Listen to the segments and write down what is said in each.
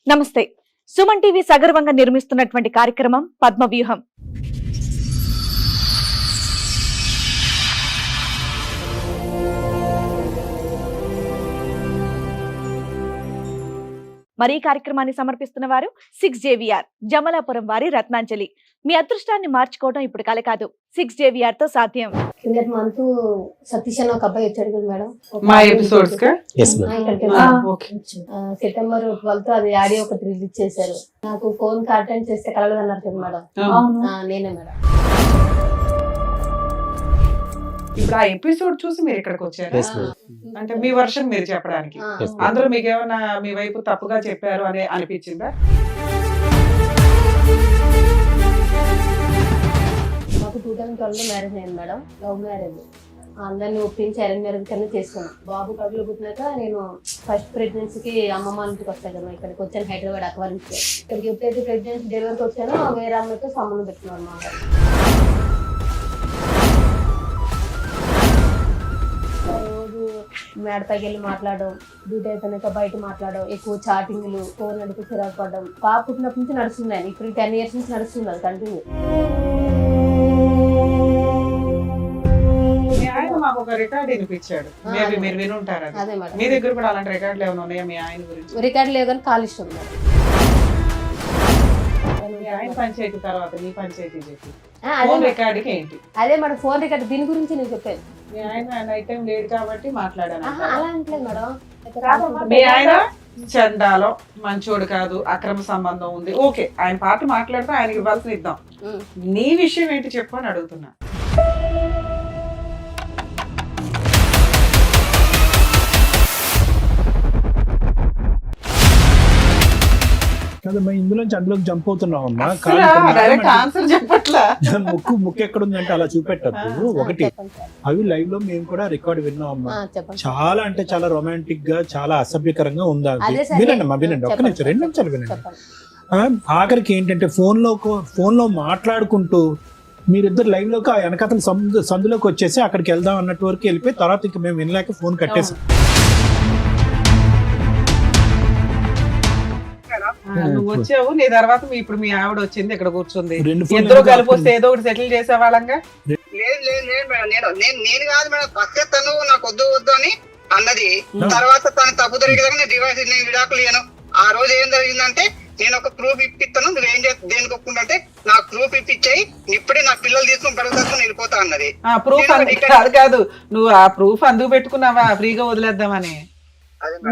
నమస్తే. సుమన్ టీవీ సగర్వంగా నిర్మిస్తున్నటువంటి కార్యక్రమం పద్మవ్యూహం. మరి ఈ కార్యక్రమాన్ని సమర్పిస్తున్న వారు 6JVR జమలాపురం వారి రత్నాంజలి. మీ అదృష్టాన్ని మార్చుకోవడం ఇప్పుడు కల కాదు, 6JVR తో సాధ్యం. కిందటి మంత్ సతీష్ అని ఒక అబ్బాయి వచ్చాడు కదా మేడం, మా ఎపిసోడ్స్ కా సెప్టెంబర్ 12 అది ఆడియో ఒకటి రిలీజ్ చేశారు. నాకు ఫోన్ అటెండ్ చేస్తే కలవదు అన్నారు కదా మేడం, నేనే మేడం. ఇప్పుడు ఆ ఎపిసోడ్ చూసి మీరు ఇక్కడికి వచ్చారా? అంటే మీ వర్షన్ మీరు చెప్పడానికి అందులో మీకు ఏమైనా మీ వైపు తప్పుగా చెప్పారు అని అనిపించిందా? మాకు 2012 మ్యారేజ్ అయింది మేడం, లవ్ మ్యారేజ్. అందరినీ ఒప్పించి అరేంజ్ మ్యారేజ్ కన్నా చేసుకున్నాం. బాబు కడుపులో పుట్టినాక నేను ఫస్ట్ ప్రెగ్నెన్సీకి అమ్మమ్మ ఇంటికి వస్తాను కదా, ఇక్కడికి వచ్చాను హైదరాబాద్ అక్వారి నుంచి. ఇక్కడికి ఎప్పుడైతే ప్రెగ్నెన్సీ డెలివరీకి వచ్చానో వేరే అమ్మతో సంబంధం పెట్టుకున్నాను మా రోజు మేడపైకి వెళ్ళి మాట్లాడడం, డ్యూటీ అయిపోయినాక బయట మాట్లాడడం, ఎక్కువ చాటింగ్లు, ఫోన్ నడిపి చిరాకు పడడం. పాప పుట్టినప్పటి నుంచి నడుస్తుంది, ఇప్పుడు 10 years నుంచి నడుస్తుంది అది కంటిన్యూ. మీ ఆయన మాకు ఒక రికార్డ్ వినిపించాడు, మేబీ మీరు వినుంటారు. అదే మేడం, మీ దగ్గర కూడా అలాంటి రికార్డులు ఏమైనా ఉన్నాయా మీ ఆయన గురించి? రికార్డు లేదు కానీ కాల్ ఇష్టం మేడం. మీ ఆయన పంచాయతీ తర్వాత మీ పంచాయతీ చెప్పి ఫోన్ రికార్డుకి ఏంటి? అదే మేడం ఫోన్ రికార్డు, దీని గురించి నేను చెప్పాను. మీ ఆయన నైట్ టైం లేట్ కాబట్టి మాట్లాడాను. అలా అంటలేదు మేడం. మీ ఆయన చండాలో మంచోడు కాదు, అక్రమ సంబంధం ఉంది, ఓకే ఆయన పాట మాట్లాడితే ఆయనకి ఇవ్వాల్సిన ఇద్దాం. నీ విషయం ఏంటి చెప్పు అని అడుగుతున్నా. కదమ్మా, ఇందులోంచి అందులోకి జంప్ అవుతున్నావు అమ్మా. డైరెక్ట్ ఆన్సర్ చెప్పట్లా. ముక్కు ఎక్కడ ఉందంటే అలా చూపెట్టద్దు. ఒకటి, అవి లైవ్ లో మేము కూడా రికార్డ్ విన్నాం అమ్మా. చాలా అంటే చాలా రొమాంటిక్ గా, చాలా అసభ్యకరంగా ఉందా. వినండి అమ్మా, వినండి, ఒక్క నిమిషం, 2 నిమిషాలు వినండి. ఆఖరికి ఏంటంటే ఫోన్ లో మాట్లాడుకుంటూ మీరిద్దరు లైవ్ లోకి ఆ వెనకతలు సందులోకి వచ్చేసి అక్కడికి వెళ్దాం అన్నట్టు వరకు వెళ్ళిపోయి తర్వాత ఇంకా మేము వినలేక ఫోన్ కట్టేసాం. నువ్వు వచ్చావు, నీ తర్వాత ఇప్పుడు మీ ఆవిడ వచ్చింది, ఇక్కడ కూర్చుంది, ఇద్దరు కలిపి వస్తే ఏదో ఒకటి సెటిల్ చేసేవాళ్ళంగా. నేను కాదు మేడం, ఫస్ట్ తను నాకు వద్దు అని అన్నది. తర్వాత తను తప్పు దొరికేదాకా నేను డివైస్ విడాకులు ఇయ్యను. ఆ రోజు ఏం జరిగిందంటే, నేను ఒక ప్రూఫ్ ఇప్పిస్తాను, నువ్వేం దేనికి ఒప్పుకుంటే నాకు ప్రూఫ్ ఇప్పించాయి, ఇప్పుడే నా పిల్లలు తీసుకుని పెరుగుతాను వెళ్ళిపోతా అన్నది. ప్రూఫ్ కాదు, నువ్వు ఆ ప్రూఫ్ అందుకు పెట్టుకున్నావా ఫ్రీగా వదిలేద్దామని?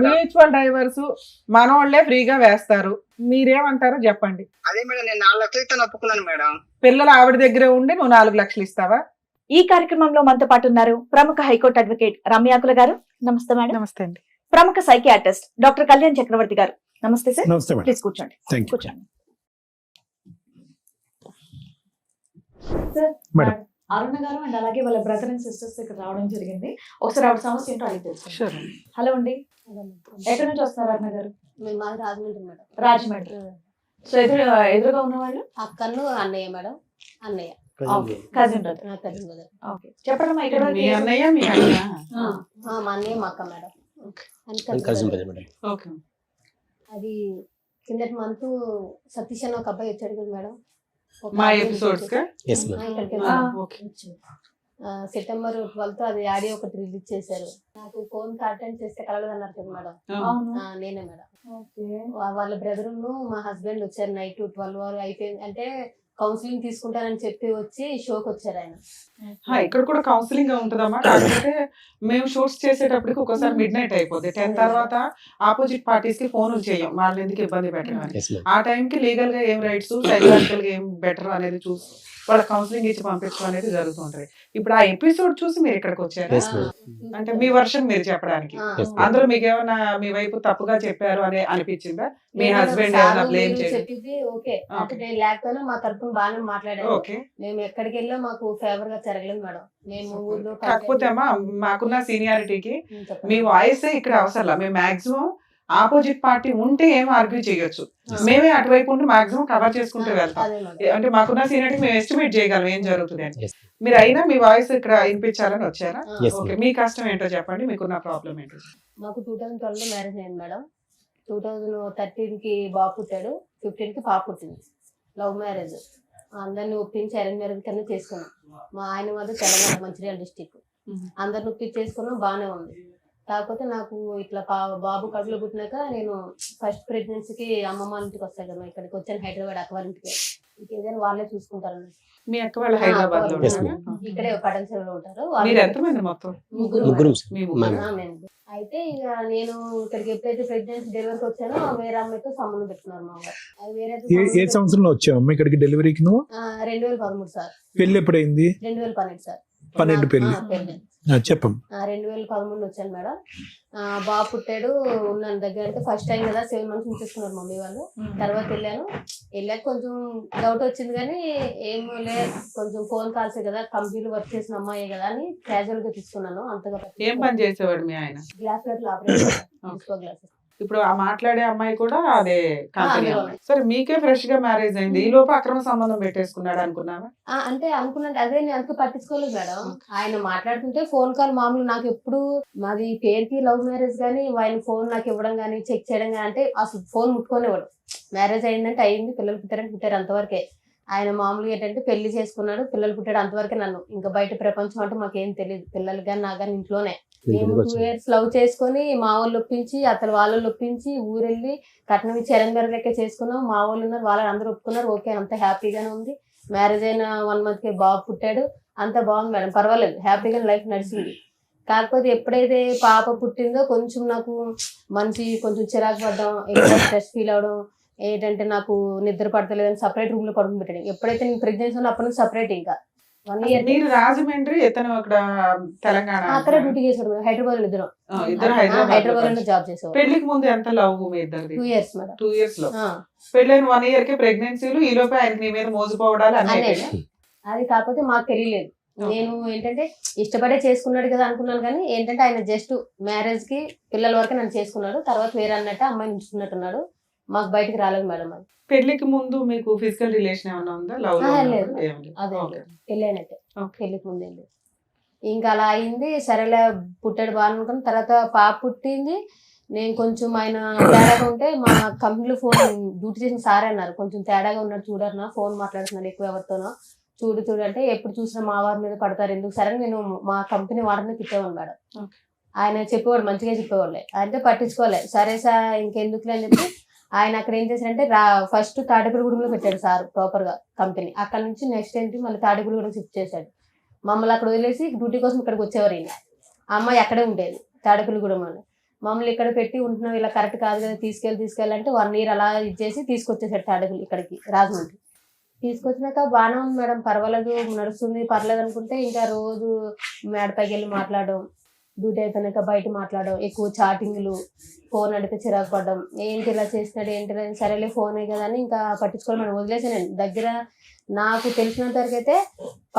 మ్యూచువల్ డైవర్స్ మనోళ్లే ఫ్రీగా వేస్తారు, మీరేమంటారో చెప్పండి. అదే మేడం, నేను 4 లక్షలు ఇస్తాను ఒప్పుకున్నాను మేడం. పిల్లలు ఆవిడ దగ్గరే ఉండి నువ్వు 4 లక్షలు ఇస్తావా? ఈ కార్యక్రమంలో మనతో పాటు ఉన్నారు ప్రముఖ హైకోర్టు అడ్వకేట్ రమ్యాకుల గారు. నమస్తే మేడం. నమస్తే అండి. ప్రముఖ సైకియాట్రిస్ట్ డాక్టర్ కళ్యాణ్ చక్రవర్తి గారు. నమస్తే సార్. నమస్తే మేడం. ప్లీజ్ కూర్చోండి. కూర్చోండి సార్. అరుణ గారు అండ్ అలాగే వాళ్ళ బ్రదర్ అండ్ సిస్టర్స్ ఇక్కడ రావడం జరిగింది. ఒకసారి ఆవిడ సమస్య ఏంటో అడిగి తెలుసు. హలో అండి, ఎక్కడి నుంచి వస్తున్నారు అరుణ గారు? రాజమండ్రి మేడం. రాజమండ్రి. సో ఎదురుగా ఉన్నవాళ్ళు అక్కను అన్నయ్య మేడం. అన్నయ్య కజిన్ చెప్పండి. మీ అన్నయ్య మీ అన్న? మా అన్నయ్య మా అక్క మేడం. అది కిందటి మంత్ సతీష్ అని ఒక అబ్బాయి వచ్చాడు కదా మేడం, మా ఎపిసోడ్స్ కా? సెప్టెంబర్ 12 అది ఆడియో ఒకటి రిలీజ్ చేశారు. నాకు ఫోన్ అటెండ్ చేస్తే కలవదు అన్నారు కదా మేడం, నేనే మేడం. వాళ్ళ బ్రదర్ మా హస్బెండ్ వచ్చారు నైట్ 12 అయిపోయింది అంటే కౌన్సిలింగ్ తీసుకుంటానని చెప్పి వచ్చి షోకి వచ్చారు ఆయన. ఇక్కడ కూడా కౌన్సిలింగ్ ఉంటుందమ్మా. కాకపోతే మేము షూట్స్ చేసేటప్పటికి ఒకసారి మిడ్ నైట్ అయిపోతుంది. 10 తర్వాత ఆపోజిట్ పార్టీస్ కి ఫోన్లు చేయం, వాళ్ళని ఎందుకు ఇబ్బంది పెట్టడం. ఆ టైంకి లీగల్ గా ఏం రైట్స్, సైకలాజికల్ గా ఏం బెటర్ అనేది చూసి వాళ్ళ కౌన్సిలింగ్ ఇచ్చి పంపించడం అనేది జరుగుతుంటది. ఇప్పుడు ఆ ఎపిసోడ్ చూసి మీరు ఇక్కడికి వచ్చారా? అంటే మీ వర్షన్ మీరు చెప్పడానికి అందులో మీకు ఏమైనా మీ వైపు తప్పుగా చెప్పారు అని అనిపించిందా? మీ హస్బెండ్ ఏమైనా బ్లేమ్ చెప్పింది ఓకే, లేకపోయినా మా తరఫున బాగానే మాట్లాడారు. మేము ఎక్కడికి వెళ్ళా మాకు ఫేవర్ గా జరగలేదు మేడం. మేము ఊర్లో కాకపోతే అమ్మా మాకున్న సీనియారిటీకి మీ వాయిస్ ఇక్కడ అవసరం. మేము మాక్సిమం ఆపోజిట్ పార్టీ ఉంటే ఏం ఆర్గ్యూ చేయొచ్చు, మేమే అటువైపు ఉండి మాక్సిమం కవర్ చేసుకుంటూ వెళ్తాం. అంటే మాకున్న సీనియారిటీ మేము ఎస్టిమేట్ చేయగలం ఏం జరుగుతుంది అని. మీరు అయినా మీ వాయిస్ ఇక్కడ వినిపించాలని వచ్చారా? ఓకే, మీ కష్టం ఏంటో చెప్పండి, మీకున్న ప్రాబ్లం ఏంటో. మాకు 2012 మ్యారేజ్ అయింది మేడం. 2013 కి బాబు పుట్టాడు, 15 కి పాప పుట్టింది. Love marriage. అందరిని ఒప్పించి అరేంజ్ మ్యారేజ్ కింద చేసుకున్నాం. మా ఆయన మాది తెలంగాణ మంచిర్యాల డిస్టిక్. అందరిని ఒప్పించి చేసుకున్నాం, బాగానే ఉంది. కాకపోతే నాకు ఇట్లా బాబు కడుపులో పుట్టినాక నేను ఫస్ట్ ప్రెగ్నెన్సీకి అమ్మమ్మ ఇంటికి వస్తాయి కదా, ఇక్కడికి వచ్చాను హైదరాబాద్ అక్క వాళ్ళ ఇంటికి. ఇంకేదైనా వాళ్ళే చూసుకుంటారు. మీ అక్క వాళ్ళు హైదరాబాద్ లో Yes, ఉంటారా? ఇక్కడే పడంచెరులో ఉంటారు. మీరు ఎంతమంది మొత్తం? ముగ్గురు మీ ముగ్గురు. మేము. అయితే ఇక నేను ఇక్కడికి ఎప్పుడైతే ప్రెగ్నెన్సీ డెలివరీకి వచ్చానో వేరే అమ్మాయితో సంబంధం పెట్టుకున్నారు మా వారు. అది వేరే ఏ సంవత్సరంలో వచ్చావమ్మా ఇక్కడికి డెలివరీకి నువ్వు? 2013 సార్. పెళ్లి ఎప్పుడైంది? 2012 సార్. 12 పెళ్లి. పెళ్లి చెప్పమ్మా. 2013 వచ్చాను మేడం. బాబు పుట్టాడు, ఉన్నాను దగ్గర. అంటే ఫస్ట్ టైం కదా 7 months ఉంచేసుకున్నారు మమ్మీ వాళ్ళు. తర్వాత వెళ్ళాక కొంచెం డౌట్ వచ్చింది, కానీ ఏమో కొంచెం ఫోన్ కాల్సే కదా, కంపెనీలో వర్క్ చేసిన అమ్మాయి కదా అని క్యాజువల్ గా తీసుకున్నాను. అంతగా ఏం పని చేసేవాడు మీ ఆయన? గ్లాస్ ప్లేట్లు ఆపరేషన్ గ్లాసెస్. ఇప్పుడు ఆ మాట్లాడే అమ్మాయి కూడా అదే కంపెనీ అందులోనే. అమ్మాయి. సరే, మీకే ఫ్రెష్ గా మ్యారేజ్ అయింది, ఈ లోపు అక్రమ సంబంధం పెట్టేసుకున్నాడు అనుకున్నావా? అంటే అనుకున్నాను, అదే నేను అందుకు పట్టించుకోలేదు మేడం. ఆయన మాట్లాడుతుంటే ఫోన్ కాల్ మామూలు. నాకు ఎప్పుడు మాది పేరుకి లవ్ మ్యారేజ్, కానీ ఆయన ఫోన్ నాకు ఇవ్వడం కానీ చెక్ చేయడం కానీ, అంటే అసలు ఫోన్ ముట్టుకోనివ్వడు. మ్యారేజ్ అయిందంటే అయింది, పిల్లలు పుట్టారంటే పుట్టారు, అంతవరకే. ఆయన మామూలుగా ఏంటంటే పెళ్లి చేసుకున్నాడు, పిల్లలు పుట్టాడు, అంతవరకే. నన్ను ఇంకా బయట ప్రపంచం అంటే మాకేం తెలియదు. పిల్లలు కానీ నా కానీ ఇంట్లోనే. మేము 2 years లవ్ చేసుకుని మా వాళ్ళు ఒప్పించి అతను వాళ్ళు ఒప్పించి ఊరెళ్ళి కట్నం ఇచ్చి అరేంజ్ లెక్క చేసుకున్నాం. మా వాళ్ళు ఉన్నారు, వాళ్ళని అందరూ ఒప్పుకున్నారు. ఓకే, అంత హ్యాపీగానే ఉంది. మ్యారేజ్ అయిన 1 month కి బాబు పుట్టాడు, అంత బాగుంది మేడం, పర్వాలేదు, హ్యాపీగా లైఫ్ నడిచింది. కాకపోతే ఎప్పుడైతే పాప పుట్టిందో కొంచెం నాకు మంచి కొంచెం చిరాకు పడ్డం, ఎక్కువ స్ట్రెస్ ఫీల్ అవడం, ఏంటంటే నాకు నిద్ర పడతలేదని సపరేట్ రూమ్ లో పడుకుని పెట్టాడు. ఎప్పుడైతే నేను ప్రెగ్నెన్సీ ఉన్నా అప్పటి నుంచి సపరేట్. ఇంకా 1 year మీరు రాజమండ్రి, ఇతను అక్కడ తెలంగాణ. అక్కడ డ్యూటీ చేసాడు మేడం. హైదరాబాద్ ఇద్దరం. ఇద్దరు హైదరాబాద్ లో జాబ్ చేసాడు. పెళ్లికి ముందు ఎంత లవ్ మీ ఇద్దరిది? 2 years మేడం. 2 years లో. పెళ్ళైన 1 year కి ప్రెగ్నెన్సీలు, ఈ లోపే ఆయనకి నీ మీద మోసపోవడాలు అన్నీ. అది కాకపోతే మాకు తెలియలేదు. నేను ఏంటంటే ఇష్టపడే చేసుకున్నాడు కదా అనుకున్నాను, కానీ ఏంటంటే ఆయన జస్ట్ మ్యారేజ్ కి పిల్లల వరకు నన్ను చేసుకున్నాడు. తర్వాత వేరే అన్నట్టు అమ్మాయిని ఉంచుకున్నట్టున్నాడు. మాకు బయటకు రాలేదు మేడం. అది పెళ్లికి ముందు మీకు ఫిజికల్ రిలేషన్ ఏమైనా ఉందా? లవ్ లేదు. అదే పెళ్ళైనట్టే, పెళ్లికి ముందే లేదు. ఇంకా అలా అయింది. సరేలే, పుట్టాడు బాగా అనుకుని తర్వాత పాప పుట్టింది. నేను కొంచెం ఆయన తేడాగా ఉంటే మా కంపెనీలో ఫోన్ డ్యూటీ చేసిన సారే అన్నారు, కొంచెం తేడాగా ఉన్నాడు చూడన్నా, ఫోన్ మాట్లాడుతున్నాడు ఎక్కువ ఎవరితోనో, చూడు అంటే ఎప్పుడు చూసినా మా వారి మీద పడతారు ఎందుకు. సరే నేను మా కంపెనీ వాడిని తిట్టేవాడు మేడం. ఆయన చెప్పేవాడు, మంచిగా చెప్పేవాళ్ళే, అంటే పట్టించుకోలే. సరే సార్ ఇంకెందుకులే అని చెప్పి ఆయన అక్కడ ఏం చేశారంటే ఫస్ట్ తాడేపల్లిగూడెంలో పెట్టాడు సార్ ప్రాపర్ గా కంపెనీ. అక్కడ నుంచి నెక్స్ట్ ఏంటి మళ్ళీ తాడేపల్లిగూడెం షిఫ్ట్ చేశాడు. మమ్మల్ని అక్కడ వదిలేసి డ్యూటీ కోసం ఇక్కడికి వచ్చేవారు. ఈయన అమ్మాయి అక్కడే ఉండేది తాడేపల్లిగూడెంలో. మమ్మల్ని ఇక్కడ పెట్టి ఉంటున్నాం, ఇలా కరెక్ట్ కాదు కదా, తీసుకెళ్ళాలంటే 1 year అలా ఇచ్చేసి తీసుకొచ్చేసాడు తాడేపల్లి ఇక్కడికి రాజమండ్రి. తీసుకొచ్చినాక బాగానే ఉంది మేడం, పర్వాలేదు, నడుస్తుంది, పర్లేదు అనుకుంటే ఇంకా రోజు మేడపైకి వెళ్ళి మాట్లాడడం, డ్యూటీ అయిపోయినాక బయట మాట్లాడడం, ఎక్కువ చాటింగ్లు, ఫోన్ అడిగితే చిరాకు పడడం, ఏంటి ఇలా చేస్తున్నాడు ఏంటి, సరేలే ఫోనే కదా అని ఇంకా పట్టించుకోవాలి మనం వదిలేసాను. దగ్గర నాకు తెలిసినంత వరకు అయితే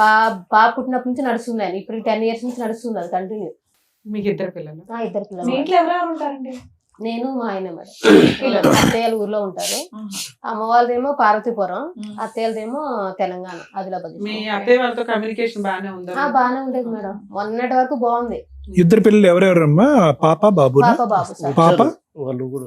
పాప పుట్టినప్పటి నుంచి నడుస్తుంది ఆయన, ఇప్పుడు 10 years నుంచి నడుస్తుంది అది కంటిన్యూ. మీకు 2 పిల్లలు? 2 పిల్లలు. మీ ఇంట్లో ఎవరెవరు ఉంటారండి? నేను మా ఆయన మేడం. అత్తయ్యలు ఊర్లో ఉంటారు. అమ్మ వాళ్ళదేమో పార్వతీపురం, అత్తయ్యలదేమో తెలంగాణ ఆదిలాబాద్. మీ అత్తయ్య వాళ్ళతో కమ్యూనికేషన్ బాగానే ఉందా? బాగానే ఉండేది మేడం, మొన్నటి వరకు బాగుంది. 2 పిల్లలు ఎవరెవరమ్మా? పాప బాబు? పాప బాబు సార్. పాప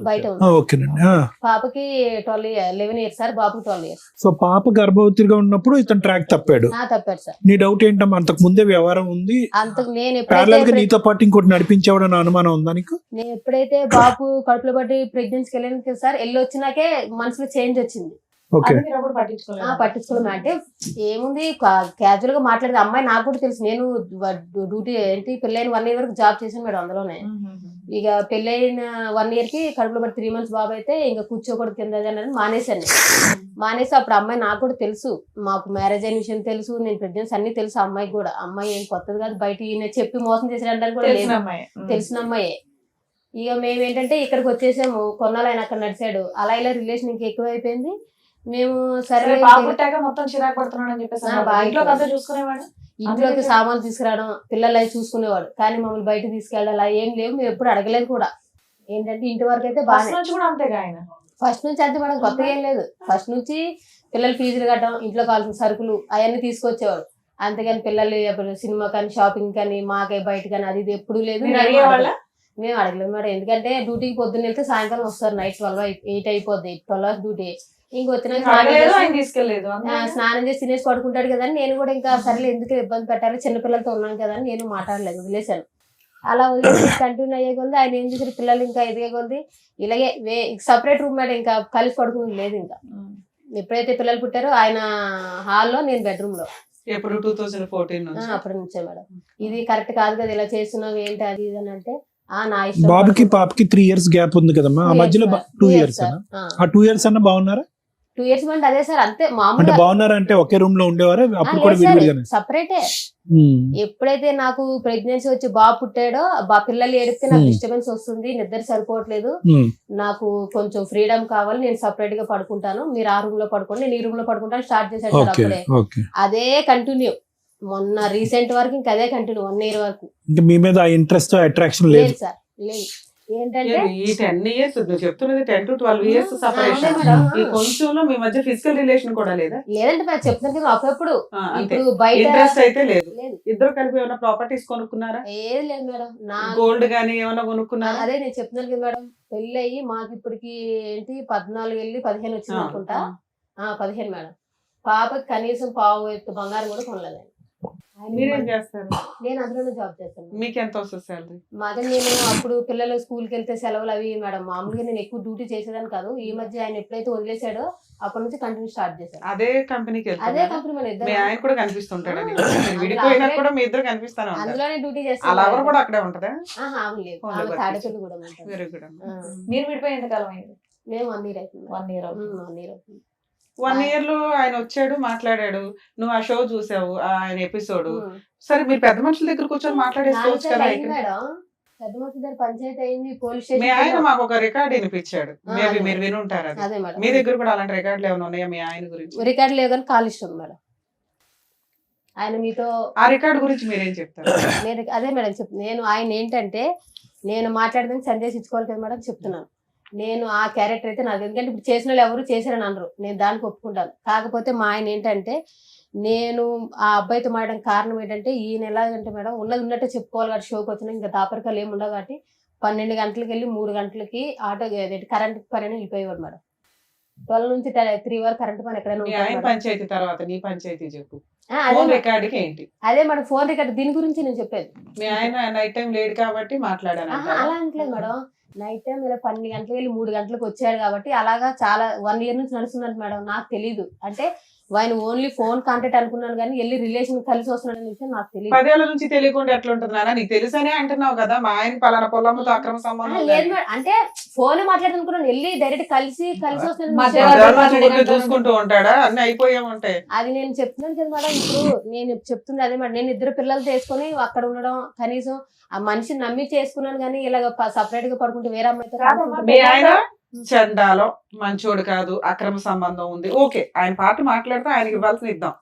బయట ఓకేనండి. పాపకి 11 years సార్, బాబుకి 12 years. సో పాప గర్భవతిగా ఉన్నప్పుడు ఇతను ట్రాక్ తప్పాడు. తప్పాడు సార్. నీ డౌట్ ఏంటమ్మా, అంతకు ముందే వ్యవహారం ఉంది, అంతకు నేను ప్యారలల్ గా నీతో పాటు ఇంకోటి నడిపించేవాడని అనుమానం ఉందా నీకు? నేను ఎప్పుడైతే బాబు కడుపులో పట్టి ప్రెగ్నెన్సీకి వెళ్ళాను సార్, వెళ్ళి వచ్చినాకే మనసులో చేంజ్ వచ్చింది. పట్టించుకోవడం అంటే ఏముంది, క్యాజువల్ గా మాట్లాడేది. అమ్మాయి నాకు కూడా తెలుసు, నేను డ్యూటీ ఏంటి పెళ్ళైన 1 year వరకు జాబ్ చేశాను మేడం అందులోనే. ఇక పెళ్ళైన 1 year కి కడుపులో పట్టి 3 months బాబు అయితే ఇంకా కూర్చోకూడదు కింద అని మానేశాను. మానేసి అప్పుడు అమ్మాయి నాకు కూడా తెలుసు, మాకు మ్యారేజ్ అయిన విషయం తెలుసు, నేను ప్రెగ్నెన్సీ అన్ని తెలుసు అమ్మాయికి కూడా. అమ్మాయి ఏం కొత్తది కాదు, బయట ఈయన చెప్పి మోసం చేసేయడానికి కూడా లేదు, తెలిసిన అమ్మాయే. ఇక మేమేంటంటే ఇక్కడికి వచ్చేసాము, కొన్నాళ్ళు ఆయన అక్కడ నడిచాడు, అలా ఇలా రిలేషన్ ఇంకా ఎక్కువ అయిపోయింది. మేము సరే మొత్తం చిరాకు పడుతున్నాడు అని చెప్పేసి చూసుకునేవాడు, ఇంట్లోకి సామాన్లు తీసుకురావడం, పిల్లలు అవి చూసుకునేవాడు, కానీ మమ్మల్ని బయట తీసుకెళ్ళాలి అలా ఏం లేవు, మేము ఎప్పుడు అడగలేదు కూడా. ఏంటంటే ఇంటి వరకు అయితే బాగా ఫస్ట్ నుంచి అంతే మేడం, కొత్తగా ఏం లేదు. ఫస్ట్ నుంచి పిల్లలు ఫీజులు కట్టడం, ఇంట్లో కావాల్సిన సరుకులు అవన్నీ తీసుకొచ్చేవాడు, అంతేగాని పిల్లలు సినిమా కానీ షాపింగ్ కానీ మాకే బయట కానీ అది ఇది ఎప్పుడు లేదు. మేము అడగలేదు మేడం, ఎందుకంటే డ్యూటీకి పొద్దున్న వెళ్తే సాయంకాలం వస్తారు, నైట్ 8 అయిపోద్ది, 12 hours డ్యూటీ. ఇంకొచ్చినాక తీసుకెళ్లేదు స్నానం చేసి తినేసి పడుకుంటాడు కదా అని నేను కూడా ఇంకా సరేలే ఎందుకు ఇబ్బంది పెట్టాలి, చిన్నపిల్లలతో ఉన్నాను కదా అని నేను మాట్లాడలేదు, వదిలేశాను. అలా వదిలేసి కంటిన్యూ అయ్యే కొద్ది ఆయన ఏం చేశారు, పిల్లలు ఇంకా ఎదిగే కొద్ది ఇలాగే సపరేట్ రూమ్ మేడం, ఇంకా కలిసి పడుకుని లేదు. ఇంకా ఎప్పుడైతే పిల్లలు పుట్టారో ఆయన హాల్లో, నేను బెడ్రూమ్ లో. ఎప్పుడు 2014 అప్పటి నుంచే మేడం. ఇది కరెక్ట్ కాదు కదా, ఇలా చేస్తున్నావు ఏంటి అది ఇది అని అంటే నా ఇష్టం. బాబుకి పాపకి 3 years గ్యాప్ ఉంది కదమ్మా, ఆ మధ్యలో 2 years ఆ 2 years అన్న బాగున్నారా? 2 years అంటే అదే సార్, అంతే అంటే మామూలుగా. బాగున్నారా అంటే ఒకే రూమ్ లో ఉండేవారా అప్పుడు కూడా విడివిడిగానే? సపరేటే. ఎప్పుడైతే నాకు ప్రెగ్నెన్సీ వచ్చి బాబు పుట్టాడో, పిల్లలు ఏడిస్తే నాకు డిస్టర్బెన్స్ వస్తుంది, నిద్ర సరిపోవట్లేదు, నాకు కొంచెం ఫ్రీడమ్ కావాలి, నేను సపరేట్ గా పడుకుంటాను, మీరు ఆ రూమ్ లో పడుకోండి, నేను ఈ రూమ్ లో పడుకుంటాను స్టార్ట్ చేశాడు సార్. అప్పుడే అదే కంటిన్యూ, మొన్న రీసెంట్ వరకు ఇంకా అదే కంటిన్యూ 1 year వరకు. మీ మీద ఇంట్రెస్ట్ అట్రాక్షన్ లేదు సార్, లేదు. ఏంటంటే ఈ 10 years నువ్వు చెప్తున్నది 10 to 12 years సపరేషన్, ఈ కొంచెంలో మీ మధ్య ఫిజికల్ రిలేషన్ కూడా లేదా? లేదంటే నేను చెప్తున్నాను కదా, అప్పుడప్పుడు ఇప్పుడు బయట ఇంట్రెస్ట్ అయితే లేదు. ఇద్దరు కలిపి ఏమైనా ప్రాపర్టీస్ కొనుక్కున్నారా? ఏది లేదు మేడం. గోల్డ్ గానీ ఏమైనా కొనుక్కున్నారా? అదే నేను చెప్తున్నాను కదా మేడం, పెళ్లి అయ్యి మాకు ఇప్పటికి ఏంటి 14 వెళ్ళి 15 వచ్చింది అనుకుంటా. 15 మేడం. పాపకి కనీసం పావు ఎత్తు బంగారం కూడా కొనలేదు. మీరేం చేస్తారు? నేను అందులోనే జాబ్ చేస్తాను. మీకు ఎంత వస్తుంది సాలరీ? మాదే, నేను అప్పుడు పిల్లలు స్కూల్కి వెళ్తే సెలవులు అవి మేడం, మామూలుగా నేను ఎక్కువ డ్యూటీ చేసేదాన్ని కాదు. ఈ మధ్య ఆయన ఎప్పుడైతే వదిలేసాడో అప్పటి నుంచి కంటిన్యూ స్టార్ట్ చేశాను. అదే కంపెనీకి అదే కంపెనీ మన ఇద్దరు. మీ ఆయన కూడా కనిపిస్తుంటాడు, విడిపోయినా కూడా మీ ఇద్దరు కనిపిస్తాను. అందులోనే డ్యూటీ అలా చేస్తాను. కూడా అక్కడే ఉంటదా? లేదు, తాడేపల్లి కూడా ఉంటాను. Very good. మీరు విడిపోయి ఎంతకాలం అయింది? మేము 1 year అవుతుంది. 1 year అవుతుంది. 1 year అవుతుంది. 1 year లో ఆయన వచ్చాడు, మాట్లాడాడు, నువ్వు ఆ షో చూసావు, ఆయన ఎపిసోడ్. సరే, మీరు పెద్ద మనుషుల దగ్గర కూర్చొని మాట్లాడేసుకోవచ్చు కదా. పెద్ద మనుషుల దగ్గర పంచాయతీ అయింది, పోలీస్ మీ ఆయన స్టేషన్. మాకు ఒక రికార్డ్ వినిపించాడు, మేబీ మీరు వినుంటారు. అది అదే మేడం, మీ దగ్గర కూడా అలాంటి రికార్డులు ఏమైనా ఉన్నాయా మీ ఆయన గురించి? రికార్డు లేదు కానీ కాల్ ఇష్టం మేడం. ఆయన మీతో ఆ రికార్డు గురించి మీరేం చెప్తారు? అదే మేడం నేను ఆయన ఏంటంటే, నేను మాట్లాడదానికి సందేశం ఇచ్చుకోవాలి కదా మేడం, చెప్తున్నాను. నేను ఆ క్యారెక్టర్ అయితే నాకు, ఎందుకంటే ఇప్పుడు చేసిన వాళ్ళు ఎవరు చేశారని అనరు, నేను దానికి ఒప్పుకుంటాను. కాకపోతే మా ఆయన ఏంటంటే, నేను ఆ అబ్బాయితో మాట్లాడడం కారణం ఏంటంటే, ఈయన ఎలాగంటే మేడం, ఉన్నది ఉన్నట్టే చెప్పుకోవాలి కాబట్టి షోకి వచ్చినా ఇంకా దాపరికాలు ఏమి ఉండవు కాబట్టి 12 గంటలకు వెళ్ళి 3 గంటలకి ఆటో కరెంట్ పని అని వెళ్ళిపోయేవాడు మేడం. 12 నుంచి 3 వరకు కరెంట్ పని ఎక్కడైనా పంచాయతీ తర్వాత నీ పంచాయతీ చెప్పు. ఏంటి అదే మేడం, ఫోన్ రికార్డ్ దీని గురించి నేను చెప్పేది. మీ ఆయన నైట్ టైం లేడు కాబట్టి మాట్లాడాను. అలా అంటలేదు మేడం, నైట్ టైం ఇలా 12 గంటలకు వెళ్ళి 3 గంటలకు వచ్చాడు కాబట్టి అలాగా చాలా 1 year నుంచి నడుస్తుందంట మేడం. నాకు తెలీదు, అంటే ఆయన ఓన్లీ ఫోన్ కాంటాక్ట్ అనుకున్నాను కానీ వెళ్ళి రిలేషన్ కలిసి వస్తున్నాడు అనే విషయం నాకు తెలియదు. 10 ఏళ్ల నుంచి తెలియకుండా ఎట్లా ఉంటుంది నాన్న? నీకు తెలుసనే అంటున్నావు కదా, మా ఆయన పలానా పొలంతో అక్రమ సంబంధం లేదు మేడం, అంటే ఫోన్ మాట్లాడుతున్నాను, వెళ్ళి డైరెక్ట్ కలిసి వస్తున్నాడు చూసుకుంటూ ఉంటాడా? అన్ని అయిపోయా ఉంటాయి. అది నేను చెప్తున్నాను కదా మేడం. ఇప్పుడు నేను చెప్తుంది అదే మేడం, నేను 2 పిల్లలు తీసుకొని అక్కడ ఉండడం, కనీసం ఆ మనిషిని నమ్మి చేసుకున్నాను కానీ ఇలాగ సపరేట్ గా పడుకుంటే వేరే అమ్మాయితో. మీ ఆయన చండాలో మంచోడు కాదు, అక్రమ సంబంధం ఉంది, ఓకే, ఆయన పార్టీ మాట్లాడితే ఆయనకి ఇవ్వాల్సిన ఇద్దాం.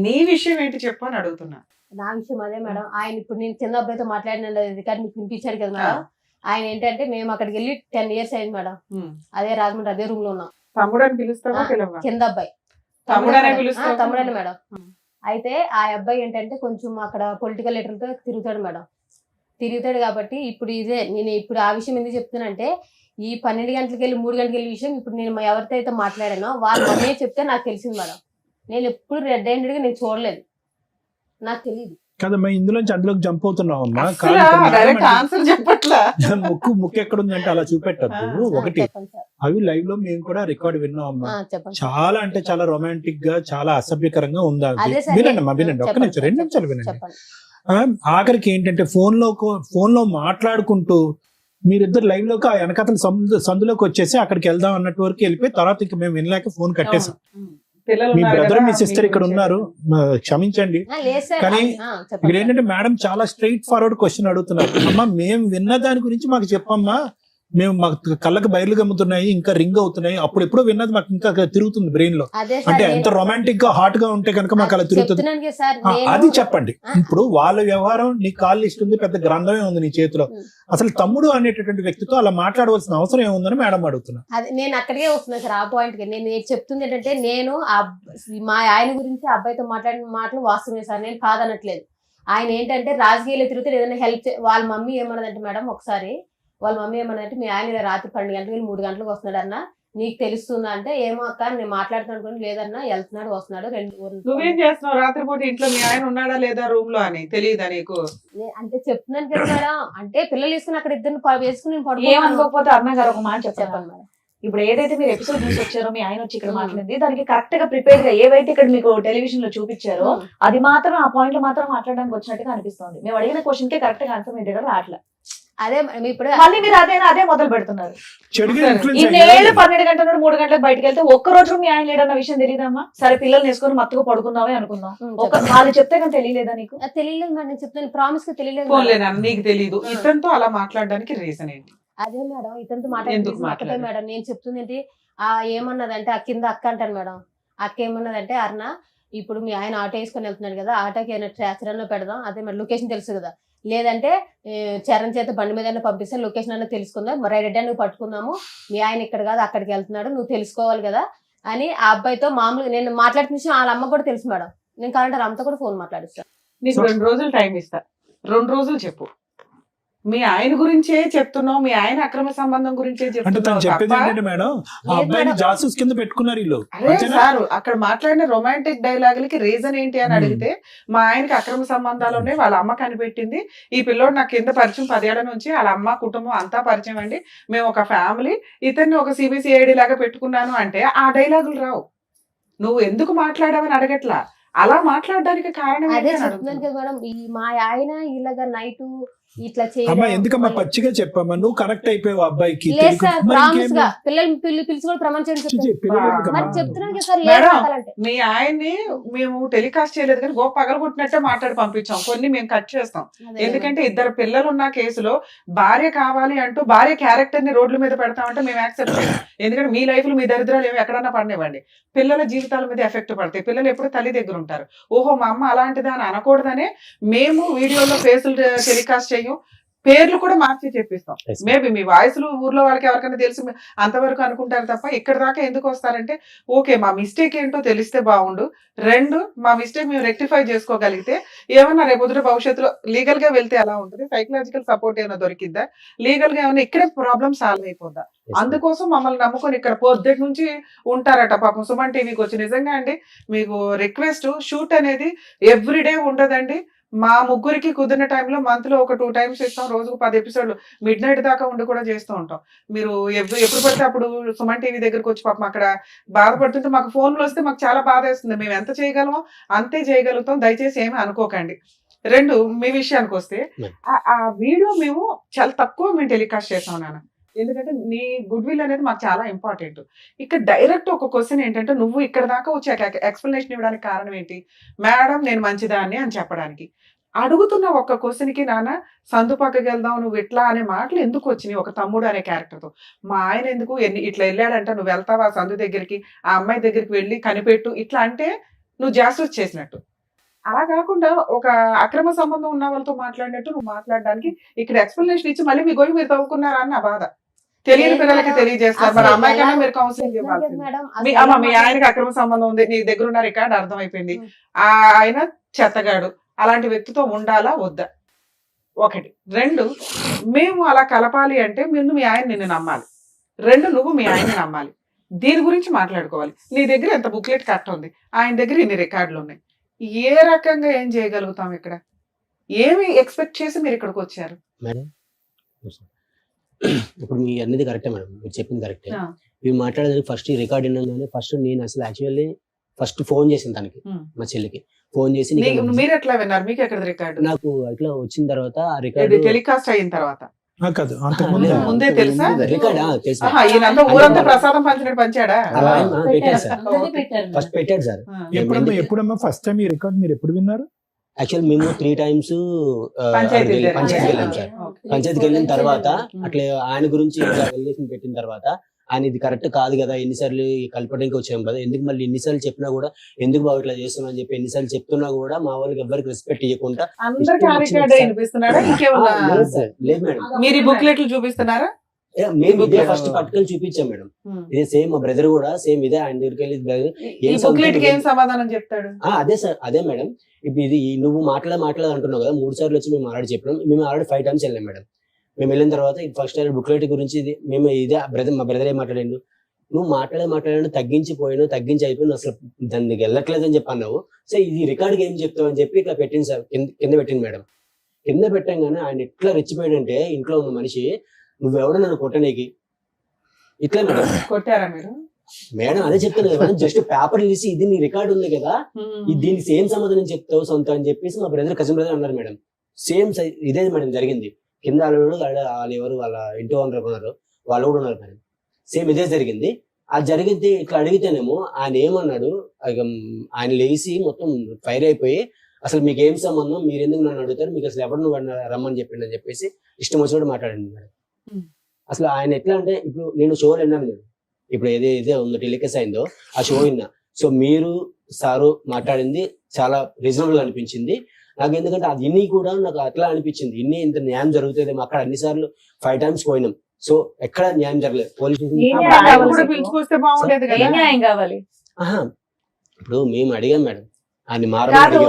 నీ విషయం ఏంటి చెప్పు అని అడుగుతున్నా. నా విషయం అదే మేడం, ఆయన ఇప్పుడు నేను చిన్న అబ్బాయితో మాట్లాడిన రికార్డు మీకు వినిపించాడు కదా మేడం. ఆయన ఏంటంటే, మేము అక్కడికి వెళ్ళి 10 years అయింది మేడం, అదే రాజమండ్రి అదే రూమ్ లో ఉన్నాం. తమ్ముడు అని పిలుస్తావా? కింద అబ్బాయి తమ్ముడని మేడం. అయితే ఆ అబ్బాయి ఏంటంటే కొంచెం అక్కడ పొలిటికల్ లీడర్లతో తిరుగుతాడు మేడం. తిరుగుతాడు కాబట్టి ఇప్పుడు ఇదే నేను ఇప్పుడు ఆ విషయం ఎందుకు చెప్తున్నానంటే, ఈ 12 గంటలకు వెళ్ళి 3 గంటలకు వెళ్ళి విషయం ఇప్పుడు నేను ఎవరితో అయితే మాట్లాడానో వాళ్ళు అనే చెప్తే నాకు తెలిసింది మేడం. నేను ఎప్పుడు రెడ్ హ్యాండెడ్ గా నేను చూడలేదు, నాకు తెలియదు కదమ్మా. ఇందులోంచి అందులోకి జంప్ అవుతున్నావమ్మా. ముక్కు ఎక్కడుందంటే అలా చూపెట్టద్దు. ఒకటి, అవి లైవ్ లో మేము కూడా రికార్డ్ విన్నామమ్మా. చాలా అంటే చాలా రొమాంటిక్ గా, చాలా అసభ్యకరంగా ఉందా? వినండి అమ్మా, వినండి, ఒక్క నిమిషం, 2 నిమిషాలు వినండి. ఆఖరికి ఏంటంటే ఫోన్ లో మాట్లాడుకుంటూ మీరిద్దరు లైవ్ లోకి ఆ వెనకతల సందులోకి వచ్చేసి అక్కడికి వెళ్దాం అన్నట్టు వరకు వెళ్ళిపోయి తర్వాత ఇంకా మేము వినలేక ఫోన్ కట్టేసాం. మీ బ్రదర్ మీ సిస్టర్ ఇక్కడ ఉన్నారు, క్షమించండి. కానీ ఇక్కడ ఏంటంటే మేడం చాలా స్ట్రైట్ ఫార్వర్డ్ క్వశ్చన్ అడుగుతున్నారు. అమ్మా, మేము విన్న దాని గురించి మాకు చెప్పమ్మా, మేము మాకు కళ్ళకి బయలు గమ్ముతున్నాయి, ఇంకా రింగ్ అవుతున్నాయి, అప్పుడు ఎప్పుడో విన్నది మాకు ఇంకా తిరుగుతుంది బ్రెయిన్ లో. అంటే ఎంత రొమాంటిక్ గా హాట్ గా ఉంటే కనుక మాకు అలా తిరుగుతుంది. అది చెప్పండి. ఇప్పుడు వాళ్ళ వ్యవహారం, నీ కాల్ లిస్ట్ ఉంది, పెద్ద గ్రంథమే ఉంది నీ చేతిలో. అసలు తమ్ముడు అనేటటువంటి వ్యక్తితో అలా మాట్లాడవలసిన అవసరం ఏముందని మేడం అడుగుతున్నా. అది నేను అక్కడికే వస్తున్నా సార్, ఆ పాయింట్ కి. నేను చెప్తుంది ఏంటంటే, నేను మా ఆయన గురించి అబ్బాయితో మాట్లాడిన మాటలు వాస్తవమే సార్, నేను కాదనట్లేదు. ఆయన ఏంటంటే రాజకీయాలు తిరుగుతూ ఏదైనా హెల్ప్ వాళ్ళ మమ్మీ ఏమన్నదంటే మేడం ఒకసారి వాళ్ళ మమ్మీ ఏమన్నదంటే మీ ఆయన ఇలా రాత్రి 12 గంటలకు 3 గంటలకు వస్తున్నాడు అన్న నీకు తెలుస్తుందా అంటే ఏమో అక్క నేను మాట్లాడుతున్నాను అనుకోండి లేదన్నా వెళ్తున్నాడు వస్తున్నాడు నువ్వేం చేస్తున్నావు రాత్రిపూట ఇంట్లో మీ ఆయన ఉన్నాడా లేదా రూమ్ లో అని తెలియదా నీకు? అంటే చెప్తున్నాను కదా మేడం అంటే పిల్లలు వేసుకుని అక్కడ ఇద్దరు వేసుకుని నేను ఏమనుకోకపోతే అరుణ గారు ఒక మాట చెప్పండి చెప్పండి మేడం. ఇప్పుడు ఏదైతే మీరు ఎపిసోడ్ చూసి వచ్చారో మీ ఆయన వచ్చి ఇక్కడ మాట్లాడింది దానికి కరెక్ట్ గా ప్రిపేర్ గా ఏవైతే ఇక్కడ మీకు టెలివిజన్ లో చూపించారో అది మాత్రం ఆ పాయింట్ లో మాత్రం మాట్లాడడానికి వచ్చినట్టుగా అనిపిస్తుంది. మేము అడిగిన క్వశ్చన్ కి కరెక్ట్ గా ఆన్సర్ మీ దగ్గర రావట్లేదు. అదే ఇప్పుడు మళ్ళీ మీరు అదే మొదలు పెడుతున్నారు. చెడుగా influence ఇన్నేళ్ళు అయ్యారు. 12 గంటల నుండి 3 గంటలకు బయటకు వెళ్తే ఒక్క రోజు మీ ఆయన లేడన్న విషయం తెలియదమ్మా? సరే పిల్లలు వేసుకొని మత్తుగా పడుకున్నావే అనుకుందాం, వాళ్ళు చెప్తే కానీ తెలియలేదా నీకు? తెలియలేదు మేడం నేను చెప్తాను ప్రామిస్ గా తెలియలేదు పోన్లేనా నీకు తెలియదు ఇతనితో అలా మాట్లాడడానికి రీజన్ ఏంటి? అదే మేడం ఇతనితో ఎందుకు మాట్లాడుతుంది మాట్లాడారు? మేడం నేను చెప్తుంది ఏంటి ఏమన్నదంటే ఆ కింద అక్క అంటాను మేడం. అక్క ఏమన్నదంటే అరుణ ఇప్పుడు మీ ఆయన ఆటో వేసుకొని వెళ్తున్నాడు కదా ఆటోకి ఏమైనా ట్రాచర్ లో పెడదాం అదే మరి లొకేషన్ తెలుసు కదా లేదంటే చరణ్ చేత బండి మీద పంపిస్తే లొకేషన్ అన్న తెలుసుకుందాం మరి రెడ్డి నువ్వు పట్టుకుందాము మీ ఆయన ఇక్కడ కాదు అక్కడికి వెళ్తున్నాడు నువ్వు తెలుసుకోవాలి కదా అని ఆ అబ్బాయితో మామూలుగా నేను మాట్లాడుతున్న విషయం వాళ్ళ అమ్మ కూడా తెలుసు మేడం. నేను కావాలంటే అమ్మతో కూడా ఫోన్ మాట్లాడిస్తాను. నీకు 2 రోజులు టైం ఇస్తా, 2 రోజులు చెప్పు. మీ ఆయన గురించే చెప్తున్నావు, మీ ఆయన అక్రమ సంబంధం గురించే అంటే తను చెప్తున్నావు చెప్పేది తప్ప ఏంటంటే మేడం ఆ అబ్బాయిని జాసూస్ కింద పెట్టుకున్నారు వీళ్ళు. అదే సార్ అక్కడ మాట్లాడిన రొమాంటిక్ డైలాగులకి రీజన్ ఏంటి అని అడిగితే మా ఆయనకి అక్రమ సంబంధాలు ఉన్నాయి, వాళ్ళ అమ్మ కనిపెట్టింది, ఈ పిల్లోడు నాకు కింద పరిచయం 10 ఏళ్ల నుంచి వాళ్ళ అమ్మ కుటుంబం అంతా పరిచయం అండి, మేము ఒక ఫ్యామిలీ, ఇతన్ని ఒక సిబిసిఐడి లాగా పెట్టుకున్నాను అంటే ఆ డైలాగులు రావు. నువ్వు ఎందుకు మాట్లాడావని అడగట్లా, అలా మాట్లాడడానికి కారణం అదే ఏంటి అని చెప్తున్నాను అడుగుతున్నా. కదా మేడం మా ఆయన ఇలాగా నైట్ ఇట్లా అమ్మా ఎందుకమ్మా చేయడం పచ్చిగా చెప్పమ్మా నువ్వు కనెక్ట్ అయిపోయావు అబ్బాయికి. లేదు తెలుగు- సార్ మరి ప్రామిస్ ఇంకేమి? గా పిల్లలు పిలిచి కూడా ప్రమాణం చేయండి చెప్తాను. పిల్లలు ఎందుకమ్మా? మరి చెప్తున్నాను కదా సార్ మేడం, లేదు మీ ఆయన్ని మేము టెలికాస్ట్ చేయలేదు కానీ గో పగలగొట్టినట్టే మాట్లాడి పంపించాం, కొన్ని మేము కట్ చేస్తాం. ఎందుకంటే 2 పిల్లలు ఉన్న కేసులో భార్య కావాలి అంటూ భార్య క్యారెక్టర్ ని రోడ్ల మీద పెడతామంటే మేము యాక్సెప్ట్ చేయం. ఎందుకంటే మీ లైఫ్ లో మీ దరిద్రాలు ఏమి ఎక్కడన్నా పడినివ్వండి, పిల్లల జీవితాల మీద ఎఫెక్ట్ పడతాయి, పిల్లలు ఎప్పుడు తల్లి దగ్గర ఉంటారు. ఓహో మా అమ్మ అలాంటిదా అని అనకూడదనే మేము వీడియోలో ఫేసులు టెలికాస్ట్ చేయం, పేర్లు కూడా మార్చి చెప్పిస్తాం. మేబీ మీ వాయిస్లు ఊర్లో వాళ్ళకి ఎవరికైనా తెలిసి అంతవరకు అనుకుంటారు తప్ప ఇక్కడ దాకా ఎందుకు వస్తారంటే ఓకే మా మిస్టేక్ ఏంటో తెలిస్తే బాగుండు, 2 మా మిస్టేక్ మేము రెక్టిఫై చేసుకోగలిగితే ఏమన్నా రేపొద్దున భవిష్యత్తులో లీగల్ గా వెళ్తే ఎలా ఉంటుంది, సైకలాజికల్ సపోర్ట్ ఏమైనా దొరికిద్దా, లీగల్ గా ఏమైనా ఇక్కడే ప్రాబ్లమ్ సాల్వ్ అయిపోద్దా, అందుకోసం మమ్మల్ని నమ్ముకొని ఇక్కడ పొద్దుటి నుంచి ఉంటారట. పాపం సుమన్ టీవీకి వచ్చి నిజంగా అండి మీకు రిక్వెస్ట్, షూట్ అనేది ఎవ్రీడే ఉండదండి, మా ముగ్గురికి కుదిరిన టైంలో మంత్ లో ఒక 2 times ఇస్తాం, రోజుకు 10 ఎపిసోడ్లు మిడ్ నైట్ దాకా ఉండి కూడా చేస్తూ ఉంటాం. మీరు ఎప్పుడు పడితే అప్పుడు సుమన్ టీవీ దగ్గరకు వచ్చి పాపం అక్కడ బాధపడుతుంటే మాకు ఫోన్లు వస్తే మాకు చాలా బాధ వేస్తుంది, మేము ఎంత చేయగలమో అంతే చేయగలుగుతాం, దయచేసి ఏమీ అనుకోకండి. 2 మీ విషయానికి వస్తే ఆ వీడియో మేము చాలా తక్కువ మేము టెలికాస్ట్ చేసాం నాన్న, ఎందుకంటే నీ గుడ్ విల్ అనేది మాకు చాలా ఇంపార్టెంట్. ఇక్కడ డైరెక్ట్ ఒక క్వశ్చన్ ఏంటంటే నువ్వు ఇక్కడ దాకా వచ్చి ఎక్స్ప్లెనేషన్ ఇవ్వడానికి కారణం ఏంటి, మేడం నేను మంచిదాన్ని అని చెప్పడానికి. అడుగుతున్న ఒక్క క్వశ్చన్ కి నాన్న సందు పక్కకి వెళ్దాం నువ్వు ఇట్లా అనే మాటలు ఎందుకు వచ్చినాయి ఒక తమ్ముడు అనే క్యారెక్టర్ తో? మా ఆయన ఎందుకు ఇట్లా వెళ్ళాడంట, నువ్వు వెళ్తావా సందు దగ్గరికి, ఆ అమ్మాయి దగ్గరికి వెళ్ళి కనిపెట్టు ఇట్లా అంటే నువ్వు జాస్టిస్ చేసినట్టు. అలా కాకుండా ఒక అక్రమ సంబంధం ఉన్న వాళ్ళతో మాట్లాడినట్టు నువ్వు మాట్లాడడానికి ఇక్కడ ఎక్స్ప్లెనేషన్ ఇచ్చి మళ్ళీ మీ గోయి మీరు తవ్వుకున్నారా అన్న బాధ తెలియని పిల్లలకి తెలియజేస్తారు. మరి అమ్మాయి కన్నా మీరు కౌన్సిలింగ్ ఇవ్వాలి. మీ ఆయనకి అక్రమ సంబంధం ఉంది, నీ దగ్గర ఉన్న రికార్డు అర్థమైపోయింది, ఆయన చెత్తగాడు, అలాంటి వ్యక్తితో ఉండాలా వద్దా? 1. 2 మేము అలా కలపాలి అంటే ముందు మీ ఆయన నిన్ను నమ్మాలి, 2 నువ్వు మీ ఆయన నమ్మాలి, దీని గురించి మాట్లాడుకోవాలి. నీ దగ్గర ఎంత బుక్లెట్ కట్ ఉంది, ఆయన దగ్గర ఇన్ని రికార్డులు ఉన్నాయి, ఏ రకంగా ఏం చేయగలుగుతాం? ఇక్కడ ఏమి ఎక్స్పెక్ట్ చేసి మీరు ఇక్కడికి వచ్చారు? మేడం ఇప్పుడు మీ అన్నది కరెక్టే మేడం, మీరు చెప్పింది కరెక్టే. మీరు మాట్లాడేది ఫస్ట్ రికార్డ్ విన్నాను, ఫస్ట్ నేను అసలు యాక్చువల్లీ ఫస్ట్ ఫోన్ చేసింది తనకి, మా చెల్లికి ఫోన్ చేసి మీరు ఎట్లా విన్నారు, మీకు ఎక్కడ రికార్డు? నాకు ఇట్లా వచ్చిన తర్వాత ఆ రికార్డు టెలికాస్ట్ అయిన తర్వాత కాదు అంతకుముందే ముందే తెలుసా? రికార్డ్ తెలుసు, ఈయనంతా ఊరంతా ప్రసాదం పంచినట్టు పంచాడా? పెట్టాడు సార్, ఫస్ట్ పెట్టాడు సార్. ఎప్పుడమ్మా ఫస్ట్ టైం ఈ రికార్డ్ మీరు ఎప్పుడు విన్నారు? యాక్చువల్ మేము 3 times పంచాయతీకి వెళ్ళాం సార్. పంచాయతీకి వెళ్ళిన తర్వాత అట్లా ఆయన గురించి వెలిగేషన్ పెట్టిన తర్వాత ఆయన ఇది కరెక్ట్ కాదు కదా, ఎన్నిసార్లు కలపడానికి వచ్చాం కదా, ఎందుకు మళ్ళీ ఎన్నిసార్లు చెప్పినా కూడా ఎందుకు బాబు ఇట్లా చేస్తున్నా అని చెప్పి ఎన్నిసార్లు చెప్తున్నా కూడా మా వాళ్ళకి ఎవరికి రెస్పెక్ట్ ఇవ్వకుండా అందరికీ ఆ రికార్డే వినిపిస్తున్నాడా? ఇంకేమన్నా లేదు మేడం. మీరు బుక్లెట్లు చూపిస్తున్నారా? మేము ఇదే ఫస్ట్ పట్టుకొని చూపించాం మేడం. ఇదే సేమ్ మా బ్రదర్ కూడా సేమ్ ఇదే ఆయన దగ్గరికి వెళ్ళి brother, ఈ బుక్లెట్ కి ఏం సమాధానం చెప్తాడు? అదే సార్ అదే మేడం. ఇప్పుడు ఇది నువ్వు మాట్లాడ అంటున్నావు కదా, 3 సార్లు వచ్చి మేము ఆల్రెడీ చెప్పినాం. మేము ఆల్రెడీ 5 times వెళ్ళాం మేడం. మేము వెళ్ళిన తర్వాత ఫస్ట్ బుక్లెట్ గురించి ఇది మేము ఇదే మా బ్రదర్ ఏం మాట్లాడిండు, నువ్వు మాట్లాడాను తగ్గించి అయిపోయింది, అసలు దానికి వెళ్ళట్లేదని చెప్పి అన్నావు. సో ఇది రికార్డ్కి ఏం చెప్తావు అని చెప్పి ఇట్లా పెట్టింది సార్, కింద పెట్టింది మేడం. కింద పెట్టంగానే ఆయన ఎట్లా రెచ్చిపోయాడంటే, ఇంట్లో ఉన్న మనిషి నువ్వెవడో నన్ను కొట్టనీకి ఇట్లా మేడం. కొట్టారా మీరు? మేడం అదే చెప్తాను కదా, జస్ట్ పేపర్ తీసి ఇది నీ రికార్డు ఉంది కదా, దీనికి సేమ్ సమాధానం చెప్తావు సొంత అని చెప్పేసి మా బ్రదర్ కజిన్ బ్రదర్ అన్నారు మేడం. సేమ్ ఇదే మేడం జరిగింది. కింద వాళ్ళు ఎవరు వాళ్ళ ఇంటి ఓనర్ ఉన్నారు, వాళ్ళు కూడా ఉన్నారు మేడం. సేమ్ ఇదే జరిగింది. అది జరిగితే ఇట్లా అడిగితేనేమో ఆయన ఏమన్నాడు, ఆయన లేచి మొత్తం ఫైర్ అయిపోయి, అసలు మీకు ఏం సంబంధం, మీరు ఎందుకు నన్ను అడుగుతారు, మీకు అసలు ఎవరు నువ్వు రమ్మని చెప్పిండు అని చెప్పేసి ఇష్టం వచ్చినట్టు మాట్లాడండి మేడం. అసలు ఆయన ఎట్లా అంటే, ఇప్పుడు నేను షోలు విన్నాను నేను, ఇప్పుడు ఏదే ఉందో టెలికాస్ట్ అయిందో ఆ షో విన్నా. సో మీరు సారు మాట్లాడింది చాలా రీజనబుల్ గా అనిపించింది నాకు. ఎందుకంటే అది ఇన్ని కూడా నాకు అట్లా అనిపించింది, ఇంత న్యాయం జరుగుతుంది. అక్కడ అన్ని సార్లు 5 times పోయినాం. సో ఎక్కడ న్యాయం జరగలేదు. పోలీస్ పిలుచుకొస్తే బాగుండేది కదా. న్యాయం కావాలి. ఇప్పుడు మేము అడిగాం మేడం, ఆయన కాదండి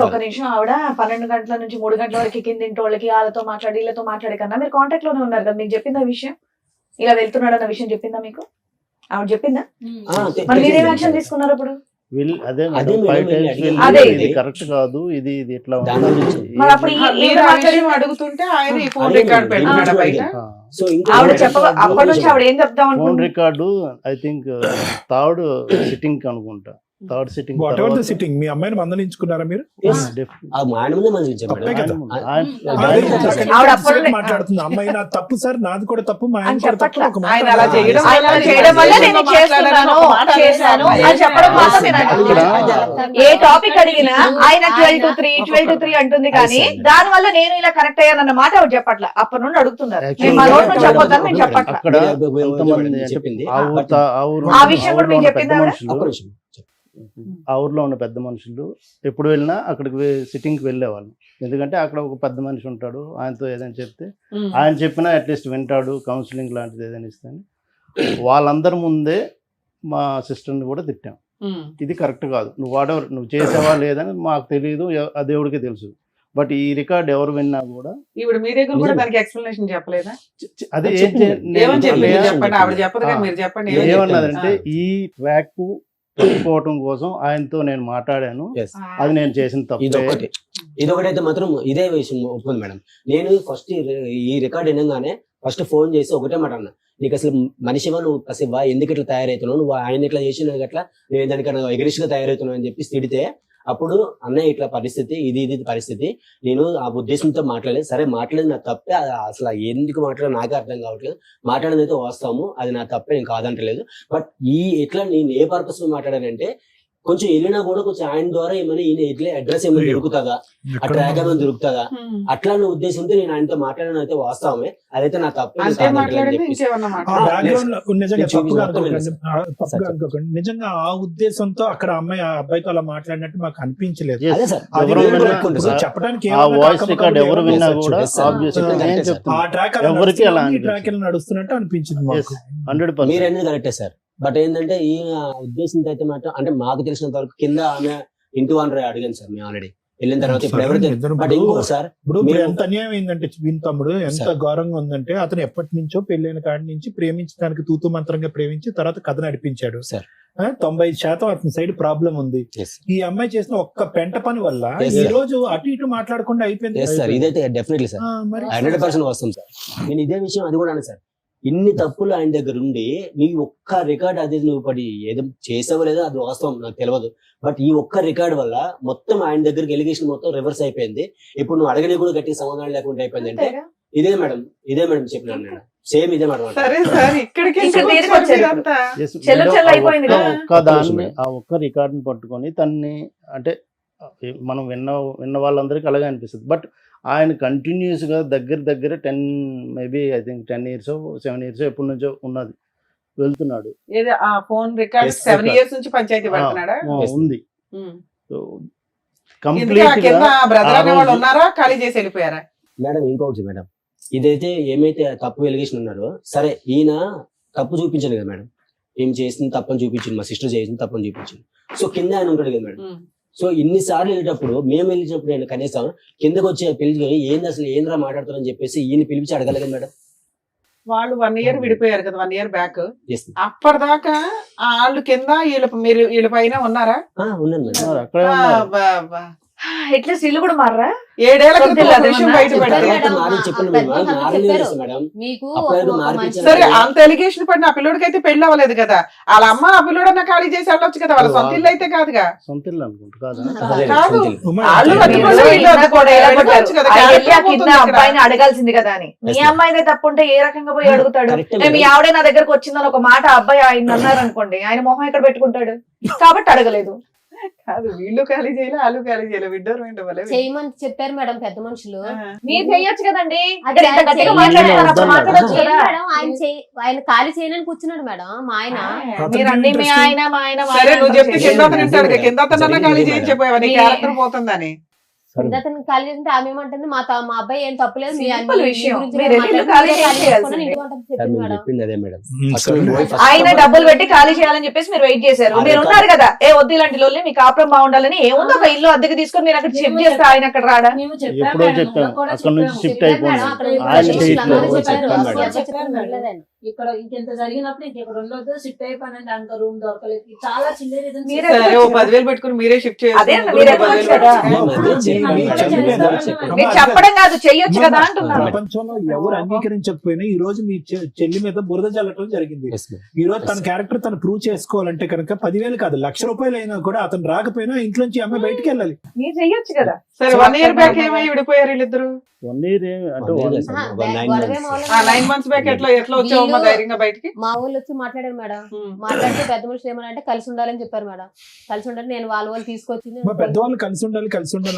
ఒక నిమిషం. ఆవిడ 12 గంటల నుంచి 3 గంటల వరకు కిందింటి వాళ్ళకి వాళ్ళతో మాట్లాడి వీళ్ళతో మాట్లాడే కన్నా మీరు కాంటాక్ట్ లోనే ఉన్నారు కదా, మీకు చెప్పిందా విషయం, ఇలా వెళ్తున్నాడు అన్న విషయం చెప్పిందా మీకు? ఆవిడ చెప్పిందా? మరి మీరేం యాక్షన్ తీసుకున్నారు అప్పుడు? కరెక్ట్ కాదు, ఇది ఇట్లా అడుగుతుంటే ఆయన ఫోన్ రికార్డ్ పెట్టుకున్నాడు బయట. ఆవిడ అప్పటి నుంచి ఆవిడ ఏం చెప్దాం phone record I think third sitting అనుకుంటా, third sitting. Whatever the sitting, మీ అమ్మాయిని మందలించుకున్నారా మీరు? మాట్లాడుతుంది అమ్మాయి నా తప్పు సార్, నాది కూడా తప్పు, మా ఆయన కూడా తప్పు. ఏ టాపిక్ అడిగినా ఆయన 12 to 3 అంటుంది, కానీ దాని వల్ల నేను ఇలా కరెక్ట్ అయ్యానన్న మాట ఆవిడ చెప్పట్ల. అప్పటి నుండి అడుగుతున్నారు, చెప్పొద్దని నేను చెప్పట్ల. ఆ విషయం కూడా మీకు చెప్పిందా? ఆ ఊర్లో ఉన్న పెద్ద మనుషులు ఎప్పుడు వెళ్ళినా అక్కడికి సిట్టింగ్కి వెళ్ళేవాళ్ళు. ఎందుకంటే అక్కడ ఒక పెద్ద మనిషి ఉంటాడు, ఆయనతో ఏదైనా చెప్తే ఆయన చెప్పినా అట్లీస్ట్ వింటాడు, కౌన్సిలింగ్ లాంటిది ఏదైనా ఇస్తాను. వాళ్ళందరి ముందే మా సిస్టర్ని కూడా తిట్టాం, ఇది కరెక్ట్ కాదు, నువ్వు చేసావా లేదని మాకు తెలియదు, ఆ దేవుడికి తెలుసు. బట్ ఈ రికార్డ్ ఎవరు విన్నా కూడా ఇప్పుడు మీ దగ్గర కూడా దానికి ఎక్స్ప్లెనేషన్ చెప్పలేదా? అదే ఏమన్నదంటే, ఈ ట్రాక్ పెట్టుకోవటం కోసం ఆయనతో నేను మాట్లాడాను, అది నేను చేసిన తప్పు. ఇదొకటైతే మాత్రం ఇదే విషయం ఒప్పుకుంది మేడం. నేను ఫస్ట్ ఈ రికార్డ్ వినగానే ఫస్ట్ ఫోన్ చేసి ఒకటే మాట అన్నా, నీకు అసలు మనిషివా, నువ్వు అసలు ఎందుకు ఇట్లా తయారవుతున్నావు, నువ్వు ఆయన ఇట్లా చేసిన అట్లా నేను దానికన్నా ఎగరిష్ గా తయారవుతున్నావు అని చెప్పి తిడితే, అప్పుడు అన్నయ్య ఇట్లా పరిస్థితి, ఇది పరిస్థితి, నేను ఆ ఉద్దేశంతో మాట్లాడలేదు, సరే మాట్లాడేది నా తప్పే, అసలు ఎందుకు మాట్లాడో నాకే అర్థం కావట్లేదు, మాట్లాడేది అయితే వాస్తాము, అది నా తప్పే, నేను కాదంటలేదు. బట్ ఎట్లా నేను ఏ పర్పస్ లో మాట్లాడానంటే, కొంచెం వెళ్ళినా కూడా కొంచెం ఆయన ద్వారా ఏమైనా ఈయన ఇట్లా అడ్రస్ ఏమైనా దొరుకుతుందా, ఆ ట్రాక్ ఏమైనా దొరుకుతుందా, అట్లా ఉద్దేశంతో నేను ఆయనతో మాట్లాడడం అయితే వాస్తవమే, అదైతే నా తప్పే. నిజంగా ఆ ఉద్దేశంతో అక్కడ అమ్మాయి ఆ అబ్బాయితో అలా మాట్లాడినట్టు మాకు అనిపించలేదు. చెప్పడానికి నడుస్తున్నట్టు అనిపించింది. మీరన్నీ కరెక్టే సార్. బట్ ఏంటంటే ఈ ఉద్దేశంతో అయితే మాత్రం, అంటే మాకు తెలిసినంత వరకు కింద ఆమె ఇంటి ఓనర్ అడిగాను సార్ మేము ఆల్రెడీ వెళ్ళిన తర్వాత. ఇప్పుడు ఎంత అన్యాయం ఏంటంటే విన్ తమ్ముడు, ఎంత ఘోరంగా ఉందంటే, అతను ఎప్పటి నుంచో పెళ్ళైన కాడి నుంచి ప్రేమించడానికి తూతు మంత్రంగా ప్రేమించి తర్వాత కథ నడిపించాడు. 90% అతని సైడ్ ప్రాబ్లం ఉంది. ఈ అమ్మాయి చేసిన ఒక్క పెంట పని వల్ల ఈ రోజు అటు ఇటు మాట్లాడకుండా అయిపోయింది. ఇదైతే డెఫినెట్లీ సార్ 100% వస్తాం సార్. నేను ఇదే విషయం అది కూడా అన్నా సార్, ఇన్ని తప్పులు ఆయన దగ్గర ఉండి నీ ఒక్క రికార్డ్ అది నువ్వు పడి ఏదో చేసావో లేదో అది వాస్తవం నాకు తెలియదు. బట్ ఈ ఒక్క రికార్డ్ వల్ల మొత్తం ఆయన దగ్గరికి ఎలిగేషన్ మొత్తం రివర్స్ అయిపోయింది. ఇప్పుడు నువ్వు అడగని కూడా గట్టి సమాధానం లేకుండా అయిపోయింది. అంటే ఇదే మేడం చెప్పినాను నేను, సేమ్ ఇదే మేడం. ఆ ఒక్క రికార్డుని పట్టుకొని తన్ని, అంటే మనం విన్న వాళ్ళందరికీ అలాగే అనిపిస్తుంది. బట్ ఆయన కంటిన్యూస్ గా దగ్గర 10 maybe I think 10 years 7 years ఎప్పటి నుంచో ఉన్నది వెళ్తున్నాడు. ఉంది. కంప్లీట్ గా మేడం ఇంకొకటి మేడం, ఇదైతే ఏమైతే తప్పు ఎలిగేషన్ ఉన్నారో సరే ఈయన తప్పు చూపించాడు కదా మేడం, ఏం చేసింది తప్పని చూపించింది, మా సిస్టర్ చేసింది తప్పని చూపించింది. సో కింద ఆయన ఉంటాడు కదా మేడం. సో ఇన్నిసార్లు వెళ్ళేటప్పుడు మేము వెళ్ళినప్పుడు నేను కనీసం కిందకు వచ్చి పిలిచి ఏంది అసలు ఏంద్రా మాట్లాడుతారని చెప్పేసి ఈయన పిలిచి అడగలేదు మేడం. వాళ్ళు 1 year విడిపోయారు కదా, 1 year బ్యాక్. Yes. అప్పటిదాకా వాళ్ళు కింద వీళ్ళ పైన ఉన్నారా? ఉన్నాను మేడం. అక్కడే ఉన్నారు. ఎట్లీస్ట్ ఇల్లు కూడా మారా 7 ఏళ్ల క్రితం ఆ విషయం బయట పడింది. మీకు సరే అంత ఎలిగేషన్ పడిన ఆ పిల్లోడికైతే పెళ్లి అవ్వలేదు కదా, వాళ్ళ అమ్మ ఆ పిల్లోడన్నా ఖాళీ చేసి వెళ్ళొచ్చు కదా, వాళ్ళ సొంత ఇల్లు అయితే కాదుగా. సొంత ఇల్లు అనుకుంటా కాదు. కాదు ఉమా, వాళ్ళు అంటే కట్టుకోవడం ఇల్లు అద్దుకోవడం వెళ్ళవచ్చు కదా, కింద అబ్బాయిని అడగాల్సింది కదా అని. మీ అమ్మాయిదే తప్పుంటే ఏ రకంగా పోయి అడుగుతాడు? మీ ఆవిడే నా దగ్గరకు వచ్చిందని ఒక మాట అబ్బాయి ఆయన అన్నారు అనుకోండి, ఆయన మొహం ఎక్కడ పెట్టుకుంటాడు? కాబట్టి అడగలేదు. కాదు వీళ్ళు ఖాళీ చేయలే వాళ్ళు ఖాళీ చేయలే, విడ్డోర్ చేయమని చెప్పారు మేడం పెద్ద మనుషులు. మీరు చెయ్యొచ్చు కదండి, అదే ఇంత గట్టిగా చెయ్యాలి మాట్లాడుతున్నారు, అప్పుడు మాట్లాడొచ్చు లేదు కదా. మేడం, ఆయన ఖాళీ చేయడానికి కూర్చున్నాడు మేడం మా ఆయన. మీరండి మీ ఆయన మా ఆయన మా సరే ఆయన నువ్వు చెప్తే అంటారు. కింద అతను ఉంటాడు, కింద అతనన్నా ఖాళీ చేయించిపోయావా, నీ క్యారెక్టర్ పోతుందని. అతను ఖాళీ చేస్తుంటే ఆమె ఏమంటుంది మా అబ్బాయి ఏం తప్పులేదు మీ Simple మీ విషయం. గురించి మీరు నేను వెళ్ళి మాట్లాడుకుంటే ఖాళీ ఖాళీ చేయాల్సిందే. చేసుకుని ఇంటికి వంటకు చెప్పింది మేడం. చెప్పింది అదే మేడం. ఆయన డబ్బులు పెట్టి ఖాళీ చేయాలని చెప్పేసి మీరు వెయిట్ చేశారు. మీరు ఉన్నారు కదా, ఏ వద్దు ఇలాంటి లోన్లే మీ కాపురం బాగుండాలని, ఏముంది ఒక ఇల్లు అద్దెకి తీసుకొని మీరు అక్కడ షిఫ్ట్ చేస్తే ఆయన అక్కడ రాడా? ఎప్పుడో చెప్పాం అక్కడ నుంచి షిఫ్ట్ అయిపోయింది. ఆయన ఇక్కడ ఇంకెంత జరిగినప్పుడు ఇంకెక్కడ ఉండొద్దు, షిఫ్ట్ అయిపోయినండి అంక రూమ్ దొరకలేదు, చాలా చిన్న రీజన్. మీరే సరే ఓ 10,000 పెట్టుకుని మీరే షిఫ్ట్ అదే చేయాలి. మీరు ఎక్కవచ్చు కదా. మీరు చెప్పడం కాదు, చెయ్యొచ్చు కదా అంటున్నారు. ప్రపంచంలో ఎవరు అంగీకరించకపోయినా ఈ రోజు మీ చెల్లి మీద బురద చల్లటం జరిగింది. ఈ రోజు తన క్యారెక్టర్ తను ప్రూవ్ చేసుకోవాలంటే కనుక 10,000 కాదు 1,00,000 రూపాయలు అయినా కూడా అతను రాకపోయినా ఇంట్లోంచి అమ్మాయి బయటికి వెళ్ళాలి. మీరు చెయ్యొచ్చు కదా. సరే 1 year బ్యాక్ ఏమై విడిపోయారు వీళ్ళిద్దరు? 1 year అంటే గొడవే మొదలు 9 months బ్యాక్ ఎట్లా వచ్చావమ్మా ధైర్యంగా బయటికి? మా ఊళ్ళు వచ్చి మాట్లాడారు మేడం. మాట్లాడితే పెద్ద మనుషులు ఏమన్నా కలిసి ఉండాలని చెప్పారు మేడం. కలిసి ఉండాలి నేను వాళ్ళు తీసుకొచ్చింది. మా పెద్దవాళ్ళు కలిసి ఉండాలి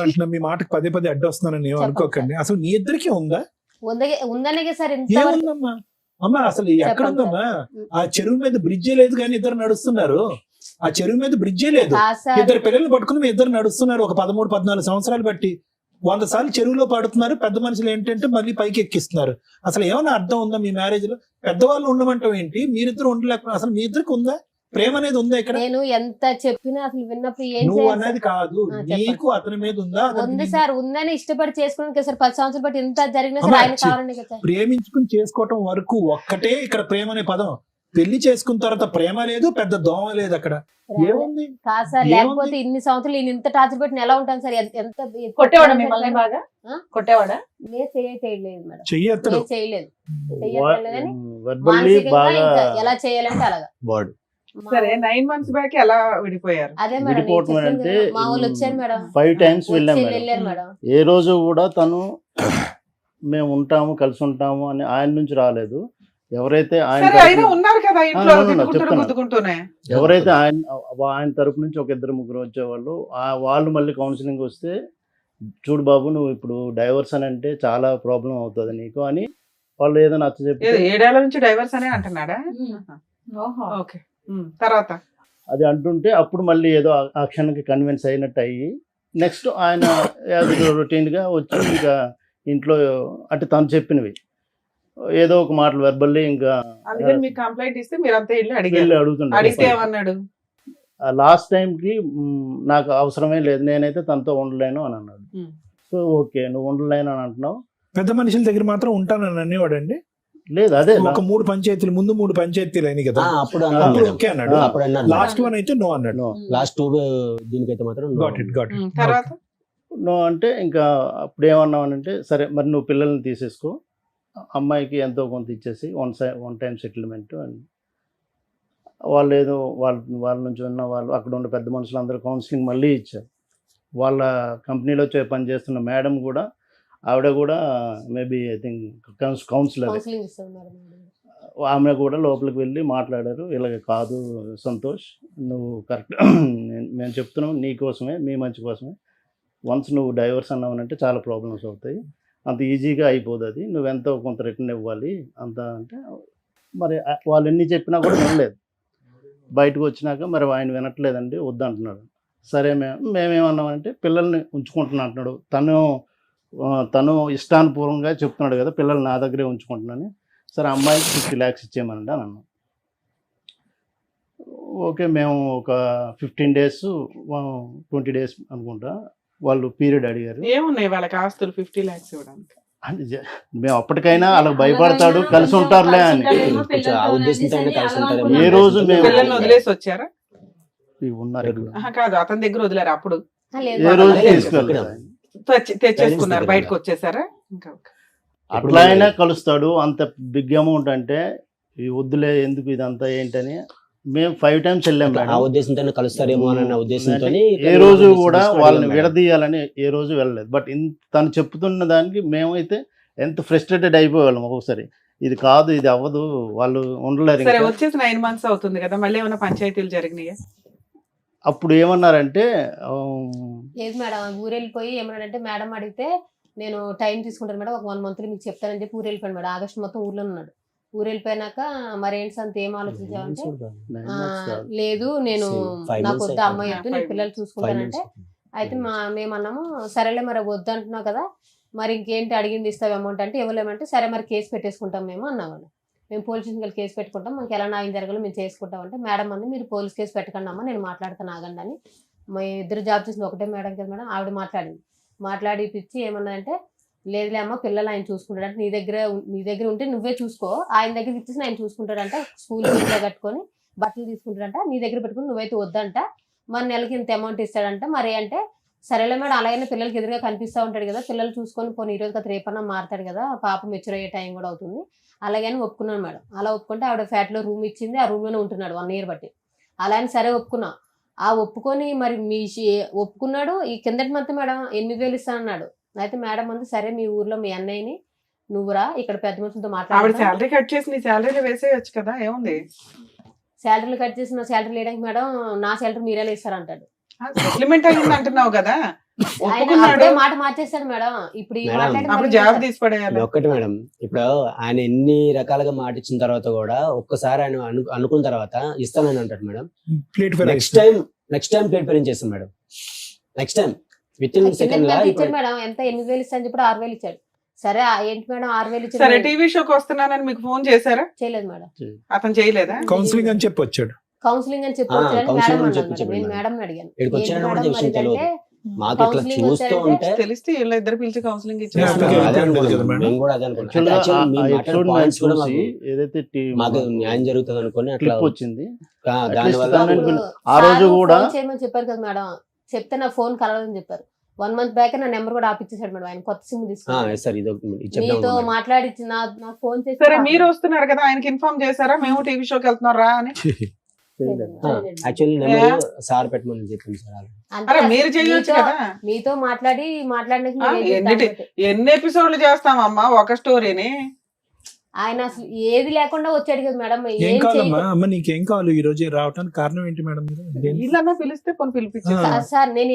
అంటున్నా, మీ మాటకు పదే అడ్డు వస్తున్నానని ఏం అనుకోకండి. అసలు మీ ఇద్దరికి ఉందా? ఉందనే సార్ ఏముందమ్మా అమ్మా, అసలు ఎక్కడ ఉందమ్మా? ఆ చెరువు మీద బ్రిడ్జే లేదు కానీ ఇద్దరు నడుస్తున్నారు. ఆ చెరువు మీద బ్రిడ్జే లేదు, ఇద్దరు పిల్లలు పట్టుకుని మీ ఇద్దరు నడుస్తున్నారు. ఒక 13-14 సంవత్సరాలు బట్టి 100 సార్లు చెరువులో పడుతున్నారు. పెద్ద మనుషులు ఏంటంటే మళ్ళీ పైకి ఎక్కిస్తున్నారు. అసలు ఏమైనా అర్థం ఉందా మీ మ్యారేజ్ లో? పెద్దవాళ్ళు ఉండమంటాం ఏంటి, మీరిద్దరు ఉండలేకపోతే అసలు మీ ఇద్దరికి ఉందా? ప్రేమ అనేది ఉందా ఇక్కడ? నేను ఎంత చెప్పినా అసలు విన్నప్పుడు ఏం నువ్వు అనేది కాదు, నీకు అతని మీద ఉందా? ఉంది సార్, ఉందని ఇష్టపడి చేసుకున్నాను సార్. 10 సంవత్సరాలు బట్టి ఎంత జరిగినా సార్ ఆయన కావాలండి కదా. ప్రేమించుకుని చేసుకోవటం వరకు ఒక్కటే ఇక్కడ ప్రేమ అనే పదం. పెళ్లి చేసుకున్న తర్వాత ప్రేమ లేదు, పెద్ద దోమ లేదు అక్కడ. ఏముంది? కాదు సార్, లేకపోతే ఇన్ని సంవత్సరాలు నేను ఇంత టార్చర్ పెట్టి ఎలా ఉంటాను సార్? ఎంత కొట్టేవాడా మిమ్మల్ని బాగా? కొట్టేవాడా? నేను చేయలేదు మేడం, చెయ్యత్తడు చేయలేదు. వర్బల్లీ బాగా ఎలా చేయాలంటే అలాగా. సరే 9 months బ్యాక్ ఎలా విడిపోయారు? అదే మేడం విడిపోవటం అంటే మా వాళ్ళు వచ్చారు మేడం. 5 times వెళ్ళాం వెళ్ళారు మేడం. ఏ రోజు కూడా తను మేము ఉంటాము కలిసి ఉంటాము అని ఆయన నుంచి రాలేదు. ఎవరైతే సరే అయినా ఉన్నారు కదా ఇంట్లో తిట్టుకుంటూ చెప్తున్నా. గుద్దుకుంటూనే. ఎవరైతే ఆయన తరపు నుంచి ఒక 2-3 వచ్చేవాళ్ళు, వాళ్ళు మళ్ళీ కౌన్సిలింగ్ వస్తే చూడు బాబు నువ్వు ఇప్పుడు డైవర్స్ అని అంటే చాలా ప్రాబ్లం అవుతుంది నీకు అని వాళ్ళు ఏదో నచ్చ చెప్పి 7 ఏళ్ల నుంచి డైవర్స్ అనే అంటున్నాడా? ఓకే తర్వాత అది అంటుంటే అప్పుడు మళ్ళీ ఏదో ఆ క్షణానికి కన్విన్స్ అయినట్టు అయ్యి నెక్స్ట్ ఆయన రొటీన్ గా వచ్చి ఇంకా ఇంట్లో అంటే తను చెప్పినవి ఏదో ఒక మాటలు వెర్బల్లీ ఇంకా అందుకని మీకు కంప్లైంట్ ఇస్తే మీరు అంతా వెళ్ళి వెళ్ళి అడిగితే అడుగుతుంటారు. ఏమన్నాడు? లాస్ట్ టైంకి నాకు అవసరమే లేదు, నేనైతే తనతో ఉండలేను అని అన్నాడు. సో ఓకే నువ్వు ఉండలేను అని అంటున్నావు. పెద్ద మనుషుల దగ్గర మాత్రం ఉంటానని అనేవాడండి. లేదు అదే ఒక 3 పంచాయతీలు ముందు 3 పంచాయతీలు అయినాయి కదా, అప్పుడు ఓకే అన్నాడు. లాస్ట్ వన్ అయితే నో అన్నాడు. లాస్ట్ దీనికైతే మాత్రం గాట్ ఇట్ తర్వాత నో అంటే ఇంకా అప్పుడు ఏమన్నామనంటే సరే మరి నువ్వు పిల్లల్ని తీసేసుకో, అమ్మాయికి ఎంతో కొంత ఇచ్చేసి వన్ టైం సెటిల్మెంట్ అని వాళ్ళు ఏదో వాళ్ళ నుంచి ఉన్న వాళ్ళు అక్కడ ఉన్న పెద్ద మనుషులు అందరూ కౌన్సిలింగ్ మళ్ళీ ఇచ్చారు. వాళ్ళ కంపెనీలో పనిచేస్తున్న మేడం కూడా ఆవిడ కూడా మేబీ ఐ థింక్ కౌన్సిలర్, ఆమె కూడా లోపలికి వెళ్ళి మాట్లాడారు. ఇలాగ కాదు సంతోష్, నువ్వు కరెక్ట్ మేము చెప్తున్నాం నీ కోసమే మీ మంచి కోసమే. వన్స్ నువ్వు డైవర్స్ అన్నావనంటే చాలా ప్రాబ్లమ్స్ అవుతాయి, అంత ఈజీగా అయిపోదు, అది నువ్వెంతో కొంత రిటర్న్ ఇవ్వాలి అంత అంటే మరి వాళ్ళు ఎన్ని చెప్పినా కూడా వినలేదు. బయటకు వచ్చినాక మరి ఆయన వినట్లేదండి వద్దంటున్నాడు. సరే మేమేమన్నామంటే పిల్లల్ని ఉంచుకుంటున్నా అంటున్నాడు. తను తను ఇష్టానుపూర్వంగా చెప్తున్నాడు కదా, పిల్లలు నా దగ్గరే ఉంచుకుంటున్నాను, సరే అమ్మాయికి 50 lakhs ఇచ్చేయమనండి అని అన్నాం. ఓకే, మేము ఒక 15 days 20 days అనుకుంటా వాళ్ళు పీరియడ్ అడిగారు. ఏమున్నాయి వాళ్ళకి ఆస్తులు 50 lakhs ఇవ్వడానికి? అంటే మేము అప్పటికైనా వాళ్ళకి భయపడతాడు, కలిసి ఉంటారులే అని. కొంచెం ఆ ఉద్దేశంతో కలిసి ఉంటారు. ఏ రోజు మేము పిల్లల్ని వదిలేసి వచ్చారా? ఉన్నారు ఇక్కడ. కాదు, అతని దగ్గర వదిలేరు అప్పుడు ఏ రోజు తీసుకెళ్ళలేదు. తెచ్చేసుకున్నారు, బయటకు వచ్చేసారా? ఇంకా అట్లా అయినా కలుస్తాడు. అంత బిగ్ అమౌంట్ అంటే ఈ వద్దులే ఎందుకు ఇదంతా ఏంటని మేము 5 times వెళ్ళాం ఆ మేడం. ఉద్దేశంతో కలుస్తారేమో అన్న ఉద్దేశంతో ఏ రోజు కూడా వాళ్ళని విడదీయాలని ఏ రోజు వెళ్ళలేదు. బట్ తను చెప్తున్న దానికి మేమైతే ఎంత ఫ్రస్ట్రేటెడ్ అయిపోయేవాళ్ళం ఒక్కొక్కసారి. ఇది కాదు, ఇది అవ్వదు, వాళ్ళు ఉండలేరు. సరే, ఇంకా వచ్చేసి 9 months అవుతుంది కదా, మళ్ళీ ఏమైనా పంచాయతీలు జరిగినాయా? అప్పుడు ఏమన్నారంటే లేదు మేడం, ఊరు వెళ్ళిపోయి ఏమన్నాడంటే, మేడం అడిగితే నేను టైం తీసుకుంటాను మేడం, ఒక 1 month మీకు చెప్తానని చెప్పి ఊరు వెళ్ళిపోయాను మేడం. ఆగస్టు మొత్తం ఊర్లో ఉన్నాడు. ఊరు వెళ్ళిపోయినాక మరి ఏంటి సంత ఏం ఆలోచించావంటే, లేదు నేను నాకు వద్ద అమ్మాయి వద్దు, నేను పిల్లలు చూసుకుంటానంటే, అయితే మేమన్నాము సరేలే మరి వద్దు అంటున్నావు కదా, మరి ఇంకేంటి అడిగింది ఇస్తావు అమౌంట్ అంటే, ఇవ్వలేమంటే సరే మరి కేసు పెట్టేసుకుంటాం మేము అన్నాము. మేము పోలీస్ స్టేషన్కి కేసు పెట్టుకుంటాం, మాకు ఎలా న్యాయం జరగాలో మేము చేసుకుంటాం అంటే, మేడం అంది మీరు పోలీస్ కేసు పెట్టకండి అమ్మా, నేను మాట్లాడతాను ఆగండి అని. మా ఇద్దరు జాబ్ చేసిన ఒకటే మేడం కదా మేడం, ఆవిడ మాట్లాడి పిచ్చి ఏమన్నదంటే, లేదులే అమ్మ పిల్లలు ఆయన చూసుకుంటాడు అంటే, నీ దగ్గర ఉంటే నువ్వే చూసుకో, ఆయన దగ్గర ఇచ్చేసి ఆయన చూసుకుంటాడంట, స్కూల్ ఫీజులో కట్టుకొని బట్టలు తీసుకుంటాడంట, నీ దగ్గర పెట్టుకుని నువ్వైతే వద్దంట, మరి నెలకి ఇంత అమౌంట్ ఇస్తాడంట. మరి అంటే సరేలే మేడం, అలాగైనా పిల్లలకి ఎదురుగా కనిపిస్తూ ఉంటాడు కదా, పిల్లలు చూసుకొని పోనీ ఈ రోజు కదా రేపన్నా మారుతాడు కదా, పాప మెచ్యూర్ అయ్యే టైం కూడా అవుతుంది, అలాగని ఒప్పుకున్నాను మేడం. అలా ఒప్పుకుంటే ఆవిడ ఫ్లాట్లో రూమ్ ఇచ్చింది, ఆ రూమ్లోనే ఉంటున్నాడు 1 year బట్టి. అలా అని సరే ఒప్పుకున్నా. ఆ ఒప్పుకొని మరి ఒప్పుకున్నాడు. ఈ కిందటి మంత్ మేడం 8,000 ఇస్తానన్నాడు. అయితే మేడం అంది సరే మీ ఊర్లో మీ అన్నయ్యని నువ్వురా ఇక్కడ పెద్ద మనుషులతో మాట్లాడు, శాలరీ కట్ చేసి నీ శాలరీలో వేసేయచ్చు కదా, ఏముంది? శాలరీలు కట్ చేసి నా శాలరీ లేడానికి మేడం నా శాలరీ మీరే ఇస్తారంటాడు. సెటిల్మెంట్ అయింది అంటున్నావు కదా, ఆయన అప్పుడే మాట మార్చేస్తాడు మేడం. ఇప్పుడు అప్పుడు జాబ్ తీసి పడేయాలి. ఒక్కటి మేడం, ఇప్పుడు ఆయన ఎన్ని రకాలుగా మాట ఇచ్చిన తర్వాత కూడా ఒక్కసారి ఆయన అనుకున్న తర్వాత ఇస్తానని అంటాడు మేడం. నెక్స్ట్ టైం ప్లేట్ పేరెంట్ చేస్తాం madam. Next time within second ఇచ్చాడు మేడం. ఎంత 8,000 ఇస్తాను చెప్పి 6,000 ఇచ్చాడు. సరే ఏంటి మేడం 6,000 ఇచ్చాడు. సరే, టీవీ షోకి వస్తున్నానని మీకు ఫోన్ చేశారా? చేయలేదు మేడం. అతను చేయలేదా? కౌన్సిలింగ్ అని చెప్పి వచ్చాడు. కౌన్సిలింగ్ అని చెప్పి నేను మేడం అడిగాను, మాకు ఇట్లా చూస్తూ ఉంటే తెలిస్తే ఇద్దరు పిలిచి కౌన్సిలింగ్ ఇచ్చారు. ఏదైతే మాకు న్యాయం జరుగుతుంది అనుకుని అట్లా వచ్చింది. దానివల్ల ఆ రోజు కూడా చేయమని చెప్పారు కదా మేడం, చెప్తే నా ఫోన్ కలవదని చెప్పారు. 1 month బ్యాక్ నా నెంబర్ కూడా ఆపిచ్చేసాడు మేడం. ఆయన కొత్త సిమ్ తీసుకుని మీతో మాట్లాడి నాకు ఫోన్ చేసి. సరే, మీరు వస్తున్నారు కదా, ఆయనకి ఇన్ఫార్మ్ చేశారా మేము టీవీ షోకి వెళ్తున్నారా అని? యాక్చువల్లీ సార్ పెట్టమని చెప్పింది సార్. అరే మీరు చేయొచ్చు కదా. మీతో మాట్లాడడానికి ఎన్ని ఎపిసోడ్లు చేస్తామమ్మా ఒక స్టోరీని? ఆయన అసలు ఏది లేకుండా వచ్చాడు కదా మేడం. ఏం కావాలమ్మా అమ్మ, నీకేం కావాలి ఈ రోజు రావడానికి కారణం ఏంటి మేడం? వీళ్ళన్నా పిలిస్తే పని పిలిపించారు సార్. నేను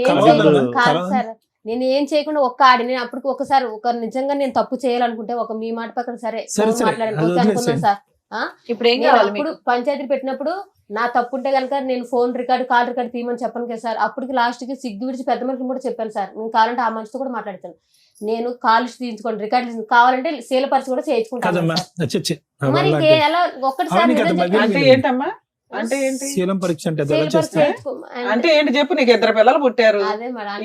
ఏం చేయకుండా ఒక్క ఆడి నేను అప్పటికి ఒకసారి నిజంగా నేను తప్పు చేయాలనుకుంటే ఒక మీ మాట పక్కన సరే మాట్లాడాను అనుకున్నాను సార్. ఇప్పుడు ఏం కావాలి? ఇప్పుడు పంచాయతీ పెట్టినప్పుడు నా తప్పు ఉంటే కనుక నేను ఫోన్ రికార్డు కాల్ రికార్డు తీయమని చెప్పను కదా సార్. అప్పటికి లాస్ట్ కి సిగ్గు విడిచి పెద్ద మనిషిని కూడా చెప్పాను సార్, నేను కావాలంటే ఆ మనిషితో కూడా మాట్లాడతాను, నేను కాల్ తీయించుకోండి రికార్డు కావాలంటే శీలపరిచి కూడా చేయించుకుంటాను. మరి ఎలా ఒక్కటిసారి అంటే ఏంటమ్మా? అంటే ఏంటి శీలం పరీక్ష అంటే అంటే ఏంటి చెప్పు? నీకు 2 పిల్లలు పుట్టారు,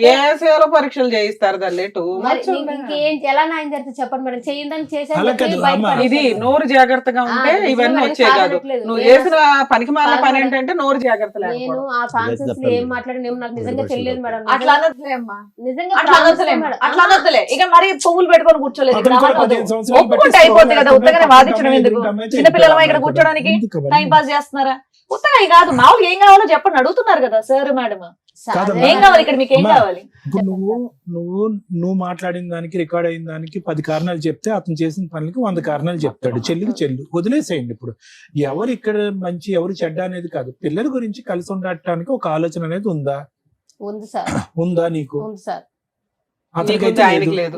ఏ శీల పరీక్షలు చేయిస్తారు దాన్ని? ఎలా న్యాయం జరిగితే చెప్పండి మేడం. చేయిందని చేసేది ఇది నోరు జాగ్రత్తగా ఉంటే ఇవన్నీ వచ్చే కాదు. నువ్వు చేసిన పనికి మాలిన పని ఏంటంటే నోరు జాగ్రత్త. నేను ఆ కాన్సెప్ట్ ఏం మాట్లాడి నాకు నిజంగా తెలియదు మేడం. అట్లా అనొద్దులే అమ్మా, నిజంగా అట్లా అనొద్దులే. ఇక మరి పువ్వులు పెట్టుకొని కూర్చోలేదు, ఒప్పుకుంటే అయిపోద్ది కదా. ఉత్తగానే వాదించడం ఎందుకు? చిన్నపిల్లలమా ఇక్కడ కూర్చోడానికి టైం పాస్ చేస్తున్నారా? ఉత్తగా కాదు, మామూలుగా ఏం కావాలో చెప్పండి అడుగుతున్నారు కదా సార్ మేడం. ఏం కావాలి ఇక్కడ, మీకు ఏం కావాలి? ఇప్పుడు నువ్వు మాట్లాడిన దానికి రికార్డ్ అయిన దానికి 10 కారణాలు చెప్తే అతను చేసిన పనులకి 100 కారణాలు చెప్తాడు. చెల్లు వదిలేసేయండి. ఇప్పుడు ఎవరు ఇక్కడ మంచి ఎవరు చెడ్డ అనేది కాదు, పిల్లల గురించి కలిసి ఉండటానికి ఒక ఆలోచన అనేది ఉందా? ఉంది సార్. ఉందా నీకు? అతనికైతే ఆయనకి లేదు.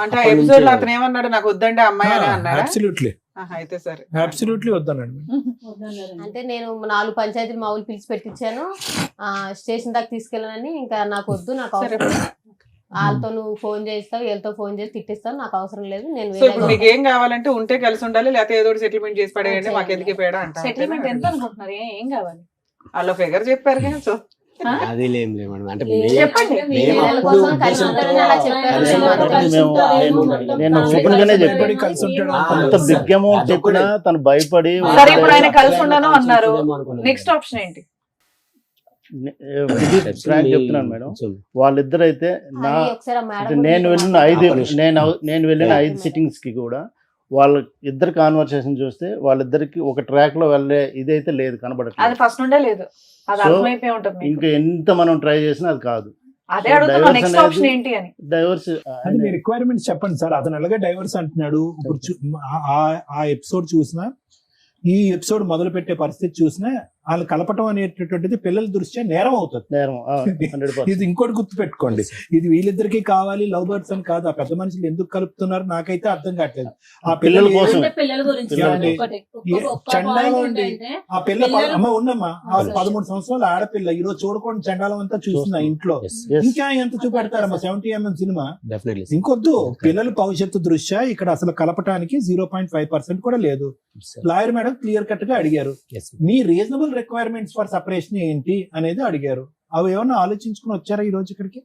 అంటే ఆ ఎపిసోడ్ లో అతను ఏమన్నాడు? నాకు వద్దంటే అమ్మాయి అని అన్నాడు. అబ్సల్యూట్లీ అయితే సరే, అబ్సల్యూట్లీ వద్దనండి. అంటే నేను 4 పంచాయతీలు మా ఊళ్ళు పిలిచి పెట్టించాను, స్టేషన్ దాకా తీసుకెళ్ళానని. ఇంకా నాకు వద్దు, నాకు వాళ్ళతో నువ్వు ఫోన్ చేస్తావు, వీళ్ళతో ఫోన్ చేసి తిట్టిస్తావు, నాకు అవసరం లేదు, నేను సో ఇప్పుడు మీకు ఏం కావాలంటే ఉంటే కలిసి ఉండాలి, లేకపోతే ఏదో సెటిల్మెంట్ చేసి పడేయండి, మాకు ఎందుకు పేడ సెటిల్మెంట్ ఎంత అంటారు. అనుకుంటున్నారు? ఏం కావాలి? వాళ్ళ ఫిగర్ చెప్పారు కదా. సో అది లేం మేడం, అంటే చెప్పండి. మీ పిల్లల కోసం కలిసి ఉంటారని అలా చెప్పారు. కలిసి నేను ఓపెన్ గానే చెప్పాను, కలిసి ఉంటాడు. అంత బిగ్ అమౌంట్ చెప్పినా తను భయపడి సరే, ఇప్పుడు ఆయన కలిసి ఉండను అన్నారు. నెక్స్ట్ ఆప్షన్ ఏంటి? ఫ్రాంక్ చెప్తున్నాను మేడం, వాళ్ళిద్దరైతే నా అది ఒకసారి ఆ మేడం నేను వెళ్ళిన నేను వెళ్ళిన 5 సిట్టింగ్స్ కి కూడా వాళ్ళ ఇద్దరు కాన్వర్సేషన్ చూస్తే వాళ్ళిద్దరికి ఒక ట్రాక్ లో వెళ్ళే ఇదైతే లేదు, అది కనబడట్లేదు. ఫస్ట్ నుండే లేదు, అది So, అర్థమైపోయి ఉంటుంది మీకు. ఇంకా ఎంత మనం ట్రై చేసినా అది కాదు. అదే అడుగుతున్నా, నెక్స్ట్ ఆప్షన్ ఏంటి అని. డైవర్స్ అది మీ రిక్వైర్మెంట్స్ చెప్పండి సార్. అతను ఎలాగే డైవర్స్ అంటున్నాడు. ఇప్పుడు ఆ ఎపిసోడ్ చూసినా, ఈ ఎపిసోడ్ మొదలు పెట్టే పరిస్థితి చూసినా, వాళ్ళు కలపటం అనేటటువంటిది పిల్లల దృష్ట్యా నేరం అవుతుంది. నేరం 100%. ఇది ఇంకోటి గుర్తు పెట్టుకోండి, ఇది వీళ్ళిద్దరికి కావాలి లవ్ బర్డ్స్ అని కాదు. ఆ పెద్ద మనుషులు ఎందుకు కలుపుతున్నారు నాకైతే అర్థం కావట్లేదు. ఆ పిల్లల కోసం. అంటే పిల్లల గురించి ఏమండి? ఒకటి. ఒక్క చండాలం point అండి. ఏంటంటే ఆ పిల్ల పిల్లలు- అమ్మ ఉండమ్మా, ఆ 13 సంవత్సరాల ఆడపిల్ల ఈ రోజు చూడకుండా చండాలం అంతా చూస్తున్నా ఇంట్లో. ఇంకా ఎంత చూపెడతారమ్మా 70mm సినిమా. డెఫినెట్లీ ఇంకొద్దు, పిల్లల భవిష్యత్తు దృష్ట్యా ఇక్కడ అసలు కలపటానికి 0.5% కూడా లేదు. లాయర్ మేడం క్లియర్ కట్ గా అడిగారు, మీ రీజనబుల్ రిక్వైర్మెంట్స్ ఫర్ సపరేషన్ ఏంటి అనేది అడిగారు. అవి ఏమన్నా ఆలోచించుకుని వచ్చారా ఈ రోజు ఇక్కడికి?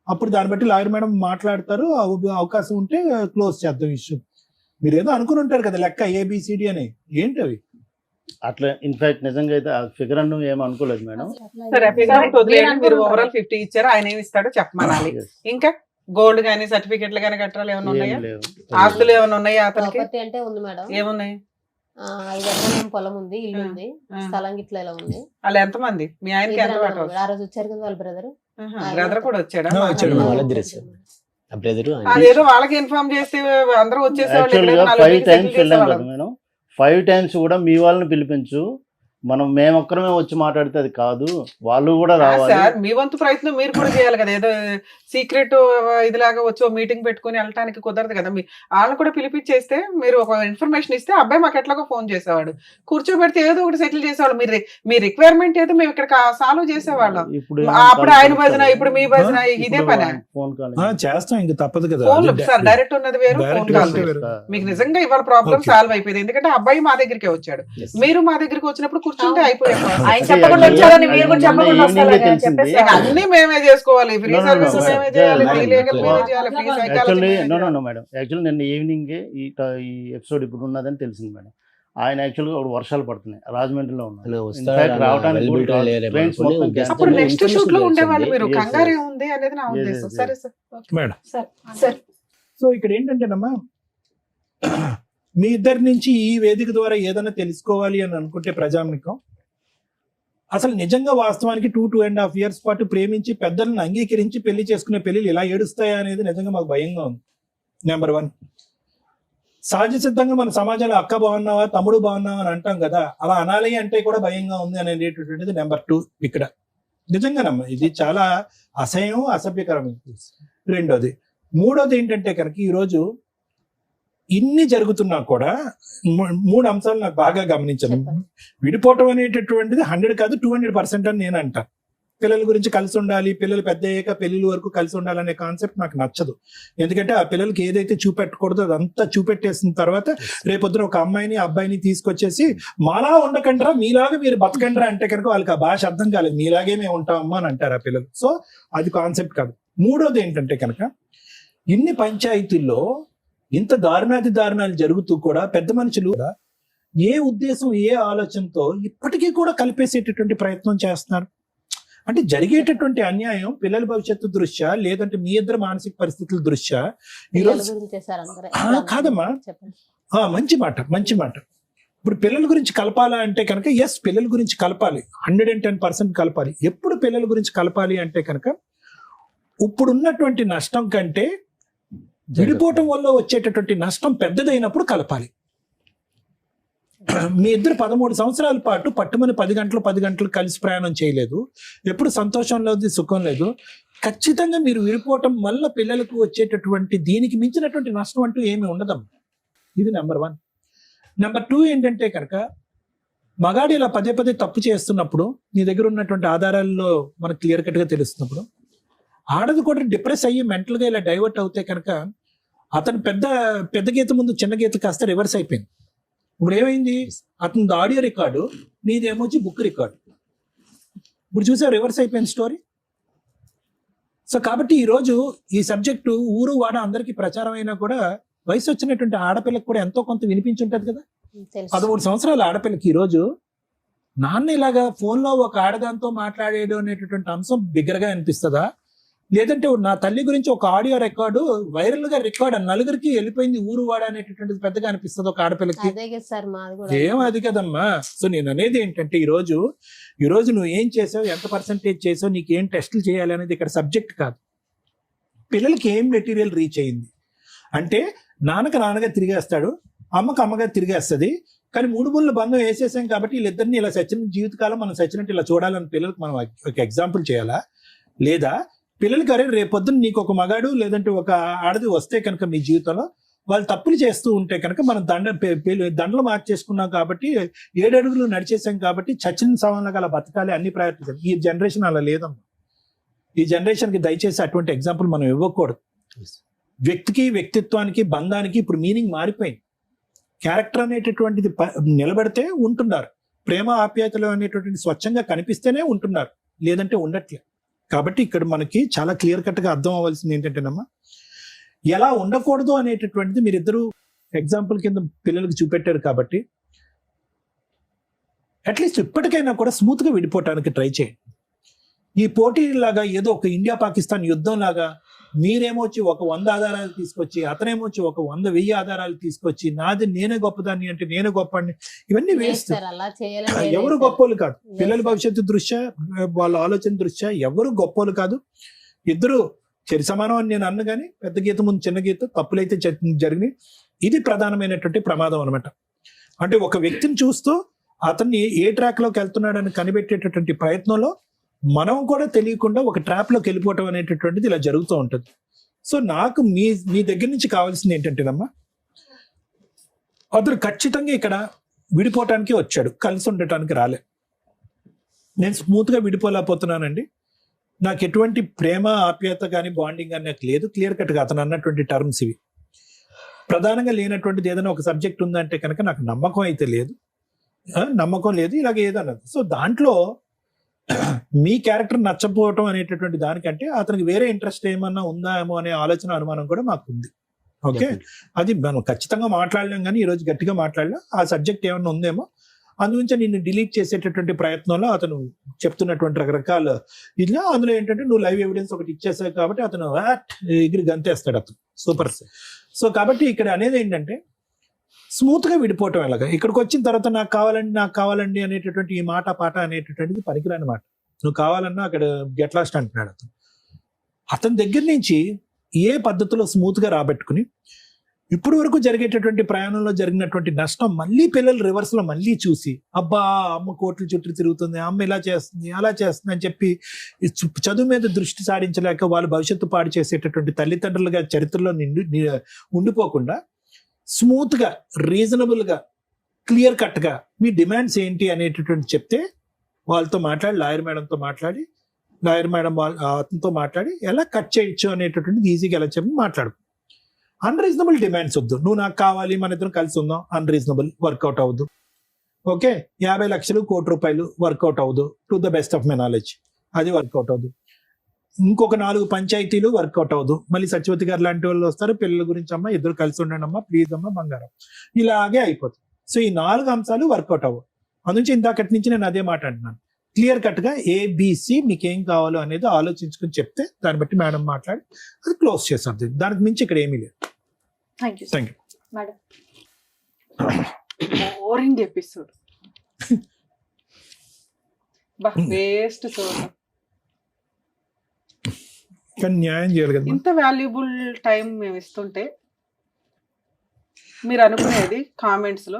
అప్పుడు దాన్ని బట్టి లాయర్ మేడం మాట్లాడతారు, అవకాశం ఉంటే క్లోజ్ చేద్దాం ఇష్యూ. మీరు ఏదో అనుకుని ఉంటారు కదా లెక్క ABCD అని, ఏంటి అవి? అట్లా ఇన్ఫాక్ట్ నిజంగా అయితే ఆ ఫిగర్ అన్ను ఏం అనుకోలేదు మేడం. సరే, ఫిగర్ వదిలేయండి. మీరు ఓవరాల్ 50 ఇచ్చారు, ఆయన ఏమి ఇస్తాడో చెప్పమనాలి. ఇంకా గోల్డ్ గానీ సర్టిఫికెట్లు గానీ కట్టాలి ఏమైనా ఉన్నాయా? ఏం లేవు. ఆస్తులు ఏమైనా ఉన్నాయా అతనికి? ప్రాపర్టీ అంటే ఉంది మేడం. ఏమున్నాయి? 5 ఎకరాల పొలం ఉంది, ఇల్లు ఉంది, ఆ. స్థలం గిట్ల ఇలా ఉంది. వాళ్ళు ఎంతమంది? మీ ఆయనకి ఎంత ఇద్దరు పట్టవచ్చు? ఆ రోజు వచ్చారు కదా వాళ్ళ బ్రదర్. బ్రదర్ కూడా వచ్చాడా? వచ్చాడు. వాళ్ళిద్దరు బ్రదర్. అదేదో వాళ్ళకి ఇన్ఫార్మ్ చేస్తే అందరూ వచ్చేసేవాళ్ళు. యాక్చువల్ గా ఇక్కడ 5 times settle వెళ్ళాం కదా చేసేవాళ్ళం. మేడం. 5 times కూడా మీ వాళ్ళని పిలిపించు, మనం మేమొక్కరమే వచ్చి మాట్లాడితే అది కాదు, వాళ్ళు కూడా రావాలి. సార్, మీ వంతు ప్రయత్నం మీరు కూడా చేయాలి కదా. ఏదో సీక్రెట్ ఇదిలాగా వచ్చి మీటింగ్ పెట్టుకుని వెళ్ళటానికి కుదరదు కదా. వాళ్ళని కూడా పిలిపించేస్తే మీరు ఒక ఇన్ఫర్మేషన్ ఇస్తే అబ్బాయి మాకు ఎట్లాగో ఫోన్ చేసేవాడు, కూర్చోబెడితే ఏదో ఒకటి సెటిల్ చేసేవాడు. మీరు మీ రిక్వైర్మెంట్ ఏదో మేము ఇక్కడ సాల్వ్ చేసేవాళ్ళం. అప్పుడు ఆయన భజన, ఇప్పుడు మీ భజన, ఇదే పని. ఫోన్ కాల్ చేస్తాం, ఇంక తప్పదు కదా. ఫోన్ సార్ డైరెక్ట్ ఉన్నది వేరు, ఫోన్ Direct కాల్ ఉన్నది వేరు. వేరు. మీకు నిజంగా ఇవాళ ప్రాబ్లం Okay. సాల్వ్ అయిపోయింది. ఎందుకంటే అబ్బాయి మా దగ్గరికి వచ్చాడు, మీరు మా దగ్గరికి వచ్చినప్పుడు కూర్చుంటే అయిపోయాం. ఆయన చెప్పకుండా వచ్చారని మీరు కూడా చెప్పకుండా వస్తారా? చెప్పేసి అన్ని మేమే చేసుకోవాలి, free No, no, service no, మేమే no. చేయాలి, No, free no, legal no. మేమే చేయాలి, free actually psychology. No madam, actually నిన్న ఈవినింగ్ ఈ ఎపిసోడ్ ఇప్పుడు ఉన్నదని తెలిసింది మేడం. ఆయన యాక్చువల్గా ఒక వర్షాలు పడుతున్నాయి, రాజమండ్రిలో ఉన్నారు. Infact రావడానికి కూడా trains మొత్తం cancel. అప్పుడు నెక్స్ట్ షూట్ లో ఉండేవాళ్ళు. మీరు Yes, కంగారు yes. ఉంది అనేది నా Yes, ఉద్దేశం. yes, సరే సార్. మేడం, సార్ సో ఇక్కడ ఏంటంటేనమ్మా, మీ ఇద్దరి నుంచి ఈ వేదిక ద్వారా ఏదైనా తెలుసుకోవాలి అని అనుకుంటే ప్రజానికం, అసలు నిజంగా వాస్తవానికి 2.5 years పాటు ప్రేమించి పెద్దలను అంగీకరించి పెళ్లి చేసుకునే పెళ్లిలు ఇలా ఏడుస్తాయా అనేది నిజంగా మాకు భయంగా ఉంది. నెంబర్ 1, సహజ సిద్ధంగా మన సమాజంలో అక్క బాగున్నావా, తమ్ముడు బాగున్నావా అని అంటాం కదా, అలా అనాలి అంటే కూడా భయంగా ఉంది అనేటటువంటిది నెంబర్ 2 ఇక్కడ. నిజంగానమ్మా ఇది చాలా అసహ్యం, అసభ్యకరం. రెండోది. మూడోది ఏంటంటే కనుక ఈరోజు ఇన్ని జరుగుతున్నా కూడా 3 అంశాలు నాకు బాగా గమనించాను. చెప్పండి. విడిపోవటం అనేటటువంటిది 100 కాదు 200% అని నేను అంటా. పిల్లల గురించి కలిసి ఉండాలి, పిల్లలు పెద్ద అయ్యాక పెళ్లిల వరకు కలిసి ఉండాలనే కాన్సెప్ట్ నాకు నచ్చదు. ఎందుకంటే ఆ పిల్లలకి ఏదైతే చూపెట్టకూడదో అదంతా చూపెట్టేసిన తర్వాత రేపొద్దున ఒక అమ్మాయిని అబ్బాయిని తీసుకొచ్చేసి మాలా ఉండకండ్రా, మీలాగా మీరు బతకండ్రా అంటే కనుక వాళ్ళకి ఆ భాష అర్థం కాలేదు. మీలాగే మేము ఉంటామమ్మా అని అంటారు ఆ పిల్లలు. సో అది కాన్సెప్ట్ కాదు. మూడోది ఏంటంటే కనుక ఇన్ని పంచాయతీల్లో ఇంత దారుణాలు జరుగుతూ కూడా పెద్ద మనుషులు ఏ ఉద్దేశం, ఏ ఆలోచనతో ఇప్పటికీ కూడా కలిపేసేటటువంటి ప్రయత్నం చేస్తున్నారు. అంటే జరిగేటటువంటి అన్యాయం పిల్లల భవిష్యత్తు దృష్ట్యా, లేదంటే మీ ఇద్దరు మానసిక పరిస్థితుల దృష్ట్యా ఈరోజు కాదమ్మా. మంచి మాట. ఇప్పుడు పిల్లల గురించి కలపాలా అంటే కనుక ఎస్, పిల్లల గురించి కలపాలి, 110% కలపాలి. ఎప్పుడు పిల్లల గురించి కలపాలి అంటే కనుక ఇప్పుడున్నటువంటి నష్టం కంటే విడిపోవటం వల్ల వచ్చేటటువంటి నష్టం పెద్దదైనప్పుడు కలపాలి. మీ ఇద్దరు 13 సంవత్సరాల పాటు పట్టుమని 10 గంటలు కలిసి ప్రయాణం చేయలేదు, ఎప్పుడు సంతోషం లేదు, సుఖం లేదు. ఖచ్చితంగా మీరు విడిపోవటం వల్ల పిల్లలకు వచ్చేటటువంటి దీనికి మించినటువంటి నష్టం అంటూ ఏమి ఉండదమ్మా. ఇది నెంబర్ 1. నెంబర్ 2 ఏంటంటే కనుక మగాడు ఇలా పదే తప్పు చేస్తున్నప్పుడు నీ దగ్గర ఉన్నటువంటి ఆధారాల్లో మనకు క్లియర్ కట్ గా తెలుస్తున్నప్పుడు ఆడది కూడా డిప్రెస్ అయ్యి మెంటల్ గా ఇలా డైవర్ట్ అవుతే కనుక అతను పెద్ద గీత ముందు చిన్న గీత కాస్త రివర్స్ అయిపోయింది. ఇప్పుడు ఏమైంది, అతని ఆడియో రికార్డు, నీదేమొచ్చి బుక్ రికార్డు. ఇప్పుడు చూసా రివర్స్ అయిపోయింది స్టోరీ. సో కాబట్టి ఈరోజు ఈ సబ్జెక్టు ఊరు వాడ అందరికీ ప్రచారం అయినా కూడా వయసు వచ్చినటువంటి ఆడపిల్లకి కూడా ఎంతో కొంత వినిపించుంటది కదా. 13 సంవత్సరాల ఆడపిల్లకి ఈరోజు నాన్న ఇలాగా ఫోన్లో ఒక ఆడదాంతో మాట్లాడేయడం అనేటటువంటి అంశం బిగ్గరగా అనిపిస్తుందా, లేదంటే నా తల్లి గురించి ఒక ఆడియో రికార్డు వైరల్ గా రికార్డ్ నలుగురికి వెళ్ళిపోయింది ఊరు వాడ అనేటటువంటిది పెద్దగా అనిపిస్తుంది ఒక ఆడపిల్లకి? ఏం అది కదమ్మా. సో నేను అనేది ఏంటంటే ఈ రోజు నువ్వు ఏం చేసావు, ఎంత పర్సెంటేజ్ చేసావు, నీకు ఏం టెస్టులు చేయాలి అనేది ఇక్కడ సబ్జెక్ట్ కాదు. పిల్లలకి ఏం మెటీరియల్ రీచ్ అయ్యింది అంటే నాన్నగా తిరిగేస్తాడు, అమ్మకి అమ్మగా తిరిగేస్తుంది. కానీ 3 ముళ్ళ బంధం వేసేసాం కాబట్టి వీళ్ళిద్దరిని ఇలా సచిన జీవితకాలం మనం సచ్చినట్టు ఇలా చూడాలని పిల్లలకు మనం ఒక ఎగ్జాంపుల్ చేయాలా? లేదా పిల్లలకి అరే రేపొద్దున నీకు ఒక మగాడు లేదంటే ఒక ఆడది వస్తే కనుక మీ జీవితంలో వాళ్ళు తప్పులు చేస్తూ ఉంటే కనుక మనం దండలు మార్చేసుకున్నాం కాబట్టి 7 అడుగులు నడిచేసాం కాబట్టి చచ్చిన సవాళ్ళగా అలా బతకాలి అన్ని ప్రయత్నించాలి. ఈ జనరేషన్ అలా లేదమ్మా. ఈ జనరేషన్కి దయచేసి అటువంటి ఎగ్జాంపుల్ మనం ఇవ్వకూడదు. వ్యక్తికి, వ్యక్తిత్వానికి, బంధానికి ఇప్పుడు మీనింగ్ మారిపోయింది. క్యారెక్టర్ అనేటటువంటిది నిలబడితే ఉంటున్నారు, ప్రేమ ఆప్యాయతలు అనేటటువంటి స్వచ్ఛంగా కనిపిస్తేనే ఉంటున్నారు, లేదంటే ఉండట్లే. కాబట్టి ఇక్కడ మనకి చాలా క్లియర్ కట్ గా అర్థం అవ్వాల్సింది ఏంటంటేనమ్మా, ఎలా ఉండకూడదు అనేటటువంటిది మీరిద్దరూ ఎగ్జాంపుల్ కింద పిల్లలకు చూపెట్టారు కాబట్టి అట్లీస్ట్ ఇప్పటికైనా కూడా స్మూత్ గా విడిపోవటానికి ట్రై చేయండి. ఈ పోటీ లాగా ఏదో ఒక ఇండియా పాకిస్తాన్ యుద్ధం లాగా మీరేమొచ్చి ఒక 100 ఆధారాలు తీసుకొచ్చి, అతనేమొచ్చి ఒక 100,000 ఆధారాలు తీసుకొచ్చి నేనే గొప్పదాన్ని అంటే నేనే గొప్పని, ఇవన్నీ వేస్ట్. ఎవరు గొప్పోళ్ళు కాదు. పిల్లల భవిష్యత్తు దృష్ట్యా, వాళ్ళ ఆలోచన దృష్ట్యా ఎవరు గొప్పోళ్ళు కాదు. ఇద్దరు చరి సమానం అని నేను అన్న కానీ పెద్ద గీత ముందు చిన్న గీత తప్పులైతే జరిగినాయి. ఇది ప్రధానమైనటువంటి ప్రమాదం అనమాట. అంటే ఒక వ్యక్తిని చూస్తూ అతన్ని ఏ ట్రాక్ లోకి వెళ్తున్నాడని కనిపెట్టేటటువంటి ప్రయత్నంలో మనం కూడా తెలియకుండా ఒక ట్రాప్ లోకి వెళ్ళిపోవటం అనేటటువంటిది ఇలా జరుగుతూ ఉంటుంది. సో నాకు మీ దగ్గర నుంచి కావాల్సింది ఏంటంటేనమ్మా, అతను ఖచ్చితంగా ఇక్కడ విడిపోవటానికి వచ్చాడు, కలిసి ఉండటానికి రాలే. నేను స్మూత్ గా విడిపోలేకపోతున్నానండి, నాకు ఎటువంటి ప్రేమ ఆప్యాయత కానీ బాండింగ్ కానీ నాకు లేదు. క్లియర్ కట్ గా అతను అన్నటువంటి టర్మ్స్ ఇవి. ప్రధానంగా లేనటువంటిది ఏదైనా ఒక సబ్జెక్ట్ ఉందంటే కనుక నాకు నమ్మకం అయితే లేదు, నమ్మకం లేదు, ఇలాగ ఏదన్నది. సో దాంట్లో మీ క్యారెక్టర్ నచ్చపోవటం అనేటటువంటి దానికంటే అతనికి వేరే ఇంట్రెస్ట్ ఏమన్నా ఉందా ఏమో అనే ఆలోచన, అనుమానం కూడా మాకు ఉంది. ఓకే, అది మనం ఖచ్చితంగా మాట్లాడలేం కానీ ఈరోజు గట్టిగా మాట్లాడలేం. ఆ సబ్జెక్ట్ ఏమన్నా ఉందేమో, అందుగురించి నిన్ను డిలీట్ చేసేటటువంటి ప్రయత్నంలో అతను చెప్తున్నటువంటి రకరకాల ఇలా, అందులో ఏంటంటే నువ్వు లైవ్ ఎవిడెన్స్ ఒకటి ఇచ్చేసావు కాబట్టి అతను ఎగిరి గంతేస్తాడు అతను. సూపర్. సో కాబట్టి ఇక్కడ అనేది ఏంటంటే స్మూత్ గా విడిపోవటం ఎలాగా. ఇక్కడికి వచ్చిన తర్వాత నాకు కావాలండి అనేటటువంటి ఈ మాట పాట అనేటటువంటిది పనికిరాని మాట. నువ్వు కావాలన్నా అక్కడ గెట్ లాస్ట్ అంటున్నాడు అతను. అతని దగ్గర నుంచి ఏ పద్ధతిలో స్మూత్ గా రాబెట్టుకుని ఇప్పుడు వరకు జరిగేటటువంటి ప్రయాణంలో జరిగినటువంటి నష్టం మళ్ళీ పిల్లలు రివర్స్ లో మళ్ళీ చూసి, అబ్బా అమ్మ కోట్ల చుట్టూ తిరుగుతుంది, అమ్మ ఇలా చేస్తుంది అలా చేస్తుంది అని చెప్పి చదువు మీద దృష్టి సారించలేక వాళ్ళు భవిష్యత్తు పాడు చేసేటటువంటి తల్లిదండ్రులుగా చరిత్రలో ఉండిపోకుండా స్మూత్ గా, రీజనబుల్ గా, క్లియర్ కట్ గా మీ డిమాండ్స్ ఏంటి అనేటటువంటి చెప్తే వాళ్ళతో మాట్లాడి, లాయర్ మేడంతో మాట్లాడి, లాయర్ మేడం అతనితో మాట్లాడి ఎలా కట్ చేయొచ్చు అనేటటువంటిది ఈజీగా ఎలా చెప్పి మాట్లాడు. అన్రీజనబుల్ డిమాండ్స్ వద్దు. నువ్వు నాకు కావాలి, మన ఇద్దరం కలిసి ఉందాం, అన్రీజనబుల్, వర్కౌట్ అవ్వదు. ఓకే, 50 లక్షలు, ₹1 కోటి వర్కౌట్ అవ్వదు. To the best of my knowledge అది వర్కౌట్ అవ్వదు. ఇంకొక 4 పంచాయతీలు వర్కౌట్ అవ్వదు. మళ్ళీ సత్యవతి గారు లాంటి వాళ్ళు వస్తారు, పిల్లల గురించి అమ్మ ఇద్దరు కలిసి ఉండండి అమ్మా, ప్లీజ్ అమ్మ, బంగారం, ఇలాగే అయిపోతుంది. సో ఈ 4 అంశాలు వర్కౌట్ అవ్వవు. అందునుంచి ఇందాకటి నుంచి నేను అదే మాట అంటున్నాను. క్లియర్ కట్ గా ABC మీకేం కావాలో అనేది ఆలోచించుకుని చెప్తే దాన్ని బట్టి మేడం మాట్లాడి అది క్లోజ్ చేస్తారు. దానికి మించి ఇక్కడ ఏమీ లేదు. Thank you madam. Boring episode, waste. కానీ న్యాయం చేయాలి కదా. ఇంత వాల్యుబుల్ టైం మేము ఇస్తుంటే మీరు అనుకునేది కామెంట్స్ లో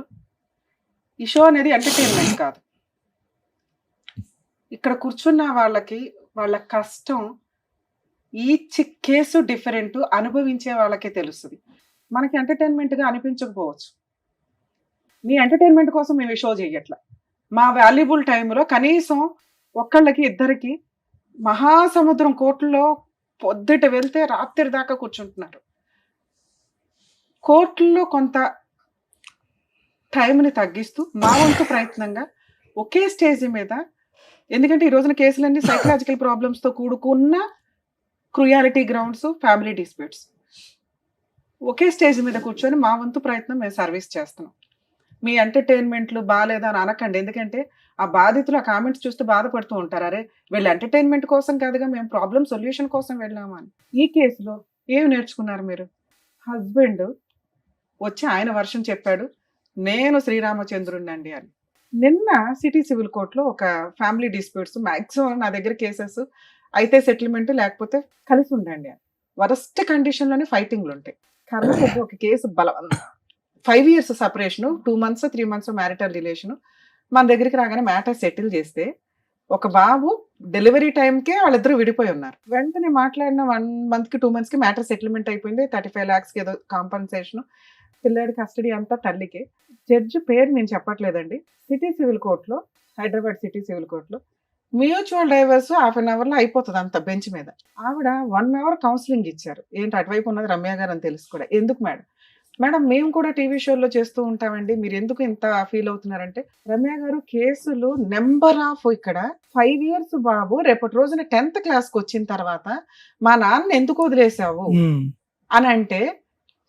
ఈ షో అనేది ఎంటర్టైన్మెంట్ కాదు. ఇక్కడ కూర్చున్న వాళ్ళకి వాళ్ళ కష్టం, ఈచ్ కేసు డిఫరెంట్, అనుభవించే వాళ్ళకే తెలుస్తుంది. మనకి ఎంటర్టైన్మెంట్గా అనిపించకపోవచ్చు. మీ ఎంటర్టైన్మెంట్ కోసం మేము ఈ షో చేయట్లా. మా వాల్యుబుల్ టైంలో కనీసం ఒక్కళ్ళకి ఇద్దరికి మహాసముద్రం కోట్లలో పొద్దుట వెళ్తే రాత్రి దాకా కూర్చుంటున్నారు. కోర్టుల్లో కొంత టైంని తగ్గిస్తూ మా వంతు ప్రయత్నంగా ఒకే స్టేజ్ మీద, ఎందుకంటే ఈ రోజున కేసులన్నీ సైకలాజికల్ ప్రాబ్లమ్స్తో కూడుకున్న క్రుయాలిటీ గ్రౌండ్స్, ఫ్యామిలీ డిస్ప్యూట్స్, ఒకే స్టేజ్ మీద కూర్చొని మా వంతు ప్రయత్నం మేము సర్వీస్ చేస్తున్నాం. మీ ఎంటర్టైన్మెంట్లు బాగాలేదా అని అనకండి, ఎందుకంటే ఆ బాధితులు ఆ కామెంట్స్ చూస్తూ బాధపడుతూ ఉంటారు. అరే వీళ్ళు ఎంటర్టైన్మెంట్ కోసం కాదుగా, మేము ప్రాబ్లం సొల్యూషన్ కోసం వెళ్ళామా అని. ఈ కేసులో ఏమి నేర్చుకున్నారు మీరు? హస్బెండ్ వచ్చి ఆయన వర్షం చెప్పాడు, నేను శ్రీరామచంద్రుడినండి అని. నిన్న సిటీ సివిల్ కోర్టులో ఒక ఫ్యామిలీ డిస్ప్యూట్స్, మ్యాక్సిమం నా దగ్గర కేసెస్ అయితే సెటిల్మెంట్ లేకపోతే కలిసి ఉండండి అని. వరస్ట్ కండిషన్లోనే ఫైటింగ్లు ఉంటాయి. కర్మ ఒక case 5 years separation, 2 months 3 months marital relation. మన దగ్గరికి రాగానే మ్యాటర్ సెటిల్ చేస్తే ఒక బాబు డెలివరీ టైంకే వాళ్ళిద్దరూ విడిపోయి ఉన్నారు. వెంటనే మాట్లాడిన 1 month 2 months మ్యాటర్ సెటిల్మెంట్ అయిపోయింది. 35 lakhs ఏదో కాంపన్సేషన్, పిల్లాడి కస్టడీ అంతా తల్లికే. జడ్జి పేరు నేను చెప్పట్లేదండి. సిటీ సివిల్ కోర్టులో, హైదరాబాద్ సిటీ సివిల్ కోర్టులో మ్యూచువల్ డైవర్స్ 1/2 hourలో అయిపోతుంది అంత బెంచ్ మీద. ఆవిడ 1 hour కౌన్సిలింగ్ ఇచ్చారు. ఏంటి అటువైపు ఉన్నది రమ్య గారు అని తెలుసు కూడా. ఎందుకు మేడం మేము కూడా టీవీ షోల్లో చేస్తూ ఉంటామండి, మీరు ఎందుకు ఇంత ఫీల్ అవుతున్నారంటే, రమ్య గారు కేసులు నెంబర్ ఆఫ్, ఇక్కడ 5 years బాబు రేపటి రోజున 10th క్లాస్కి వచ్చిన తర్వాత మా నాన్న ఎందుకు వదిలేసావు అని అంటే,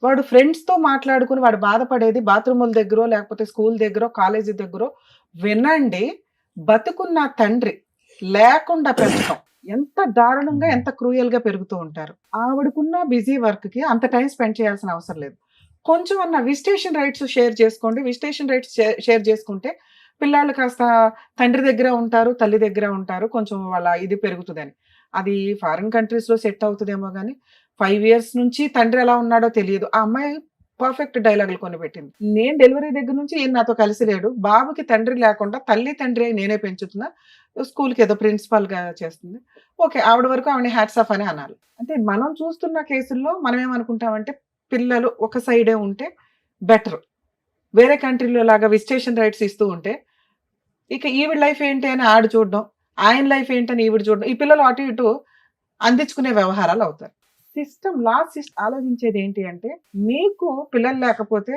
వాడు ఫ్రెండ్స్తో మాట్లాడుకుని వాడు బాధపడేది బాత్రూముల దగ్గర లేకపోతే స్కూల్ దగ్గర కాలేజీ దగ్గర వినండి. బతుకున్న తండ్రి లేకుండా పెంచడం ఎంత దారుణంగా, ఎంత క్రూయల్గా పెరుగుతూ ఉంటారు. ఆవిడకున్న బిజీ వర్క్కి అంత టైం స్పెండ్ చేయాల్సిన అవసరం లేదు. కొంచెం అన్న విజిటేషన్ రైట్స్ షేర్ చేసుకోండి. విజిటేషన్ రైట్స్ షేర్ చేసుకుంటే పిల్లలు కాస్త తండ్రి దగ్గర ఉంటారు, తల్లి దగ్గర ఉంటారు, కొంచెం వాళ్ళ ఇది పెరుగుతుందని. అది ఫారిన్ కంట్రీస్లో సెట్ అవుతుందేమో కానీ 5 years నుంచి తండ్రి ఎలా ఉన్నాడో తెలియదు. ఆ అమ్మాయి పర్ఫెక్ట్ డైలాగులు కొని పెట్టింది. నేను డెలివరీ దగ్గర నుంచి ఈయన నాతో కలిసి లేడు, బాబుకి తండ్రి లేకుండా తల్లి తండ్రి అయి నేనే పెంచుతున్నా, స్కూల్కి ఏదో ప్రిన్సిపాల్గా చేస్తుంది. ఓకే, ఆవిడ వరకు ఆవిడ హ్యాట్స్ ఆఫ్ అని అనాలి. అంటే మనం చూస్తున్న కేసుల్లో మనం ఏమనుకుంటామంటే, పిల్లలు ఒక సైడే ఉంటే బెటర్, వేరే కంట్రీలో లాగా విజిటేషన్ రైట్స్ ఇస్తూ ఉంటే ఇక ఈవిడ లైఫ్ ఏంటి అని ఆడు చూడడం, ఆయన లైఫ్ ఏంటని ఈవిడ చూడడం, ఈ పిల్లలు అటు ఇటు అందించుకునే వ్యవహారాలు అవుతారు. లా సిస్టమ్ ఆలోచించేది ఏంటి అంటే, మీకు పిల్లలు లేకపోతే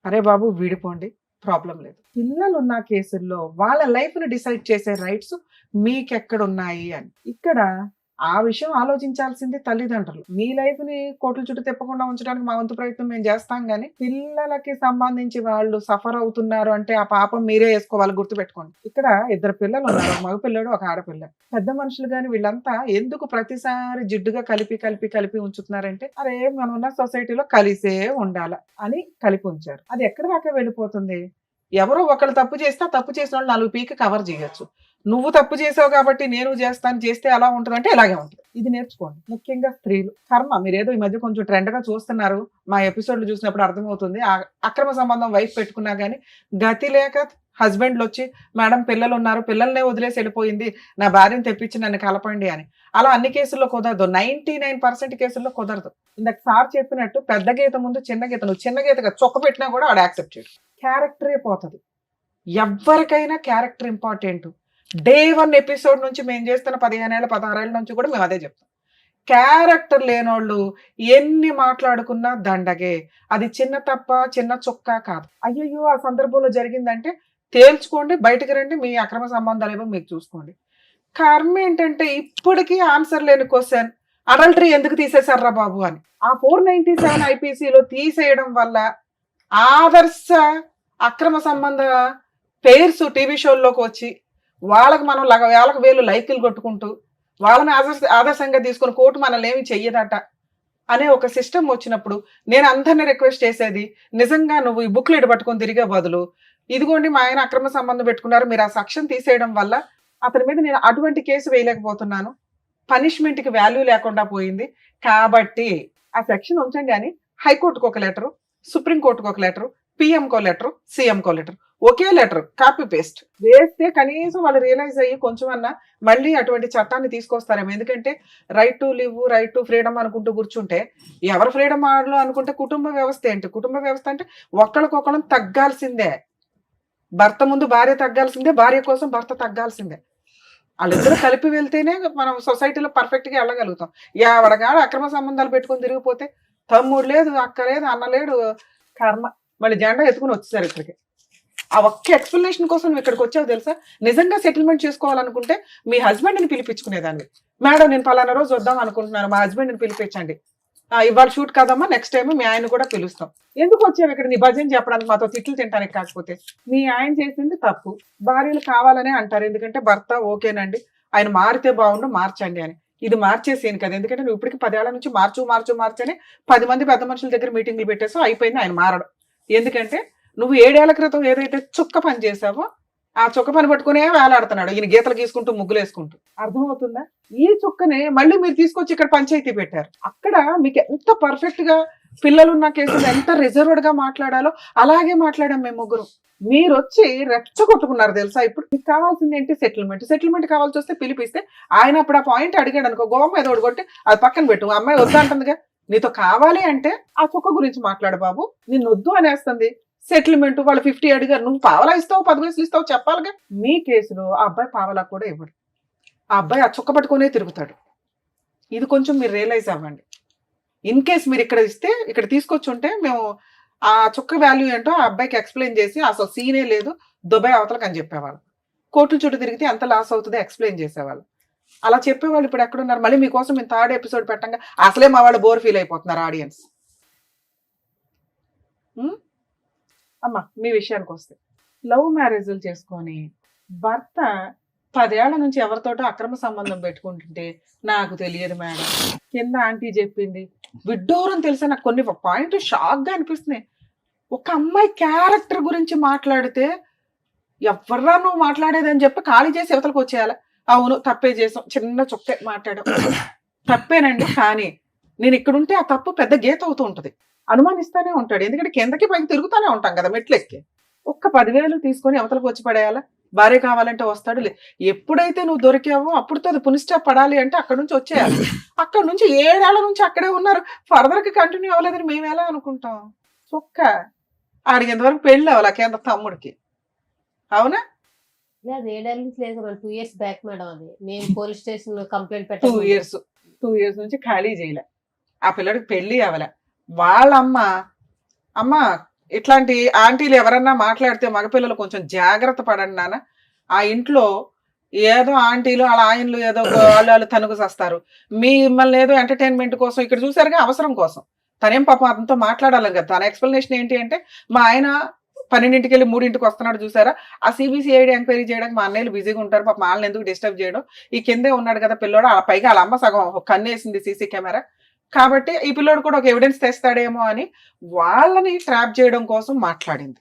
అరే బాబు విడిపోండి, ప్రాబ్లం లేదు. పిల్లలు ఉన్న కేసుల్లో వాళ్ళ లైఫ్ని డిసైడ్ చేసే రైట్స్ మీకెక్కడ ఉన్నాయి అని. ఇక్కడ ఆ విషయం ఆలోచించాల్సింది తల్లిదండ్రులు. మీ లైఫ్ ని కోట్ల చుట్టూ తిప్పకుండా ఉంచడానికి మా వంతు ప్రయత్నం మేము చేస్తాం, కానీ పిల్లలకి సంబంధించి వాళ్ళు సఫర్ అవుతున్నారు అంటే ఆ పాపం మీరే వేసుకోవాలి. గుర్తుపెట్టుకోండి, ఇక్కడ 2 పిల్లలు ఉన్నారు, ఒక మగ పిల్లడు ఒక ఆడపిల్ల. పెద్ద మనుషులు కానీ వీళ్ళంతా ఎందుకు ప్రతిసారి జిడ్డుగా కలిపి ఉంచుతున్నారంటే, అరే మనం ఉన్న సొసైటీలో కలిసే ఉండాల అని కలిపి ఉంచారు. అది ఎక్కడి దాకా వెళ్ళిపోతుంది? ఎవరో ఒకళ్ళు తప్పు చేస్తే తప్పు చేసిన వాళ్ళు 4 పీకి కవర్ చేయొచ్చు. నువ్వు తప్పు చేసావు కాబట్టి నేను చేస్తాను, చేస్తే ఎలా ఉంటుంది అంటే ఇలాగే ఉంటుంది. ఇది నేర్చుకోండి. ముఖ్యంగా స్త్రీలు కర్మ. మీరేదో ఈ మధ్య కొంచెం ట్రెండ్ గా చూస్తున్నారు, మా ఎపిసోడ్లు చూసినప్పుడు అర్థమవుతుంది. అక్రమ సంబంధం వైఫ్ పెట్టుకున్నా కానీ గతి లేక హస్బెండ్లు వచ్చి, మేడం పిల్లలు ఉన్నారు, పిల్లల్నే వదిలేసి వెళ్ళిపోయింది, నా భార్యను తెప్పించి నన్ను కలపండి అని. అలా అన్ని కేసుల్లో కుదరదు, 99% కేసుల్లో కుదరదు. ఇందాక సార్ చెప్పినట్టు పెద్ద గీత ముందు చిన్న గీత, నువ్వు చిన్న గీతగా చొక్క పెట్టినా కూడా వాడు యాక్సెప్ట్ చేయడు. క్యారెక్టరే పోతుంది. ఎవరికైనా క్యారెక్టర్ ఇంపార్టెంట్. Day 1 ఎపిసోడ్ నుంచి మేము చేస్తున్న 15 ఏళ్ళ 16 ఏళ్ళ నుంచి కూడా మేము అదే చెప్తాం. క్యారెక్టర్ లేనోళ్ళు ఎన్ని మాట్లాడుకున్నా దండగే. అది చిన్న తప్ప చిన్న చొక్క కాదు. అయ్యయ్యో ఆ సందర్భంలో జరిగిందంటే తేల్చుకోండి, బయటకు రండి, మీ అక్రమ సంబంధాలు ఏమో మీకు చూసుకోండి. కర్మ ఏంటంటే ఇప్పటికీ ఆన్సర్ లేని క్వశ్చన్, అడల్టరీ ఎందుకు తీసేశారా బాబు అని. ఆ 497 IPCలో తీసేయడం వల్ల ఆదర్శ అక్రమ సంబంధ పేర్స్ టీవీ షోల్లోకి వచ్చి వాళ్ళకి మనం వేలకు వేలు లైకులు కొట్టుకుంటూ వాళ్ళని ఆదర్శంగా తీసుకుని కోర్టు మనల్ని ఏమి చెయ్యదట అనే ఒక సిస్టమ్ వచ్చినప్పుడు నేను అందరినీ రిక్వెస్ట్ చేసేది, నిజంగా నువ్వు ఈ బుక్లెట్ పట్టుకొని తిరిగే బదులు, ఇదిగోండి మా ఆయన అక్రమ సంబంధం పెట్టుకున్నారు, మీరు ఆ సెక్షన్ తీసేయడం వల్ల అతని మీద నేను అటువంటి కేసు వేయలేకపోతున్నాను, పనిష్మెంట్కి వాల్యూ లేకుండా పోయింది, కాబట్టి ఆ సెక్షన్ ఉంచండి అని హైకోర్టుకు ఒక లెటరు, సుప్రీంకోర్టుకు ఒక లెటరు, పిఎంకో లెటరు, సీఎంకో లెటర్, ఒకే లెటర్ కాపీ పేస్ట్ వేస్తే కనీసం వాళ్ళు రియలైజ్ అయ్యి కొంచెం అన్నా మళ్ళీ అటువంటి చట్టాన్ని తీసుకొస్తారేమో. ఎందుకంటే right to live, right to freedom అనుకుంటూ కూర్చుంటే ఎవరు ఫ్రీడమ్ ఆడలో అనుకుంటే కుటుంబ వ్యవస్థ ఏంటి? కుటుంబ వ్యవస్థ అంటే ఒకళ్ళకొకళ్ళం తగ్గాల్సిందే. భర్త ముందు భార్య తగ్గాల్సిందే, భార్య కోసం భర్త తగ్గాల్సిందే. వాళ్ళిద్దరూ కలిపి వెళ్తేనే మనం సొసైటీలో పర్ఫెక్ట్ గా వెళ్ళగలుగుతాం. ఎవడగాడు అక్రమ సంబంధాలు పెట్టుకొని తిరిగిపోతే తమ్ముడు లేదు, అక్క లేదు, అన్న లేడు, కర్మ. మళ్ళీ జెండా ఎత్తుకుని వచ్చేసారు ఇక్కడికి. ఆ ఒక్క ఎక్స్ప్లెనేషన్ కోసం నువ్వు ఇక్కడికి వచ్చావు తెలుసా? నిజంగా సెటిల్మెంట్ చేసుకోవాలనుకుంటే మీ హస్బెండ్ని పిలిపించుకునేదాన్ని. మేడం నేను పలానా రోజు వద్దాం అనుకుంటున్నాను, మా హస్బెండ్ని పిలిపించండి. ఇవాళ షూట్ కాదమ్మా, నెక్స్ట్ టైం మీ ఆయన కూడా పిలుస్తాం. ఎందుకు వచ్చావు ఇక్కడ నీ భజన చెప్పడానికి, మాతో తిట్లు తింటానికి కాకపోతే? మీ ఆయన చేసింది తప్పు. భార్యలు కావాలనే అంటారు, ఎందుకంటే భర్త ఓకేనండి ఆయన మారితే బాగుండు మార్చండి అని. ఇది మార్చేసేను కదా, ఎందుకంటే నువ్వు ఇప్పటికి 10 ఏళ్ల నుంచి మార్చని 10 మంది పెద్ద మనుషుల దగ్గర మీటింగ్లు పెట్టేసో అయిపోయింది ఆయన మారడం. ఎందుకంటే నువ్వు 7 ఏళ్ల క్రితం ఏదైతే చుక్క పని చేసావో ఆ చుక్క పని పట్టుకునే వేలాడుతున్నాడు ఈయన, గీతలు గీసుకుంటూ ముగ్గులు వేసుకుంటూ. అర్థమవుతుందా? ఈ చుక్కనే మళ్ళీ మీరు తీసుకొచ్చి ఇక్కడ పంచాయతీ పెట్టారు. అక్కడ మీకు ఎంత పర్ఫెక్ట్ గా పిల్లలున్న కేసులు ఎంత రిజర్వ్డ్ గా మాట్లాడాలో అలాగే మాట్లాడాం మేము ముగ్గురు. మీరు వచ్చి రెచ్చగొట్టుకున్నారు తెలుసా. ఇప్పుడు మీకు కావాల్సింది ఏంటి? సెటిల్మెంట్ కావాల్సి వస్తే పిలిపిస్తే ఆయన అప్పుడు ఆ పాయింట్ అడిగాడు అనుకో, గోమ మీద కొట్టి అది పక్కన పెట్టు, అమ్మాయి వద్దంటుందిగా. నీతో కావాలి అంటే ఆ చుక్క గురించి మాట్లాడు బాబు, నిన్ను వద్దు అనేస్తుంది. సెటిల్మెంట్ వాళ్ళు 50 అడిగారు, నువ్వు పావలా ఇస్తావు 10 పైసలు ఇస్తావు చెప్పాలిగా. మీ కేసులో ఆ అబ్బాయి పావలా కూడా ఇవ్వడు, ఆ అబ్బాయి ఆ చుక్క పట్టుకునే తిరుగుతాడు. ఇది కొంచెం మీరు రియలైజ్ అవ్వండి. ఇన్ కేస్ మీరు ఇక్కడ ఇస్తే, ఇక్కడ తీసుకొచ్చి ఉంటే మేము ఆ చుక్క వాల్యూ ఏంటో ఆ అబ్బాయికి ఎక్స్ప్లెయిన్ చేసి అసలు సీనే లేదు దుబాయ్ అవతలకు అని చెప్పేవాళ్ళు. కోర్టుల చుట్టూ తిరిగితే ఎంత లాస్ అవుతుందో ఎక్స్ప్లెయిన్ చేసేవాళ్ళు. అలా చెప్పేవాళ్ళు ఇప్పుడు ఎక్కడున్నారు? మళ్ళీ మీకోసం మేము 3rd ఎపిసోడ్ పెట్టంగా అసలే మా వాళ్ళు బోర్ ఫీల్ అయిపోతున్నారు ఆడియన్స్. అమ్మా మీ విషయానికి వస్తే, లవ్ మ్యారేజ్లు చేసుకొని భర్త 10 ఏళ్ల నుంచి ఎవరితోటో అక్రమ సంబంధం పెట్టుకుంటుంటే నాకు తెలియదు మేడం, కింద ఆంటీ చెప్పింది, విడ్డూరం తెలిసే నాకు కొన్ని పాయింట్ షాక్ గా అనిపిస్తున్నాయి. ఒక అమ్మాయి క్యారెక్టర్ గురించి మాట్లాడితే ఎవర్రా నువ్వు మాట్లాడేదని చెప్పి ఖాళీ చేసి యువతలకు వచ్చేయాలి. అవును తప్పే చేసాం, చిన్న చుక్కే మాట్లాడాం, తప్పేనండి. కానీ నేను ఇక్కడుంటే ఆ తప్పు పెద్ద గీత అవుతూ ఉంటుంది, అనుమానిస్తానే ఉంటాడు. ఎందుకంటే కిందకి పైకి తిరుగుతానే ఉంటాం కదా మెట్లెక్కి. ఒక్క 10,000 తీసుకొని అవతలకు వచ్చి పడేయాలా? భార్య కావాలంటే వస్తాడు. ఎప్పుడైతే నువ్వు దొరికావో అప్పుడుతో అది పునిస్టాప్ పడాలి అంటే అక్కడ నుంచి వచ్చేయాలి. అక్కడ నుంచి 7 ఏళ్ల నుంచి అక్కడే ఉన్నారు, ఫర్దర్ కి కంటిన్యూ అవ్వలేదని మేము ఎలా అనుకుంటాం? చొక్క ఆడికి ఎంతవరకు పెళ్ళి అవ్వాలి కేంద్ర తమ్ముడికి, అవునా? లేదు 7 ఏళ్ళ నుంచి లేదు మేడం, 2 years బ్యాక్ మేడం. అది మేము పోలీస్ స్టేషన్ లో కంప్లైంట్ 2 years నుంచి ఖాళీ చేయలే, ఆ పిల్లడికి పెళ్లి అవ్వలే. వాళ్ళ అమ్మ ఇట్లాంటి ఆంటీలు ఎవరన్నా మాట్లాడితే మగపిల్లలు కొంచెం జాగ్రత్త పడండి నాన్న. ఆ ఇంట్లో ఏదో ఆంటీలు వాళ్ళ ఆయనలు ఏదో వాళ్ళు తనుగు చేస్తారు, మిమ్మల్ని ఏదో ఎంటర్టైన్మెంట్ కోసం ఇక్కడ చూసారుగా, అవసరం కోసం. తనేం పాపం అతనితో మాట్లాడాలి కదా. తన ఎక్స్ప్లెనేషన్ ఏంటి అంటే, మా ఆయన 12ంటికి వెళ్ళి 3ంటికి వస్తున్నాడు చూసారా, ఆ CBCID ఎంక్వైరీ చేయడానికి మా అన్నయ్యలు బిజీగా ఉంటారు, పాప వాళ్ళని ఎందుకు డిస్టర్బ్ చేయడం, ఈ కిందే ఉన్నాడు కదా పిల్లోడు, ఆ పైగా వాళ్ళ అమ్మ సగం కన్నేసింది సీసీ కెమెరా, కాబట్టి ఈ పిల్లోడు కూడా ఒక ఎవిడెన్స్ తెస్తాడేమో అని వాళ్ళని ట్రాప్ చేయడం కోసం మాట్లాడింది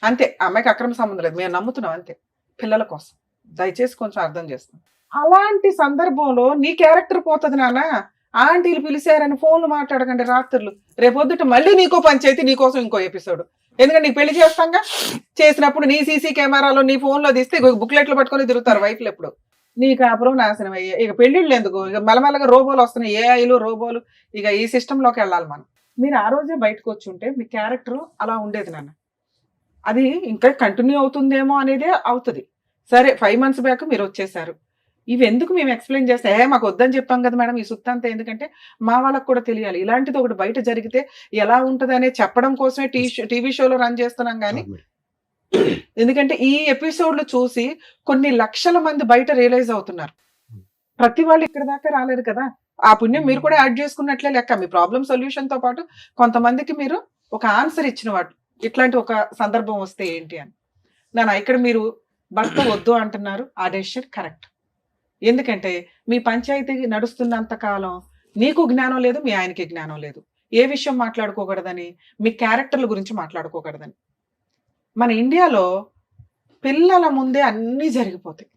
అంతే. అమ్మాయికి అక్రమ సంబంధం లేదు, మేము నమ్ముతున్నాం అంతే, పిల్లల కోసం. దయచేసి కొంచెం అర్థం చేస్తాం. అలాంటి సందర్భంలో నీ క్యారెక్టర్ పోతుంది నాన్న. ఆంటీలు పిలిచారని ఫోన్లు మాట్లాడకండి రాత్రులు, రేపొద్దుట మళ్ళీ నీకో పంచాయతీ, నీకోసం ఇంకో ఎపిసోడ్. ఎందుకంటే నీకు పెళ్లి చేస్తాంగా, చేసినప్పుడు నీ సీసీ కెమెరాలో నీ ఫోన్లో తీస్తే బుక్లెట్లు పట్టుకొని తిరుగుతారు వైఫ్లు. ఎప్పుడు నీ కాపురం నాశనం అయ్యే, ఇక పెళ్లిళ్ళు ఎందుకు, ఇక మెల్లమెల్లగా రోబోలు వస్తున్నాయి, ఏఐలు రోబోలు, ఇక ఈ సిస్టంలోకి వెళ్ళాలి మనం. మీరు ఆ రోజే బయటకు వచ్చి ఉంటే మీ క్యారెక్టర్ అలా ఉండేది నాన్న. అది ఇంకా కంటిన్యూ అవుతుందేమో అనేదే అవుతుంది. సరే 5 months బ్యాక్ మీరు వచ్చేసారు, ఇవి ఎందుకు మేము ఎక్స్ప్లెయిన్ చేస్తే మాకు వద్దని చెప్పాం కదా మేడం ఈ సుత్తంతా, ఎందుకంటే మా వాళ్ళకు కూడా తెలియాలి ఇలాంటిది ఒకటి బయట జరిగితే ఎలా ఉంటుంది అనే చెప్పడం కోసమే టీవీ షోలో రన్ చేస్తున్నాం. కానీ ఎందుకంటే ఈ ఎపిసోడ్లు చూసి కొన్ని లక్షల మంది బయట రియలైజ్ అవుతున్నారు. ప్రతి వాళ్ళు ఇక్కడ దాకా రాలేరు కదా, ఆ పుణ్యం మీరు కూడా యాడ్ చేసుకున్నట్లే లెక్క. మీ ప్రాబ్లం సొల్యూషన్ తో పాటు కొంతమందికి మీరు ఒక ఆన్సర్ ఇచ్చిన వాడు, ఇట్లాంటి ఒక సందర్భం వస్తే ఏంటి అని. నాన్న ఇక్కడ మీరు భర్త వద్దు అంటున్నారు, ఆ డెసిషన్ కరెక్ట్. ఎందుకంటే మీ పంచాయతీ నడుస్తున్నంత కాలం నీకు జ్ఞానం లేదు, మీ ఆయనకి జ్ఞానం లేదు. ఏ విషయం మాట్లాడుకోకూడదని, మీ క్యారెక్టర్ల గురించి మాట్లాడుకోకూడదని. మన ఇండియాలో పిల్లల ముందే అన్నీ జరిగిపోతాయి.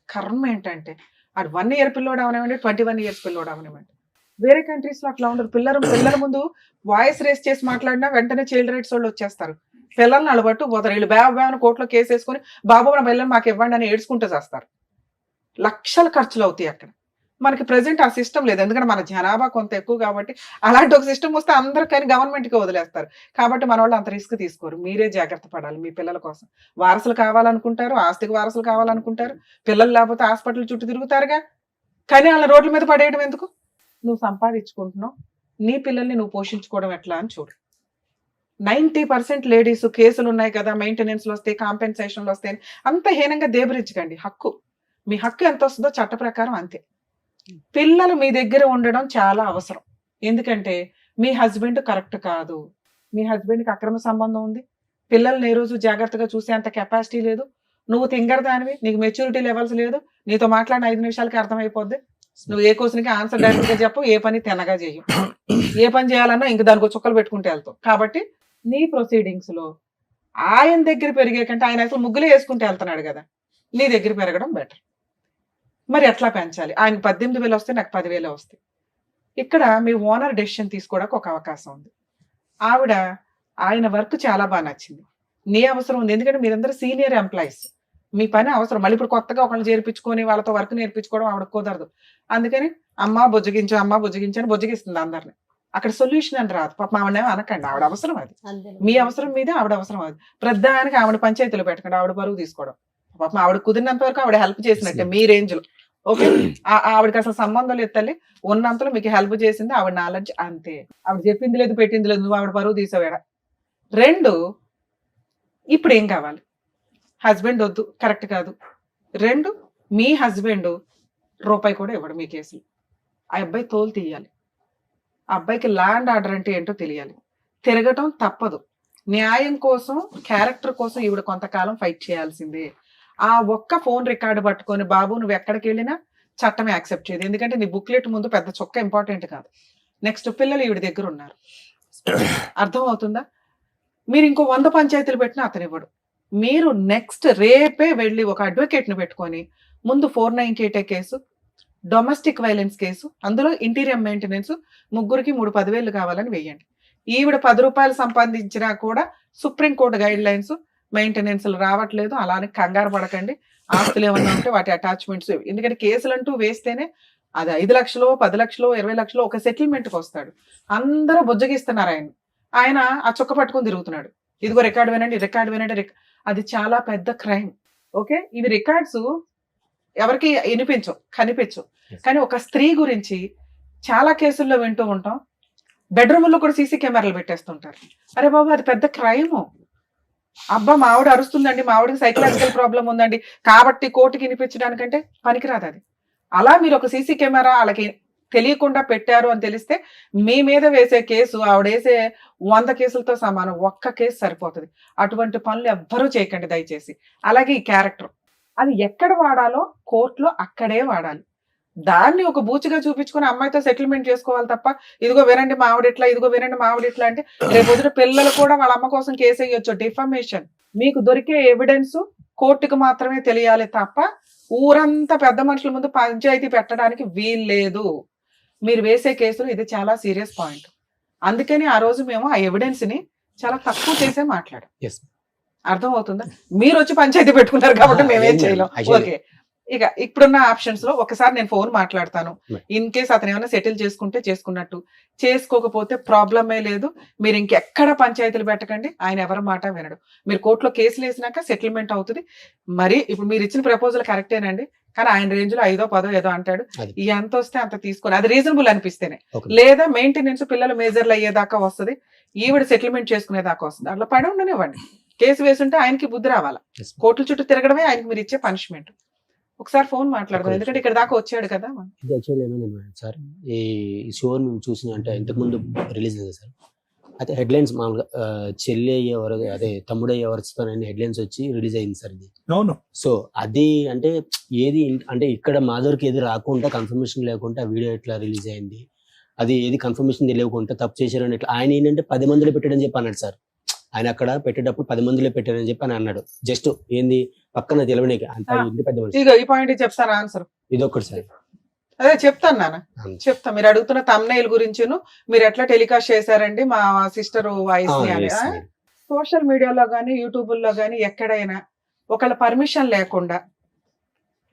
కర్మ ఏంటంటే అది 1 year పిల్లోడు అవనివ్వండి, 21 years పిల్లోడు అవనివ్వండి. వేరే కంట్రీస్లో అట్లా ఉండదు. పిల్లల ముందు వాయిస్ రేస్ చేసి మాట్లాడినా వెంటనే చైల్డ్ రైట్స్ వాళ్ళు వచ్చేస్తారు, పిల్లల్ని అలబట్టు పోతారు. వీళ్ళు బ్యాను కోర్టులో కేసు వేసుకొని బాబు నా పిల్లలు మాకు ఇవ్వండి అని ఏడ్చుకుంటూ చేస్తారు. లక్షల ఖర్చులు అవుతాయి అక్కడ. మనకి ప్రెసెంట్ ఆ సిస్టమ్ లేదు, ఎందుకంటే మన జనాభా కొంత ఎక్కువ కాబట్టి. అలాంటి ఒక సిస్టమ్ వస్తే అందరికైనా గవర్నమెంట్కి వదిలేస్తారు కాబట్టి మన వాళ్ళు అంత రిస్క్ తీసుకోరు. మీరే జాగ్రత్త పడాలి మీ పిల్లల కోసం. వారసులు కావాలనుకుంటారు, ఆస్తికి వారసులు కావాలనుకుంటారు, పిల్లలు లేకపోతే హాస్పిటల్ చుట్టూ తిరుగుతారుగా, కానీ వాళ్ళ రోడ్ల మీద పడేయడం ఎందుకు? నువ్వు సంపాదించుకుంటున్నావు, నీ పిల్లల్ని నువ్వు పోషించుకోవడం ఎట్లా అని చూడు. 90% లేడీస్ కేసులు ఉన్నాయి కదా, మెయింటెనెన్స్లు వస్తాయి, కాంపెన్సేషన్లు వస్తాయి, అంత హీనంగా దేబరించకండి. హక్కు, మీ హక్కు ఎంత వస్తుందో చట్ట ప్రకారం అంతే. పిల్లలు మీ దగ్గర ఉండడం చాలా అవసరం. ఎందుకంటే మీ హస్బెండ్ కరెక్ట్ కాదు, మీ హస్బెండ్కి అక్రమ సంబంధం ఉంది, పిల్లల్ని ఏ రోజు జాగ్రత్తగా చూసే అంత కెపాసిటీ లేదు, నువ్వు తింగరదానివి, నీకు మెచ్యూరిటీ లెవెల్స్ లేదు, నీతో మాట్లాడిన 5 నిమిషాలకి అర్థమైపోద్ది, నువ్వు ఏ క్వశ్చన్కి ఆన్సర్ డైరెక్ట్గా చెప్పు, ఏ పని తినగా చేయు, ఏ పని చేయాలన్నా ఇంక దానికి చుక్కలు పెట్టుకుంటే వెళ్తావు. కాబట్టి నీ ప్రొసీడింగ్స్ లో ఆయన దగ్గర పెరిగే కంటే ఆయన అసలు ముగ్గులే వేసుకుంటే వెళ్తున్నాడు కదా, నీ దగ్గర పెరగడం బెటర్. మరి ఎట్లా పెంచాలి? ఆయన 18,000 వస్తే నాకు 10,000 వస్తాయి. ఇక్కడ మీ ఓనర్ డెసిషన్ తీసుకోవడానికి ఒక అవకాశం ఉంది. ఆవిడ ఆయన వర్క్ చాలా బాగా నచ్చింది, నీ అవసరం ఉంది, ఎందుకంటే మీరందరూ సీనియర్ ఎంప్లాయీస్, మీ పని అవసరం. మళ్ళీ ఇప్పుడు కొత్తగా ఒకళ్ళు చేర్పించుకొని వాళ్ళతో వర్క్ నేర్పించుకోవడం ఆవిడ కుదరదు. అందుకని అమ్మ బుజ్జగించు అని బుజ్జగిస్తుంది అందరిని. అక్కడ సొల్యూషన్ అని రాదు. పాప ఆవిడేమో అనకండి, ఆవిడ అవసరం అది, మీ అవసరం మీదే ఆవిడ అవసరం అది. ప్రధానికి ఆవిడ పంచాయతీలు పెట్టకండి, ఆవిడ బరువు తీసుకోవడం. పాపం ఆవిడ కుదిరినంత వరకు ఆవిడ హెల్ప్ చేసినట్టే మీ రేంజ్ లో. ఓకే, ఆవిడకి అసలు సంబంధం లేదు తల్లి, ఉన్నంతలో మీకు హెల్ప్ చేసింది ఆవిడ నాలెడ్జ్ అంతే. ఆవిడ చెప్పింది లేదు పెట్టింది లేదు, నువ్వు ఆవిడ బరువు తీసావేడ. 2, ఇప్పుడు ఏం కావాలి? హస్బెండ్ వద్దు, కరెక్ట్ కాదు. 2, మీ హస్బెండ్ రూపాయి కూడా ఇవ్వడు మీ కేసులు. ఆ అబ్బాయి తోలు తీయాలి, ఆ అబ్బాయికి ల్యాండ్ ఆర్డర్ అంటే ఏంటో తెలియాలి. తిరగటం తప్పదు. న్యాయం కోసం, క్యారెక్టర్ కోసం ఈవిడ కొంతకాలం ఫైట్ చేయాల్సిందే. ఆ ఒక్క ఫోన్ రికార్డు పట్టుకొని బాబు నువ్వు ఎక్కడికి వెళ్ళినా చట్టమే యాక్సెప్ట్ చేయదు, ఎందుకంటే నీ బుక్లెట్ ముందు పెద్ద చొక్క ఇంపార్టెంట్ కాదు. నెక్స్ట్ పిల్లలు ఈవిడ దగ్గర ఉన్నారు, అర్థం అవుతుందా? మీరు ఇంకో 100 పంచాయతీలు పెట్టినా అతను ఇవ్వడు. మీరు నెక్స్ట్ రేపే వెళ్ళి ఒక అడ్వకేట్ని పెట్టుకొని ముందు 498 కేసు, డొమెస్టిక్ వైలెన్స్ కేసు, అందులో ఇంటీరియర్ మెయింటెనెన్స్, ముగ్గురికి 3-10,000 కావాలని వేయండి. ఈవిడ 10 రూపాయలు సంపాదించినా కూడా సుప్రీంకోర్టు గైడ్ లైన్స్, మెయింటెనెన్స్లు రావట్లేదు, అలానే కంగారు పడకండి. ఆస్తులు ఏమన్నా ఉంటే వాటి అటాచ్మెంట్స్, ఎందుకంటే కేసులు అంటూ వేస్తేనే అది 5 లక్షలు, 10 లక్షలు, 20 లక్షలు ఒక సెటిల్మెంట్కి వస్తాడు. అందరూ బుజ్జగిస్తున్నారు ఆయన ఆ చొక్క పట్టుకొని తిరుగుతున్నాడు, ఇదిగో రికార్డు వినండి. అది చాలా పెద్ద క్రైమ్. ఓకే, ఇవి రికార్డ్స్ ఎవరికి వినిపించవు, కనిపించవు, కానీ ఒక స్త్రీ గురించి చాలా కేసుల్లో వింటూ ఉంటాం. బెడ్రూమ్లో కూడా సీసీ కెమెరాలు పెట్టేస్తుంటారు. అరే బాబు, అది పెద్ద క్రైమ్. అబ్బా మా ఆవిడ అరుస్తుందండి, మా ఆవిడకి సైకలాజికల్ ప్రాబ్లం ఉందండి కాబట్టి కోర్టుకి వినిపించడానికంటే పనికిరాదు అది. అలా మీరు ఒక సీసీ కెమెరా వాళ్ళకి తెలియకుండా పెట్టారు అని తెలిస్తే మీ మీద వేసే కేసు ఆవిడ వేసే 100 కేసులతో సమానం, ఒక్క కేసు సరిపోతుంది. అటువంటి పనులు ఎవ్వరూ చేయకండి దయచేసి. అలాగే ఈ క్యారెక్టర్, అది ఎక్కడ వాడాలో కోర్టులో అక్కడే వాడాలి. దాన్ని ఒక బూచిగా చూపించుకుని అమ్మాయితో సెటిల్మెంట్ చేసుకోవాలి తప్ప, ఇదిగో వినండి మా ఆవిడ ఇట్లా, ఇదిగో వినండి మా ఆవిడ ఇట్లా అంటే రేపు వదిన పిల్లలు కూడా వాళ్ళ అమ్మ కోసం కేసు వేయొచ్చు. డిఫమేషన్. మీకు దొరికే ఎవిడెన్స్ కోర్టుకు మాత్రమే తెలియాలి తప్ప ఊరంతా పెద్ద మనుషుల ముందు పంచాయతీ పెట్టడానికి వీల్లేదు. మీరు వేసే కేసులు ఇది చాలా సీరియస్ పాయింట్. అందుకని ఆ రోజు మేము ఆ ఎవిడెన్స్ ని చాలా తక్కువ చేసే మాట్లాడాం. అర్థం అవుతుందా? మీరు వచ్చి పంచాయతీ పెట్టుకున్నారు కాబట్టి మేమేం చేయలేం. ఓకే, ఇక ఇప్పుడున్న ఆప్షన్స్ లో ఒకసారి నేను ఫోన్ మాట్లాడతాను. ఇన్ కేస్ అతను ఏమైనా సెటిల్ చేసుకుంటే చేసుకున్నట్టు, చేసుకోకపోతే ప్రాబ్లమే లేదు. మీరు ఇంకెక్కడ పంచాయతీలు పెట్టకండి, ఆయన ఎవరి మాట వినడు. మీరు కోర్టులో కేసులు వేసినాక సెటిల్మెంట్ అవుతుంది. మరి ఇప్పుడు మీరు ఇచ్చిన ప్రపోజల్ కరెక్టేనండి, కానీ ఆయన రేంజ్ లో 5దో 10దో ఏదో అంటాడు. ఎంత వస్తే అంత తీసుకొని, అది రీజనబుల్ అనిపిస్తేనే, లేదా మెయింటెనెన్స్ పిల్లలు మేజర్లు అయ్యేదాకా వస్తుంది, ఈవిడ సెటిల్మెంట్ చేసుకునేదాకా వస్తుంది. అట్లా పడి ఉండనివ్వండి. కేసు వేసుంటే ఆయనకి బుద్ధి రావాలా. కోర్టుల చుట్టూ తిరగడమే ఆయనకి మీరు ఇచ్చే పనిష్మెంట్. ఒకసారి ఫోన్ మాట్లాడదాం, ఎందుకంటే ఇక్కడ దాకా వచ్చాడు కదా. ఇది యాక్చువల్లీ ఏమైంది సార్, ఈ షో మేము చూసిన అంటే ఇంతకుముందు రిలీజ్ అయింది సార్. అయితే హెడ్లైన్స్ మామూలుగా చెల్లి అయ్యేవారు, అదే తమ్ముడు అయ్యేవారు హెడ్లైన్స్ వచ్చి రిలీజ్ అయింది సార్ ఇది. అవును. సో అది అంటే ఏది అంటే ఇక్కడ మాధురికి ఏది రాకుండా, కన్ఫర్మేషన్ లేకుండా వీడియో ఎట్లా రిలీజ్ అయింది, అది ఏది కన్ఫర్మేషన్ తెలియకుండా తప్పు చేశారని ఇట్లా ఆయన ఏంటంటే 10 మందిలో పెట్టాడని చెప్పి అన్నాడు సార్. ఆయన అక్కడ పెట్టేటప్పుడు 10 మందిలో పెట్టారని చెప్పి అని అన్నాడు. జస్ట్ ఏంది పక్కన తెలవడానికి అంత ఇంటి పెద్ద మనిషి. ఈ పాయింట్ చెప్తాను ఆన్సర్. ఇది ఒక్కటి సార్. అదే చెప్తాను నాన్న, చెప్తా. మీరు అడుగుతున్న తమ్నైల్ గురించి మీరు ఎట్లా టెలికాస్ట్ చేశారండి మా సిస్టర్ వాయిస్ ని అని. సోషల్ మీడియాలో గానీ యూట్యూబ్ లో గానీ ఎక్కడైనా ఒకళ్ళ పర్మిషన్ లేకుండా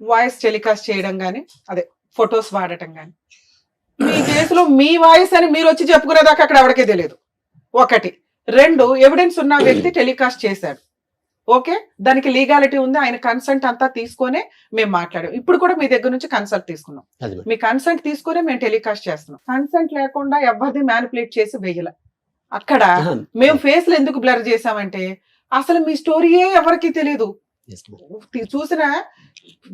వాయిస్ టెలికాస్ట్ చేయడం గానీ, అదే ఫొటోస్ వాడటం కానీ. మీ కేసులో మీ వాయిస్ అని మీరు వచ్చి చెప్పుకునేదాకా అక్కడ ఎవరికే తెలియదు. 1 2 ఎవిడెన్స్ ఉన్న వ్యక్తి టెలికాస్ట్ చేశాడు. ఓకే, దానికి లీగాలిటీ ఉంది, ఆయన కన్సెంట్ అంతా తీసుకొనే మేము మాట్లాడాం. ఇప్పుడు కూడా మీ దగ్గర నుంచి కన్సల్ట్ తీసుకున్నాం. మీ కన్సెంట్ తీసుకునే మేము టెలికాస్ట్ చేస్తున్నాం. కన్సెంట్ లేకుండా ఎవరిది మ్యానిపులేట్ చేసి వేయలే. అక్కడ మేము ఫేస్లు ఎందుకు బ్లర్ చేసామంటే అసలు మీ స్టోరీయే ఎవరికి తెలియదు. చూసిన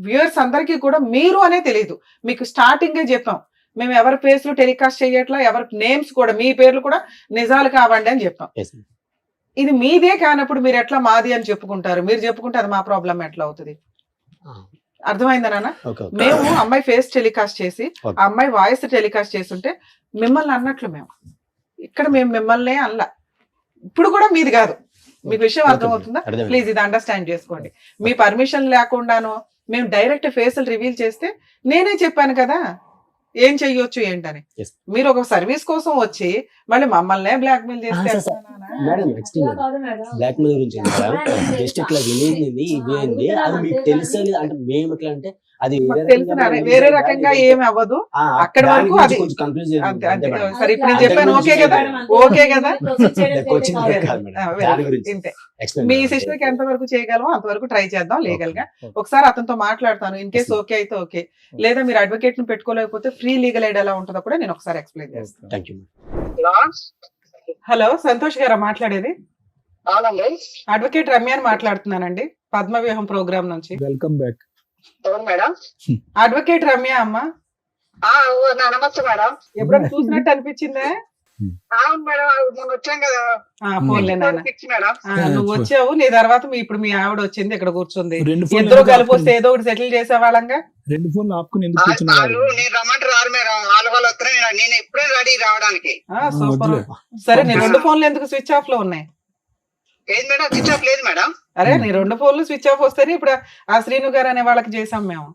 వ్యూయర్స్ అందరికీ కూడా మీరు అనే తెలియదు. మీకు స్టార్టింగే చెప్పాం, మేము ఎవరి ఫేస్లు టెలికాస్ట్ చేయట్లా, ఎవరి నేమ్స్ కూడా మీ పేర్లు కూడా నిజాలు కావండి అని చెప్పాం. ఇది మీదే కానప్పుడు మీరు ఎట్లా మాది అని చెప్పుకుంటారు? మీరు చెప్పుకుంటే అది మా ప్రాబ్లం ఎట్లా అవుతుంది? అర్థమైందా నాన్న? మేము అమ్మాయి ఫేస్ టెలికాస్ట్ చేసి ఆ అమ్మాయి వాయిస్ టెలికాస్ట్ చేస్తుంటే మిమ్మల్ని అన్నట్లు మేము ఇక్కడ మేము మిమ్మల్ని అనలా. ఇప్పుడు కూడా మీది కాదు. మీకు విషయం అర్థమవుతుందా? ప్లీజ్ ఇది అండర్స్టాండ్ చేసుకోండి. మీ పర్మిషన్ లేకుండాను మేము డైరెక్ట్ ఫేసులు రివీల్ చేస్తే నేనే చెప్పాను కదా ఏం చెయ్యొచ్చు ఏంటని. మీరు ఒక సర్వీస్ కోసం వచ్చి మళ్ళీ మమ్మల్ని బ్లాక్ మెయిల్ చేస్తే మేడం బ్లాక్ మెయిల్ గురించి జస్ట్ ఇట్లా వినేది అది మీకు తెలుసు అంటే మేము ఎట్లా అంటే అది వేరే రకంగా ఏమి అవ్వదు. అక్కడ వరకు అది సరే ఇప్పుడు నేను చెప్పాను. ఓకే కదా? ఓకే కదా? మీ సిస్టర్ కి ఎంత వరకు చేయగలమో అంతవరకు ట్రై చేద్దాం లీగల్ గా. ఒకసారి అతనితో మాట్లాడతాను. ఇన్ కేసు ఓకే అయితే ఓకే, లేదా మీరు అడ్వకేట్ ని పెట్టుకోలేకపోతే ఫ్రీ లీగల్ ఎయిడ్ ఎలా ఉంటుందో కూడా నేను ఒకసారి ఎక్స్ప్లెయిన్ చేస్తాను. హలో, సంతోష్ గారా మాట్లాడేది? అడ్వకేట్ రమ్య అని మాట్లాడుతున్నానండి, పద్మవ్యూహం ప్రోగ్రామ్ నుంచి. Welcome back. అడ్వకేట్ రమ్య అమ్మా. నమస్తే మేడం. ఎప్పుడైనా చూసినట్టు అనిపించిందా? అవును మేడం, మొన్న వచ్చాం కదా. ఫోన్లే నాన్న, మేడం నువ్వు వచ్చావు, నీ తర్వాత ఇప్పుడు మీ ఆవిడ వచ్చింది, ఇక్కడ కూర్చుంది. ఇద్దరు కలిపి వస్తే ఏదో ఒకటి సెటిల్ చేసేవాళ్ళంగా. 2 ఫోన్లు ఆపుకుని నేను రమ్మంటారు రారు మేడం, వాళ్ళు వస్తున్నా. నేను ఎప్పుడే రెడీ రావడానికి. సూపర్. సరే, నీ 2 ఫోన్లు ఎందుకు స్విచ్ ఆఫ్ లో ఉన్నాయి? ఏది మేడం స్విచ్ ఆఫ్ లేదు మేడం. అరే నీ 2 ఫోన్లు స్విచ్ ఆఫ్ వస్తేనే ఇప్పుడు ఆ శ్రీను గారు అనే వాళ్ళకి చేసాం మేము.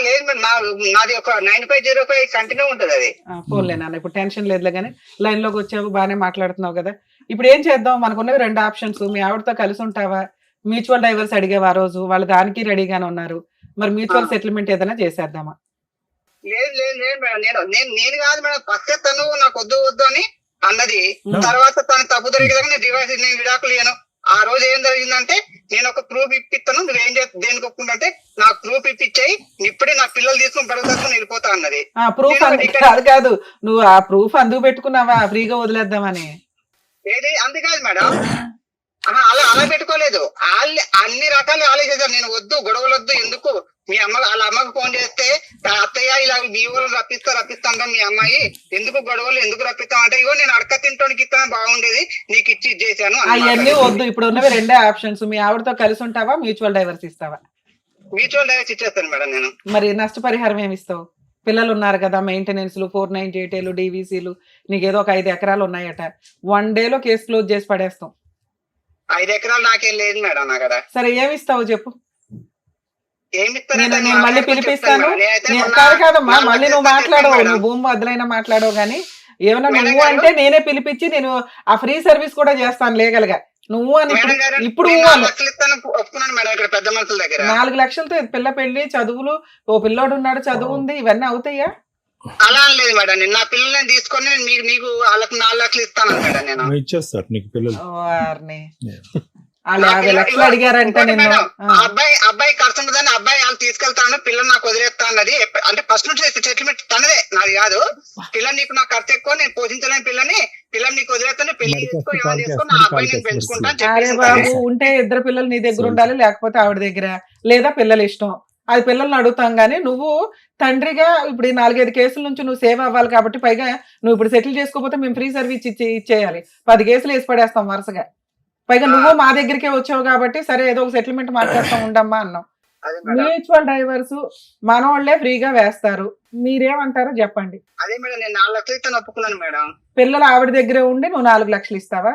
లేదు మేడం, నాది ఒక 9505 కంటిన్యూ ఉంటది అది. ఫోన్లే నాన్న, ఇప్పుడు టెన్షన్ లేదులే కానీ లైన్ లోకి వచ్చావు, బాగానే మాట్లాడుతున్నావు కదా. ఇప్పుడు ఏం చేద్దాం? మనకున్నవి 2 ఆప్షన్స్. మీ ఆవిడతో కలిసి ఉంటావా? మ్యూచువల్ డైవర్స్ అడిగేవా ఆ రోజు? వాళ్ళు దానికి రెడీగానే ఉన్నారు. మరి మ్యూచువల్ సెటిల్మెంట్ ఏదైనా చేసేద్దామా? లేదు లేదు లేదు మేడం, నేను కాదు మేడం, ఫస్ట్ తను నాకు వద్దు అని అన్నది. తర్వాత తను తప్పు దొరికేదాకా నేను డివైస్ విడాకులు ఇయ్యను. ఆ రోజు ఏం జరిగిందంటే నేను ఒక ప్రూఫ్ ఇప్పిస్తాను, నువ్వేం దేనికి ఒప్పుకుంటే నాకు ప్రూఫ్ ఇప్పించాయి, ఇప్పుడే నా పిల్లలు తీసుకుని పడుకొని వెళ్ళిపోతా అన్నది. ప్రూఫ్ కాదు, నువ్వు ఆ ప్రూఫ్ అందుకు పెట్టుకున్నావా ఫ్రీగా వదిలేద్దామని? ఏది అందుకాదు మేడం, అలా పెట్టుకోలేదు. అన్ని రకాలు ఆలోచించారు. నేను వద్దు, గొడవలు వద్దు, ఎందుకు మీ వాళ్ళ అమ్మకు ఫోన్ చేస్తే అత్తయ్య ఇలా మీ ఊరు రప్పిస్తాం మీ అమ్మాయి, ఎందుకు గొడవలు ఎందుకు రప్పిస్తాం అంటే, ఇగో నేను అడక తింటానికి ఇస్తాను బాగుండేది, నీకు ఇచ్చి ఇచ్చేసాను. అవన్నీ వద్దు. ఇప్పుడు ఉన్నవి 2 ఆప్షన్స్. మీ ఆవిడతో కలిసి ఉంటావా, మ్యూచువల్ డైవర్స్ ఇస్తావా? మ్యూచువల్ డైవర్స్ ఇచ్చేస్తాను మేడం నేను. మరి నష్టపరిహారం ఏమి ఇస్తావు? పిల్లలు ఉన్నారు కదా, మెయింటెనెన్స్ 498 DVCలు, నీకేదో ఒక 5 ఎకరాలు ఉన్నాయట. 1 డేలో కేసు క్లోజ్ చేసి పడేస్తాం. 5 ఎకరాలు నాకేం లేదు మేడం నా కదా. సరే ఏమి ఇస్తావు చెప్పు? నేను మళ్ళీ పిలిపిస్తాను. కాదమ్మా, మళ్ళీ నువ్వు మాట్లాడవు, నువ్వు భూమి వద్దలైనా మాట్లాడవు కానీ ఏమన్నా నువ్వు అంటే నేనే పిలిపించి నేను ఆ ఫ్రీ సర్వీస్ కూడా చేస్తాను లీగల్ గా. నువ్వు అని ఇప్పుడు 4 లక్షలతో పిల్ల పెళ్లి, చదువులు, ఓ పిల్లోడు ఉన్నాడు, చదువు ఉంది, ఇవన్నీ అవుతాయా? అలా లేదు మేడం, నేను నా పిల్లల్ని తీసుకొని మీకు వాళ్ళకి 4 లక్షలు ఇస్తాను మేడం. నేను ఇచ్చేస్తారు నీకు పిల్లలు. వాళ్ళు 50 లక్షలు అడిగారంటే నేను అబ్బాయి ఖర్చు ఉంటుందని అబ్బాయి వాళ్ళు తీసుకెళ్తాను, పిల్లలు నాకు వదిలేస్తా అన్నది. అంటే ఫస్ట్ నుంచి సెటిల్మెంట్ తనదే, నాది కాదు. పిల్లలు నీకు నాకు ఖర్చు ఎక్కువ, నేను పోషించలేని పిల్లని నీకు వదిలేస్తాను, పెళ్లి చేసుకో, ఎవరు చేసుకో, నా అబ్బాయి నేను పెంచుకుంటాను. అరే బాబు, ఉంటే 2 పిల్లలు నీ దగ్గర ఉండాలి, లేకపోతే ఆవిడ దగ్గర, లేదా పిల్లలు ఇష్టం, అది పిల్లల్ని అడుగుతాం. గానీ నువ్వు తండ్రిగా ఇప్పుడు 4-5 కేసుల నుంచి నువ్వు సేవ్ అవ్వాలి కాబట్టి, పైగా నువ్వు ఇప్పుడు సెటిల్ చేసుకోకపోతే మేము ఫ్రీ సర్వీస్ ఇచ్చేయాలి. 10 కేసులు వేసి పడేస్తాం వరుసగా. పైగా నువ్వు మా దగ్గరికే వచ్చావు కాబట్టి సరే ఏదో ఒక సెటిల్మెంట్ మాట్లాడుతూ ఉండమ్మా అన్నాం. మ్యూచువల్ డైవర్స్ మనోళ్లే ఫ్రీగా వేస్తారు, మీరేమంటారో చెప్పండి. అదే మేడం, నేను 4 లక్షలు ఇస్తాను ఒప్పుకున్నాను మేడం. పిల్లలు ఆవిడ దగ్గరే ఉండి నువ్వు 4 లక్షలు ఇస్తావా?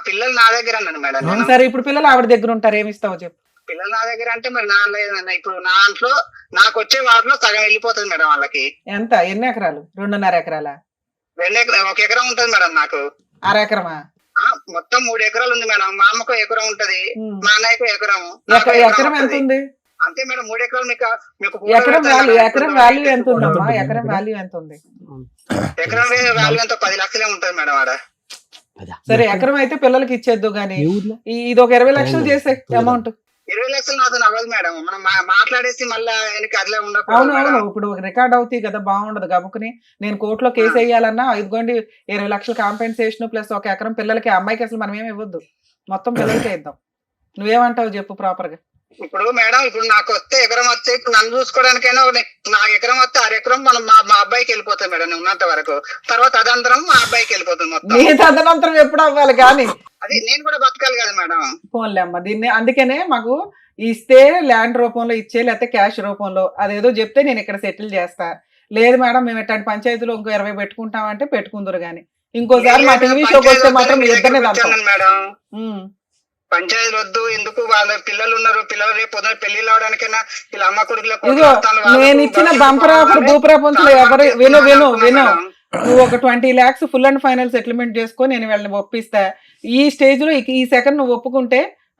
పిల్లలు నా దగ్గర అన్నాను మేడం. సరే, ఇప్పుడు పిల్లలు ఆవిడ దగ్గర ఉంటారు, ఏమి ఇస్తావో చెప్పు. పిల్లలు నా దగ్గర అంటే మరి ఇప్పుడు నా దాంట్లో నాకు వచ్చే వాటిలో సగం వెళ్ళిపోతుంది మేడం వాళ్ళకి. ఎంత? ఎన్ని ఎకరాలు? 2.5 ఎకరాలా? 2 ఎకరాలు, 1 ఎకరం ఉంటుంది మేడం నాకు. 1/2 ఎకరమా? మొత్తం 3 ఎకరాలు ఉంది మేడం. మా అమ్మకు ఎకరం ఉంటది, మా అన్నయ్యకు ఎకరం. ఎకరం ఎంత ఉంది? అంతే మేడం 3 ఎకరాలు మీకు ఎకరం వాల్యూ ఎంత ఉందమ్మా? ఎకరం వాల్యూ ఎంత ఉంది? ఎకరం వాల్యూ ఎంత 10 లక్షలే ఉంటుంది మేడం ఆడ. సరే ఎకరం అయితే పిల్లలకి ఇచ్చేద్దు గానీ ఇది ఒక 20 లక్షలు చేసే అమౌంట్. 20 లక్షలు నాతో అవ్వదు మేడం, మనం మాట్లాడేసి మళ్ళీ అట్లే ఉండదు. అవును ఇప్పుడు రికార్డ్ అవుతాయి కదా, బాగుండదు గబుకుని నేను కోర్టులో కేసు వేయాలన్నా ఇదిగోండి 20 లక్షలు కాంపెన్సేషన్ ప్లస్ ఒక ఎకరం పిల్లలకి. అమ్మాయికి అసలు మనం ఏమి ఇవ్వద్దు, మొత్తం పిల్లలకే ఇద్దాం. నువ్వేమంటావు చెప్పు ప్రాపర్ గా. ఇప్పుడు మేడం ఇప్పుడు నాకు వస్తే ఎకరం వస్తే ఇప్పుడు నన్ను చూసుకోవడానికైనా నాకు ఎకరం వస్తే 6 ఎకరం మనం మా అబ్బాయికి వెళ్ళిపోతాయి మేడం ఉన్నంత వరకు. తర్వాత అదంతరం మా అబ్బాయికి వెళ్ళిపోతుంది మొత్తం. నీ తదనంతరం ఎప్పుడు అవ్వాలి కానీ అది నేను కూడా బతకాలి కదా మేడం. పోన్లే అమ్మ, దీన్ని అందుకనే మాకు ఇస్తే ల్యాండ్ రూపంలో ఇచ్చే లేకపోతే క్యాష్ రూపంలో అదేదో చెప్తే నేను ఇక్కడ సెటిల్ చేస్తా. లేదు మేడం మేము ఇట్లాంటి పంచాయతీలో ఇంకో 20 పెట్టుకుంటామంటే పెట్టుకుందరు గానీ ఇంకోసారి మా టీవీ షోకి వస్తే మాత్రం మీ ఇద్దరినే మేడం. పంచాయతీలు వద్దు, ఎందుకు వాళ్ళ పిల్లలు ఉన్నారు, పిల్లలు రేపు పొద్దున పెళ్లి అవడానికైనా ఇలా అమ్మ కొడుకులకు. నేను ఇచ్చిన బంపర్ ఆఫర్ భూప్రపంచంలో ఎవరు విను నువ్వు ఒక 20 lakhs full and final settlement చేసుకో, నేను వీళ్ళని ఒప్పిస్తా. ఈ స్టేజ్ లో ఈ సెకండ్ నువ్వు ఒప్పుకుంటే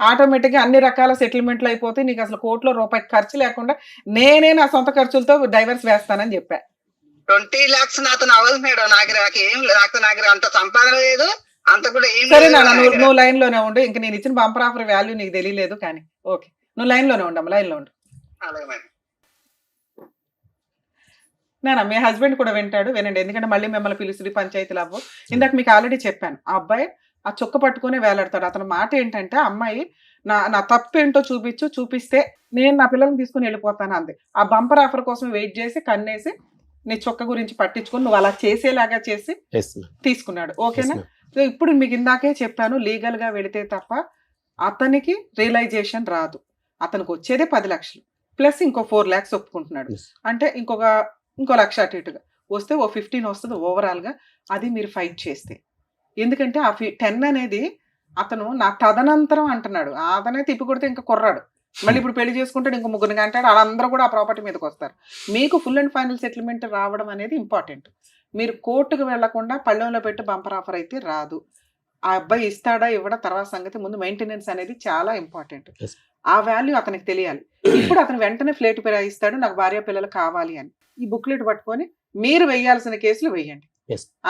ఆటోమేటిక్ గా అన్ని రకాల సెటిల్మెంట్లు అయిపోతాయి. నీకు అసలు కోర్టులో రూపాయి ఖర్చు లేకుండా నేనే నా సొంత ఖర్చులతో డైవర్స్ వేస్తానని చెప్పా. 20 lakhs నాతో అవ్వదు మేడం, నాకు అంత సంపాదన లేదు, అంత కూడా ఏం. సరే నాన్న నువ్వు లైన్ లోనే ఉండు, ఇంక నేను ఇచ్చిన బంపర్ ఆఫర్ వాల్యూ నీకు తెలియలేదు కానీ ఓకే నువ్వు లైన్ లోనే ఉండమ్మా, లైన్ లో ఉండు. నాన్న మీ హస్బెండ్ కూడా వింటాడు, వినండి. ఎందుకంటే మళ్ళీ మిమ్మల్ని పిలుస్తుంది పంచాయతీలు అవ్వు. ఇందాక మీకు ఆల్రెడీ చెప్పాను, ఆ అబ్బాయి ఆ చుక్క పట్టుకుని వేలాడతాడు. అతని మాట ఏంటంటే అమ్మాయి నా తప్పు ఏంటో చూపిస్తే నేను నా పిల్లల్ని తీసుకుని వెళ్ళిపోతాను అంది. ఆ బంపర్ ఆఫర్ కోసం వెయిట్ చేసి కన్నేసి నీ చొక్క గురించి పట్టించుకుని నువ్వు అలా చేసేలాగా చేసి తీసుకున్నాడు. ఓకేనా? సో ఇప్పుడు మీకు ఇందాకే చెప్పాను, లీగల్ గా వెళితే తప్ప అతనికి రియలైజేషన్ రాదు. అతనికి వచ్చేదే 10 లక్షలు ప్లస్ ఇంకో 4 lakhs ఒప్పుకుంటున్నాడు అంటే ఇంకో లక్ష అటు ఇటుగా వస్తే ఓ 15 వస్తుంది ఓవరాల్ గా. అది మీరు ఫైట్ చేస్తే, ఎందుకంటే ఆ 10 అనేది అతను నా తదనంతరం అంటున్నాడు. అతనే తిప్పి కొడితే ఇంకా కుర్రాడు, మళ్ళీ ఇప్పుడు పెళ్లి చేసుకుంటాడు, ఇంకో 3 అంటాడు, వాళ్ళందరూ కూడా ఆ ప్రాపర్టీ మీదకి వస్తారు. మీకు ఫుల్ అండ్ ఫైనల్ సెటిల్మెంట్ రావడం అనేది ఇంపార్టెంట్. మీరు కోర్టుకు వెళ్లకుండా పళ్ళెంలో పెట్టి బంపర్ ఆఫర్ అయితే రాదు. ఆ అబ్బాయి ఇస్తాడా ఇవ్వడా తర్వాత సంగతి, ముందు మెయింటెనెన్స్ అనేది చాలా ఇంపార్టెంట్. ఆ వాల్యూ అతనికి తెలియాలి. ఇప్పుడు అతను వెంటనే ఫ్లేట్ ఇస్తాడు, నాకు భార్య పిల్లలు కావాలి అని. ఈ బుక్లెట్ పట్టుకొని మీరు వేయాల్సిన కేసులు వేయండి.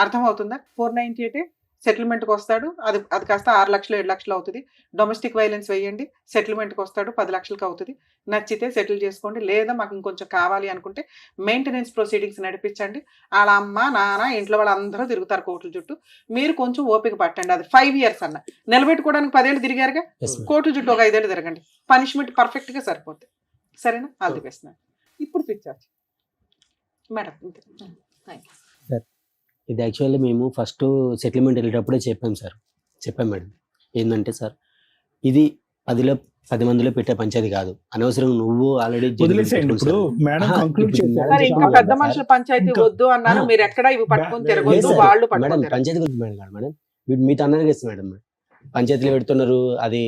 అర్థమవుతుందా? 498 సెటిల్మెంట్కి వస్తాడు, అది కాస్త 6 లక్షలు 7 లక్షలు అవుతుంది. డొమెస్టిక్ వైలెన్స్ వేయండి, సెటిల్మెంట్కి వస్తాడు 10 లక్షలకు అవుతుంది. నచ్చితే సెటిల్ చేసుకోండి, లేదా మాకు ఇంకొంచెం కావాలి అనుకుంటే మెయింటెనెన్స్ ప్రొసీడింగ్స్ నడిపించండి. వాళ్ళ అమ్మ నాన్న ఇంట్లో వాళ్ళందరూ తిరుగుతారు కోర్టుల చుట్టూ, మీరు కొంచెం ఓపిక పట్టండి. అది 5 years అన్న నిలబెట్టుకోవడానికి 10 ఏళ్ళు తిరిగారుగా, కోర్టుల చుట్టూ ఒక 5 ఏళ్ళు తిరగండి, పనిష్మెంట్ పర్ఫెక్ట్ గా సరిపోతుంది. సరేనా? All the best. ఇప్పుడు పిచ్చారు మేడం. ఇది యాక్చువల్లీ మేము ఫస్ట్ సెటిల్మెంట్ వెళ్ళేటప్పుడే చెప్పాం మేడం. ఏంటంటే సార్ ఇది 10 మందిలో పెట్టే పంచాయతీ కాదు, అనవసరం నువ్వు ఆల్రెడీ ఇంకా పెద్ద మనుషుల పంచాయతీ వద్దు అన్నారు. మీరు ఎక్కడ ఇవి పట్టుకొని తిరగొద్దు, వాళ్ళు మేడం పంచాయతీ గురించి మేడం మీతో అన్నారు కదా మేడం, పంచాయతీలు పెడుతున్నారు అది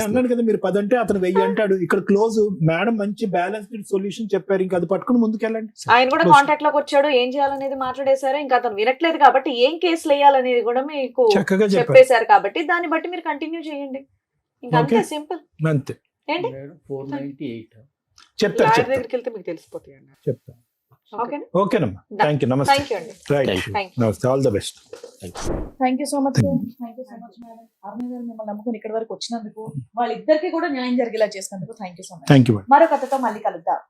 అన్నాడు కదా మీరు 10 అంటే అతను 1000 అంటాడు. ఇక్కడ క్లోజ్ మేడం మంచి బ్యాలెన్స్డ్ సొల్యూషన్ చెప్పారు, ఇంకా అది పట్టుకుని ముందుకెళ్ళండి. ఆయన కూడా కాంటాక్ట్ లోకి వచ్చాడు, ఏం చేయాలనేది మాట్లాడేశారు. ఇంకా అతను వినట్లేదు కాబట్టి ఏం కేసులు వేయాలనేది కూడా మీకు చక్కగా చెప్పేశారు. కాబట్టి దాన్ని బట్టి మీరు కంటిన్యూ చేయండి. ఇంకా అంతే, సింపుల్. అంతే. ఏంటి చెప్తారు దగ్గరికి వెళ్తే మీకు తెలిసిపోతాయి. చెప్తాను. ఓకేనమ్మా, థ్యాంక్ యూ. నమస్తే. Right, all the best. Thank you so much. Thank you so much madam. Aruna garu మిమ్మల్ని నమ్ముకుని ఇక్కడి వరకు వచ్చినందుకు, వాళ్ళిద్దరికి కూడా న్యాయం జరిగేలా చేసినందుకు thank you so much. Thank you. మరో కథతో మళ్ళీ కలుద్దాం.